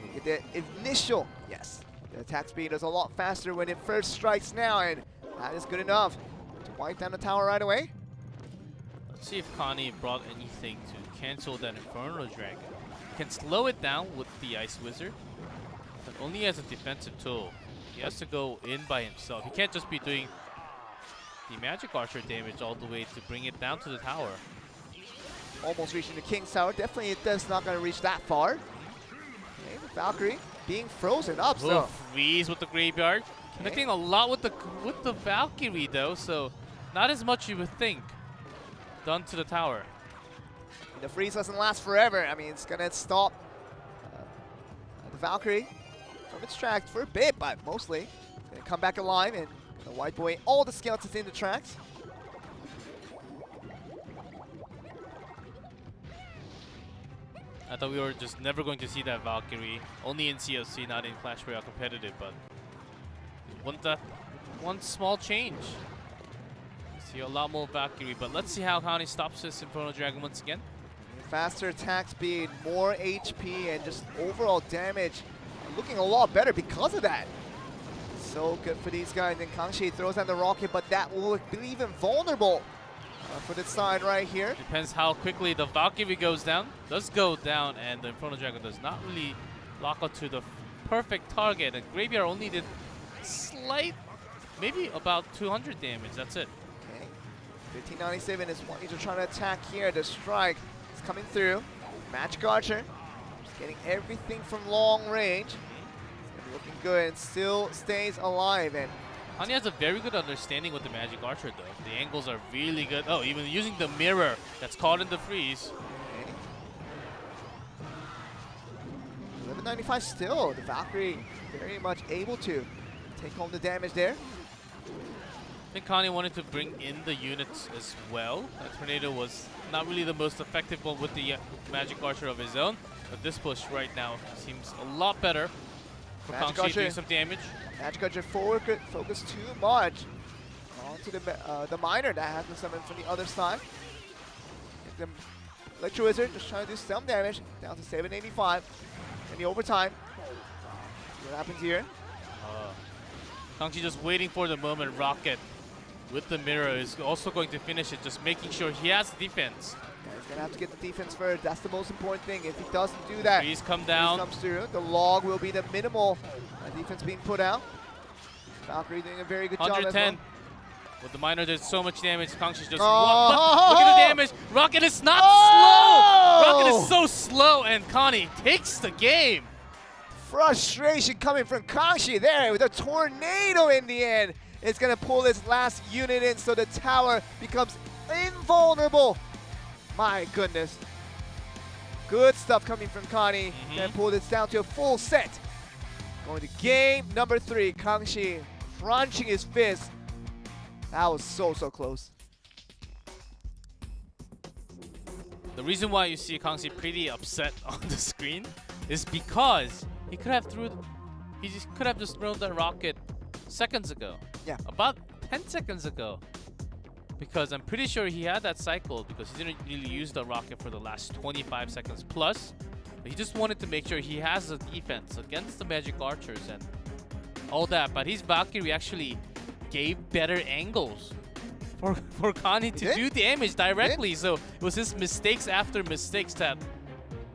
Look at the initial, yes, the attack speed is a lot faster when it first strikes now, and that is good enough to wipe down the tower right away. See if Connie brought anything to cancel that Inferno Dragon. Can slow it down with the Ice Wizard, but only as a defensive tool. He has to go in by himself. He can't just be doing the Magic Archer damage all the way to bring it down to the tower. Almost reaching the King's Tower. Definitely it does not going to reach that far. Okay, the Valkyrie being frozen up, so. Freeze with the Graveyard. Okay. Connecting a lot with the Valkyrie though, so not as much you would think done to the tower. The freeze doesn't last forever. I mean, it's going to stop the Valkyrie from its tracks for a bit, but mostly it's going to come back alive and gonna wipe away all the skeletons in the tracks. I thought we were just never going to see that Valkyrie, only in CLC, not in Clash Royale competitive, but one small change. See a lot more Valkyrie, but let's see how Connie stops this Inferno Dragon once again. Faster attack speed, more HP, and just overall damage looking a lot better because of that. So good for these guys. And Kangxi throws down the rocket, but that will be even vulnerable for this side right here. Depends how quickly the Valkyrie goes down. Does go down, and the Inferno Dragon does not really lock onto the perfect target. And Graveyard only did slight, maybe about 200 damage. That's it. Okay, 1597 is what he's trying to attack here. The strike is coming through. Magic Archer just getting everything from long range. Looking good and still stays alive. And Connie has a very good understanding with the Magic Archer though. The angles are really good. Oh, even using the mirror that's caught in the freeze. Okay. 1195 still. The Valkyrie very much able to take home the damage there. I think Connie wanted to bring in the units as well. Tornado was not really the most effective one with the Magic Archer of his own, but this push right now seems a lot better. For Kangxi doing some damage. Magic Archer focus too much onto the miner that has been summoned from the other side. The Electro Wizard just trying to do some damage, down to 785 in the overtime. See what happens here. Kangxi just waiting for the moment. Rocket with the mirror is also going to finish it, just making sure he has defense. Yeah, he's gonna have to get the defense first. That's the most important thing. If he doesn't do that, Freeze come down. Freeze comes through. The log will be the minimal defense being put out. Valkyrie doing a very good job. 110. With the miner, there's so much damage. Kangxi's just look at the damage. Rocket is not slow. Rocket is so slow, and Connie takes the game. Frustration coming from Kangxi there with a tornado in the end. It's gonna pull this last unit in, so the tower becomes invulnerable. My goodness. Good stuff coming from Connie. Gonna pull this down to a full set. Going to game number 3. Kangxi crunching his fist. That was so close. The reason why you see Kangxi pretty upset on the screen is because he could have just thrown that rocket seconds ago. Yeah. About 10 seconds ago. Because I'm pretty sure he had that cycle because he didn't really use the rocket for the last 25 seconds plus. But he just wanted to make sure he has a defense against the Magic Archers and all that. But his Valkyrie actually gave better angles for Connie to do damage directly. So it was his mistakes after mistakes that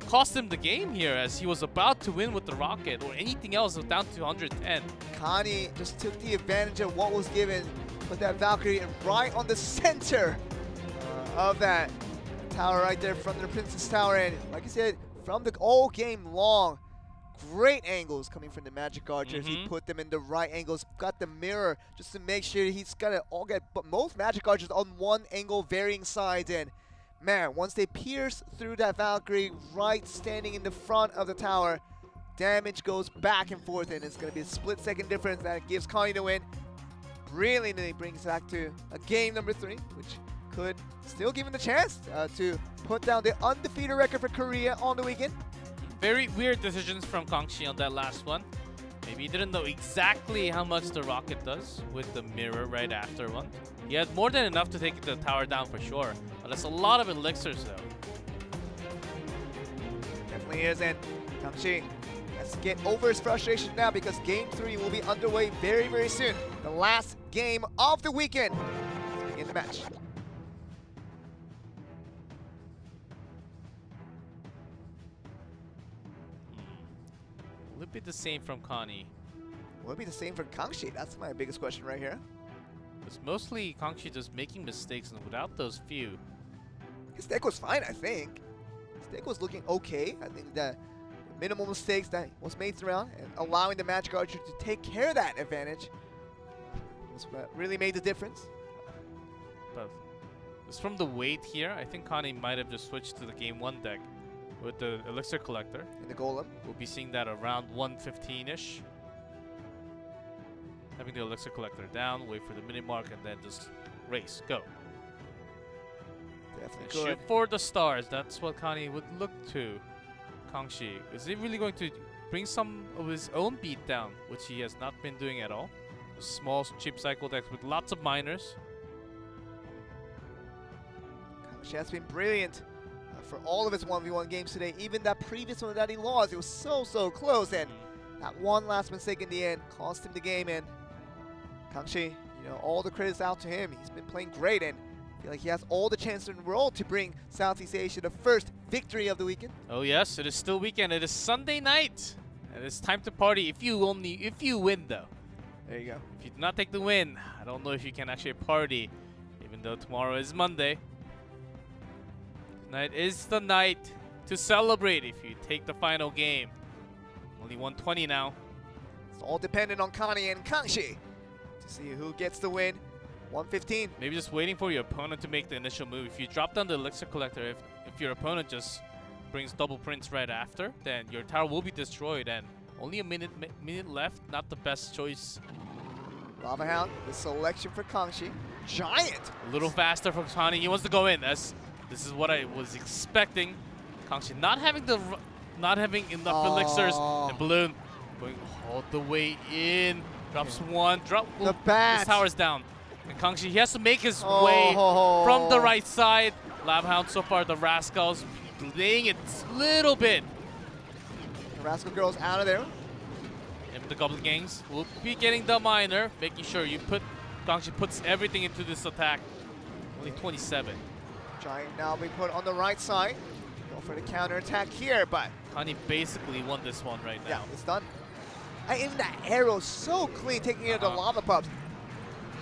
cost him the game here, as he was about to win with the rocket or anything else down to 110. Connie just took the advantage of what was given, put that Valkyrie right on the center of that tower right there from the Princess Tower. And like I said, from the all game long, great angles coming from the Magic Archers. He put them in the right angles, got the mirror just to make sure he's got to all get most Magic Archers on one angle, varying sides. And man, once they pierce through that Valkyrie right standing in the front of the tower, damage goes back and forth, and it's going to be a split-second difference that gives Connie the win. Brilliantly brings back to a game number 3, which could still give him the chance to put down the undefeated record for Korea on the weekend. Very weird decisions from Kangxi on that last one. Maybe he didn't know exactly how much the rocket does with the mirror right after one. He had more than enough to take the tower down for sure, but that's a lot of elixirs though. Definitely is, and Kangxi has to get over his frustration now because game 3 will be underway very soon. The last game of the weekend in the match. would be the same from Connie. Will it be the same for Kangxi? That's my biggest question right here. It's mostly Kangxi just making mistakes, and without those few. His deck was fine, I think. His deck was looking okay. I think that the minimal mistakes that was made throughout and allowing the Magic Archer to take care of that advantage was what really made the difference. But it's from the weight here. I think Connie might have just switched to the Game 1 deck with the Elixir Collector. In the Golem. We'll be seeing that around 115-ish. Having the Elixir Collector down, wait for the minute mark, and then just race. Go. Definitely And good. shoot for the stars. That's what Connie would look to. Kangxi. Is he really going to bring some of his own beat down, which he has not been doing at all? A small, cheap cycle decks with lots of miners. Kangxi has been brilliant for all of his 1v1 games today. Even that previous one that he lost, it was so close. And that one last mistake in the end cost him the game. And Kangxi, you know, all the credits out to him. He's been playing great, and I feel like he has all the chance in the world to bring Southeast Asia the first victory of the weekend. Oh yes, it is still weekend. It is Sunday night, and it's time to party. If you win though. There you go. If you do not take the win, I don't know if you can actually party, even though tomorrow is Monday. Tonight is the night to celebrate if you take the final game. Only 120 now. It's all dependent on Connie and Kangxi to see who gets the win. 115. Maybe just waiting for your opponent to make the initial move. If you drop down the Elixir Collector, if your opponent just brings double prints right after, then your tower will be destroyed, and only a minute left. Not the best choice. Lava Hound, the selection for Kangxi. Giant! A little faster for Connie. He wants to go in. This is what I was expecting. Kangxi not having enough elixirs, and Balloon going all the way in. Drops one. The bat. His tower's down. And Kangxi, he has to make his way from the right side. Lava Hound so far, the Rascals delaying it a little bit. The Rascal Girl's out of there. And the Goblin Gangs will be getting the miner, making sure Kangxi puts everything into this attack. Only 27. Giant now being put on the right side. Go for the counter attack here, but Connie basically won this one right now. yeah, it's done. And that arrow so clean, taking care of the lava pups.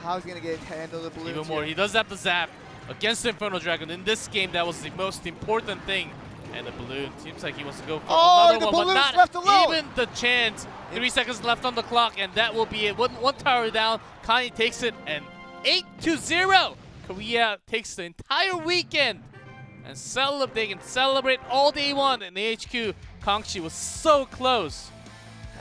How's he gonna get handle the balloons? Even more, he does have the zap against the Inferno Dragon. In this game, that was the most important thing. And the balloon seems like he wants to go for another one, but not left alone. even the chance. 3 seconds left on the clock, and that will be it. One tower down. Connie takes it, and 8-0. Korea takes the entire weekend. And they can celebrate all they want in the HQ. Kangxi was so close.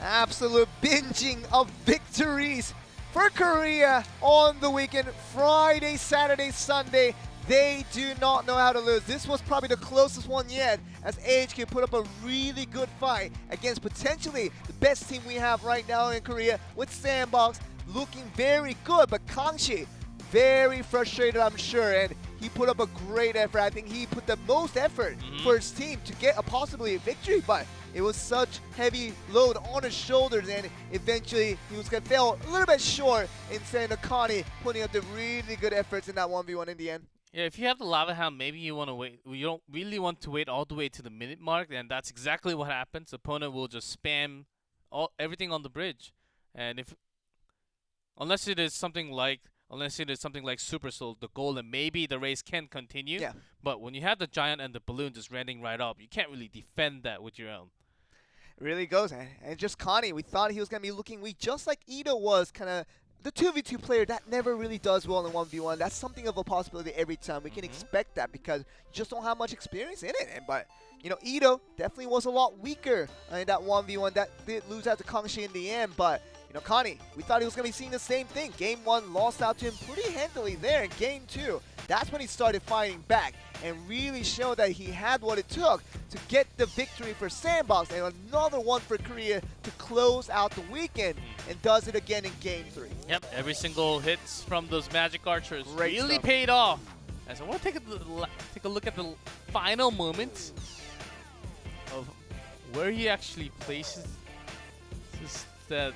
Absolute binging of victories for Korea on the weekend. Friday, Saturday, Sunday. They do not know how to lose. This was probably the closest one yet, as AHQ put up a really good fight against potentially the best team we have right now in Korea, with Sandbox looking very good. But Kangxi, very frustrated, I'm sure, and he put up a great effort. I think he put the most effort for his team to get possibly a victory, but it was such heavy load on his shoulders, and eventually he was going to fail a little bit short instead of Connie putting up the really good efforts in that 1v1 in the end. Yeah, if you have the Lava Hound, maybe you want to wait. You don't really want to wait all the way to the minute mark, and that's exactly what happens. The opponent will just spam everything on the bridge, and unless it is something like Super Soul, the Golem, maybe the race can continue. Yeah. But when you have the Giant and the Balloon just landing right up, you can't really defend that with your own. It really goes, and just Connie, we thought he was going to be looking weak, just like Ito was, kind of the 2v2 player that never really does well in 1v1. That's something of a possibility every time. We can expect that because you just don't have much experience in it. But, you know, Ito definitely was a lot weaker in that 1v1. That did lose out to Kangxi in the end, but you know, Connie, we thought he was going to be seeing the same thing. Game 1 lost out to him pretty handily there. In Game 2, that's when he started fighting back and really showed that he had what it took to get the victory for Sandbox, and another one for Korea to close out the weekend, and does it again in Game 3. Yep, every single hits from those Magic Archers Great really stuff. paid off. And so I want to take a look at the final moments of where he actually places that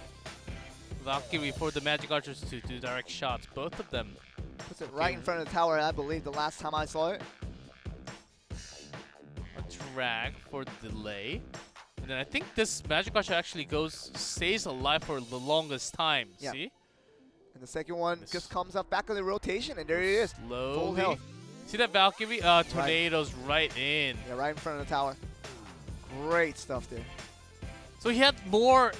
Valkyrie for the Magic Archers to do direct shots. Both of them. Puts it right in front of the tower, I believe, the last time I saw it. A drag for the delay. And then I think this Magic Rush actually stays alive for the longest time. Yeah. See? And the second one This- just comes up back on the rotation, and there it is. Slowly. Full health. See that Valkyrie? Tornadoes right in. Yeah, right in front of the tower. Great stuff there. So he had more.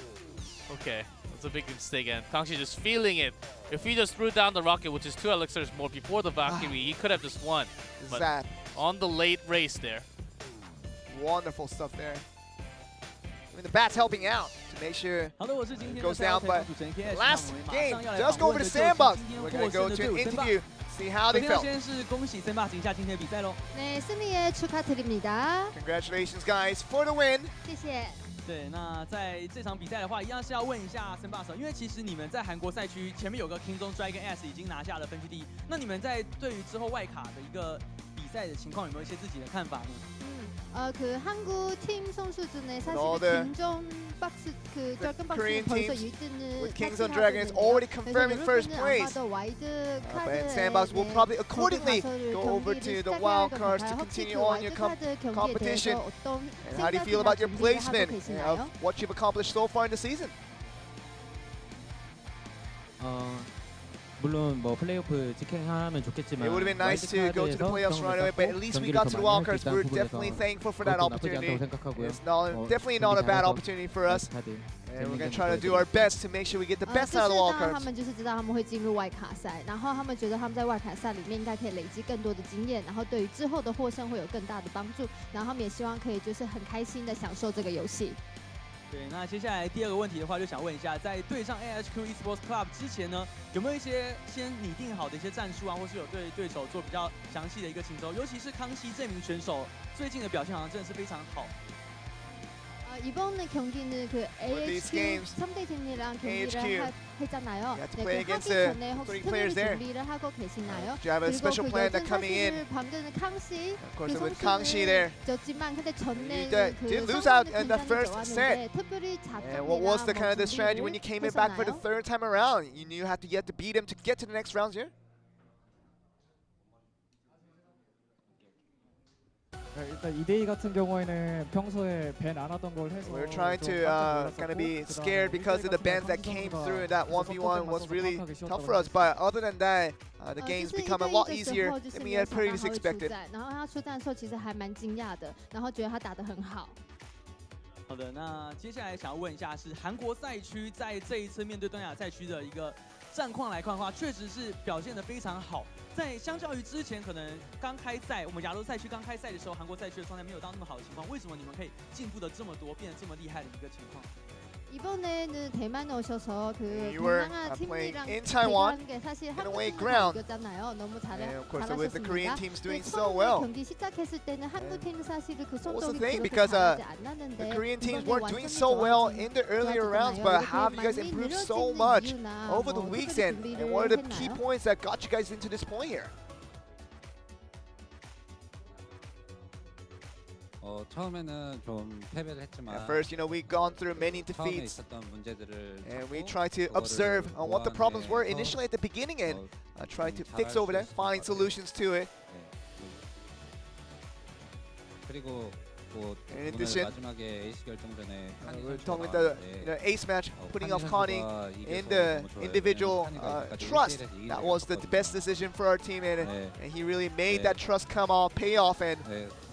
Okay, that's a big mistake, and Kangxi just feeling it. If he just threw down the rocket, which is 2 elixirs more before the Valkyrie, he could have just won. But Zap. on the late race there. Wonderful stuff there. I mean, the bat's helping out to make sure. 好的，我是今天的 Goes 赛道 down, 采 but 访主持人 KS， last 那我们马 game 上要来 just 访 go 问 over 的 to 就是 Sandbox. 今天 We're 获 gonna 胜 go 的 to 队 an 伍 interview, see how 首 they 先要 felt. 先是恭喜 Sandbox 赢下今天的比赛喽。 네, 승리에 축하드립니다. Congratulations, guys, for the win. 谢谢。对，那在这场比赛的话，一样是要问一下 Sandbox， 因为其实你们在韩国赛区前面有个 Kingdom Dragon S 已经拿下了分区第一，那你们在对于之后外卡的一个比赛的情况，有没有一些自己的看法呢？ 그 한국 팀 선수 중에 사실 all the 김종 박스 그 드래곤 Korean 박스 벌써 teams 1등을 With Kings on Dragons already confirming first place. 와이드 But Sandbox will probably accordingly go over to the wild cards to continue on your competition. And how do you feel about your placement of what you've accomplished so far in the season? 물론 뭐 플레이오프 직행하면 좋겠지만 It would have been nice to go to the playoffs right away, but at least we got to the wild cards. We're definitely thankful for that opportunity. It's definitely not a bad opportunity for us. And we're going to try to do our best to make sure we get the best out of the wild 他 cards. 们就是知道他们会进入外卡赛，然后他们觉得他们在外卡赛里面应该可以累积更多的经验，然后对于之后的获胜会有更大的帮助，然后他们也希望可以就是很开心的享受这个游戏。 对，那接下来第二个问题的话，就想问一下，在对上 AHQ Esports Club 之前呢，有没有一些先拟定好的一些战术啊，或是有对对手做比较详细的一个请求？尤其是康熙这名选手最近的表现好像真的是非常好。 이번 경기는 그 AHQ 3대 진이랑 경기를 했잖아요. You have to 네, play 그 against 하기 the 전에 혹시 3 특별히 players there. 준비를 하고 계시나요? Do you have a special plan that coming in? 방금 캉시 Of course, with Kangxi there. 졌지만 근데 전에 did lose out in the first set. 특별히 And what was the kind of the strategy when you came in back for the third time around? You knew you had to beat him to get to the next rounds here? 일단 2대2 같은 경우에는 평소에 밴 안 하던 걸 해서 We were trying to kind of be scared because of the bans that came through, and that 1v1 was really tough for us. But other than that, the game's become a lot easier than we had previously expected. 然后他出战的时候其实还蛮惊讶的，然后觉得他打得很好。 好的，那接下来想要问一下，是韩国赛区在这一次面对东亚赛区的一个战况来看的话，确实是表现得非常好。在相较于之前可能刚开赛，我们亚洲赛区刚开赛的时候，韩国赛区的状态没有到那么好的情况，为什么你们可以进步的这么多，变得这么厉害的一个情况？ 이번에는 대만에 오셔서 그 You were 동남아 playing 팀이랑 in Taiwan, 대결하는 게 사실 in 한국 away 팀을 ground. 이겼잖아요. 너무 And of course, with the Korean 잘하셨습니다. teams doing 네, so 처음에 well. 경기 시작했을 때는 한국 팀은 사실 그 What was the 성적이 thing? 그렇게 Because 잘하지 않았는데 The Korean teams 이번에 weren't doing 완전히 so well in the earlier rounds, 좋아졌잖아요. but 이렇게 how have you guys 많이 improved 늘어진 so much 이유나 over the 뭐 weeks, 특별히 and 준비를 what are the key 했나요? points that got you guys into this point here? 처음에는 좀 패배를 했지만 At first, we've gone through many 처음에 defeats, 있었던 문제들을 and we 찾고 tried to 그거를 observe on what the problems were 보완해서 initially at the beginning, and try to 잘할 fix 수 over them, 있을 것 find 같아요. solutions to it. 그리고 뭐 In 오늘 addition, 마지막에 에이스 결정전에 we're talking about the ace match, putting off Connie in the individual trust. That was the best decision for our team, and he really made that trust come off, pay off, and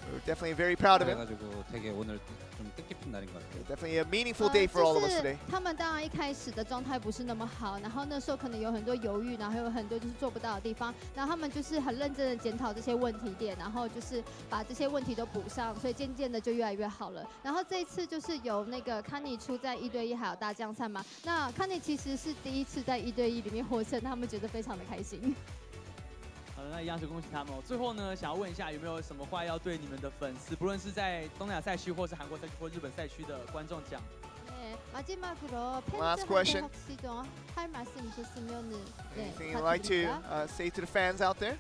we're definitely very proud of him. 그래가지고 되게 오늘 좀 뜻깊은 날인 것 같아요. Definitely a meaningful day for all of us 就是 today. 他们当然一开始的状态不是那么好，然后那时候可能有很多犹豫，然后有很多就是做不到的地方，然后他们就是很认真的检讨这些问题点，然后就是把这些问题都补上，所以渐渐的就越来越好了。然后这一次就是由那个康妮出在1对1还有大将赛嘛，那康妮其实是第一次在1对1里面获胜，他们觉得非常的开心。 好的，那一样是恭喜他们哦。最后呢，想要问一下，有没有什么话要对你们的粉丝，不论是在东亚赛区，或是韩国赛区，或日本赛区的观众讲？ 네, 마지막으로 Last 팬들한테 question. 혹시 좀 할 말씀 있으시면은 네, Anything you'd like to 부탁드립니다. say to the fans out there?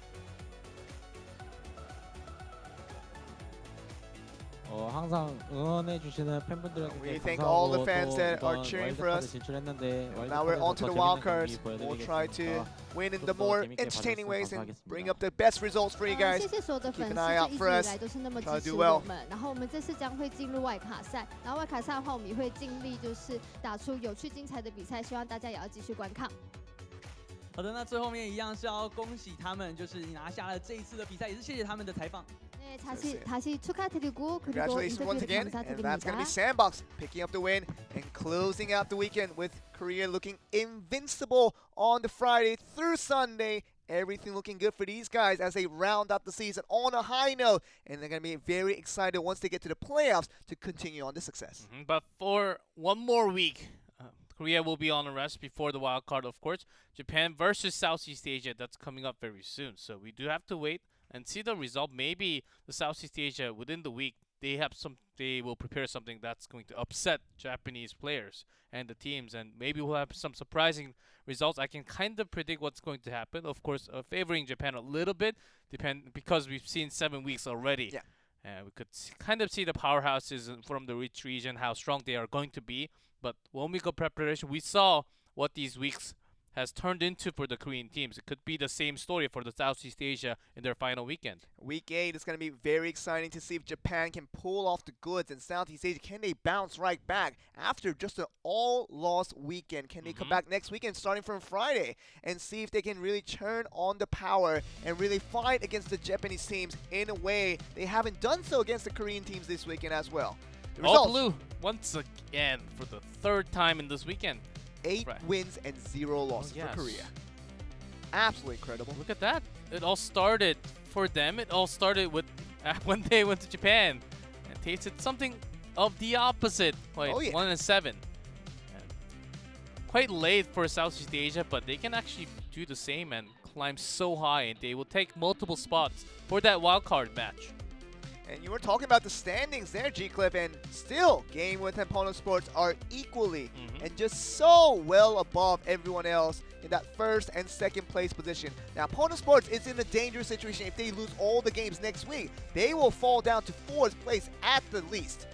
항상 응원해 주시는 팬분들에게 We thank all the 감사하고 fans 또 that are 이번 cheering for 와일드카드 us. 진출했는데 Now we're on to the wild cards. 경기 We'll try to 보여드리겠습니다. win in 좀 the 더 more 재밌게 entertaining 봐주셔서 ways and 감사하겠습니다. bring up the best results for you guys. 谢谢所有的 Keep 粉 an 丝 eye 就 out 一 for 直以 us. 来都是那么 Try to 支持 do well. 我们，然后我们这次将会进入外卡赛，然后外卡赛的话，我们也会尽力就是打出有趣精彩的比赛，希望大家也要继续观看。好的，那最后面一样是要恭喜他们，就是拿下了这一次的比赛，也是谢谢他们的采访。 네, 다시 축하드리고 그리고 Congratulations once 인터뷰를 again, and that's going to 감사드립니다. be Sandbox picking up the win and closing out the weekend with Korea looking invincible on the Friday through Sunday. Everything looking good for these guys as they round out the season on a high note, and they're going to be very excited once they get to the playoffs to continue on the success. But for one more week, Korea will be on a rest before the wild card, of course. Japan versus Southeast Asia, that's coming up very soon. So we do have to wait and see the result. Maybe the Southeast Asia within the week they will prepare something that's going to upset Japanese players and the teams, and maybe we'll have some surprising results. I can kind of predict what's going to happen. Of course, favoring Japan a little bit, because we've seen 7 weeks already. Yeah. We could kind of see the powerhouses from the rich region, how strong they are going to be. But when we go preparation, we saw what these weeks has turned into for the Korean teams. It could be the same story for the Southeast Asia in their final weekend. Week 8 is going to be very exciting to see if Japan can pull off the goods, and Southeast Asia, can they bounce right back after just an all-loss weekend? Can they come back next weekend starting from Friday and see if they can really turn on the power and really fight against the Japanese teams in a way they haven't done so against the Korean teams this weekend as well? The All results, blue once again for the 3rd time in this weekend. 8 Right. wins and 0 losses yes. for Korea. Absolutely incredible. Look at that. It all started for them. It all started with when they went to Japan and tasted something of the opposite. Like Oh, yeah. 1-7. And quite late for Southeast Asia, but they can actually do the same and climb so high, and they will take multiple spots for that wild card match. And you were talking about the standings there, G-Cliff, and still Game with and Pono Sports are equally and just so well above everyone else in that 1st and 2nd place position. Now, Pono Sports is in a dangerous situation. If they lose all the games next week, they will fall down to 4th place at the least.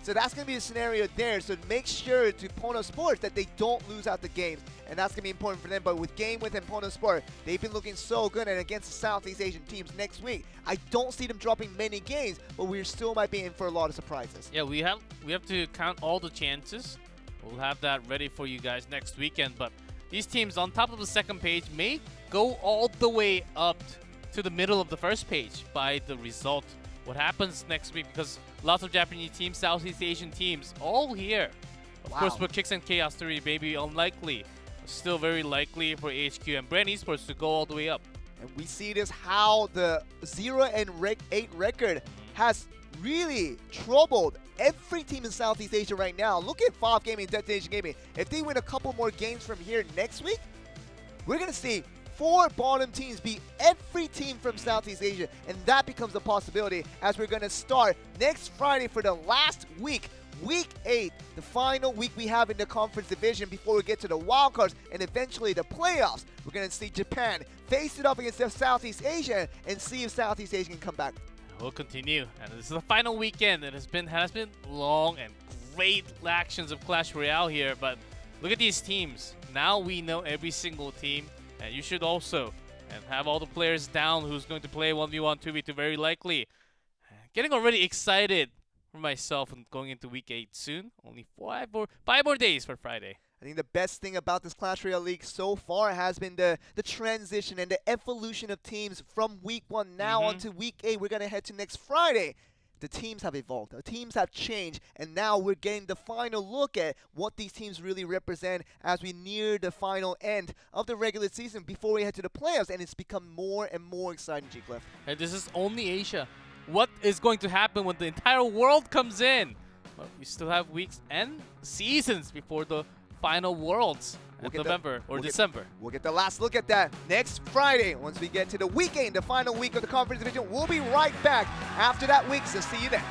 So that's going to be a scenario there. So make sure to Pono Sports that they don't lose out the games. And that's going to be important for them. But with Game with and Pono Sport, they've been looking so good. And against the Southeast Asian teams next week, I don't see them dropping many games, but we still might be in for a lot of surprises. Yeah, we have to count all the chances. We'll have that ready for you guys next weekend. But these teams on top of the 2nd page may go all the way up to the middle of the 1st page by the result. What happens next week, because lots of Japanese teams, Southeast Asian teams, all here. Of course, for Kicks and Chaos 3, maybe unlikely. Still very likely for HQ and Bren Esports to go all the way up. And we see this how the 0-8 record has really troubled every team in Southeast Asia right now. Look at 5 Gaming and Destination Gaming. If they win a couple more games from here next week, we're going to see 4 bottom teams beat every team from Southeast Asia, and that becomes a possibility as we're going to start next Friday for the last week, Week 8, the final week we have in the conference division before we get to the wildcards and eventually the playoffs. We're going to see Japan face it up against Southeast Asia and see if Southeast Asia can come back. We'll continue, and this is the final weekend. It has been long and great actions of Clash Royale here, but look at these teams. Now we know every single team. And you should also have all the players down who's going to play 1v1, 2v2 very likely. Getting already excited for myself and going into week 8 soon. Only 5 more days for Friday. I think the best thing about this Clash Royale League so far has been the transition and the evolution of teams from week 1 now onto week 8. We're going to head to next Friday. The teams have evolved, the teams have changed, and now we're getting the final look at what these teams really represent as we near the final end of the regular season before we head to the playoffs, and it's become more and more exciting, G-Cliff. And this is only Asia. What is going to happen when the entire world comes in? Well, we still have weeks and seasons before the final Worlds in November or December. We'll get the last look at that next Friday once we get to the weekend, the final week of the conference division. We'll be right back after that week, so see you then.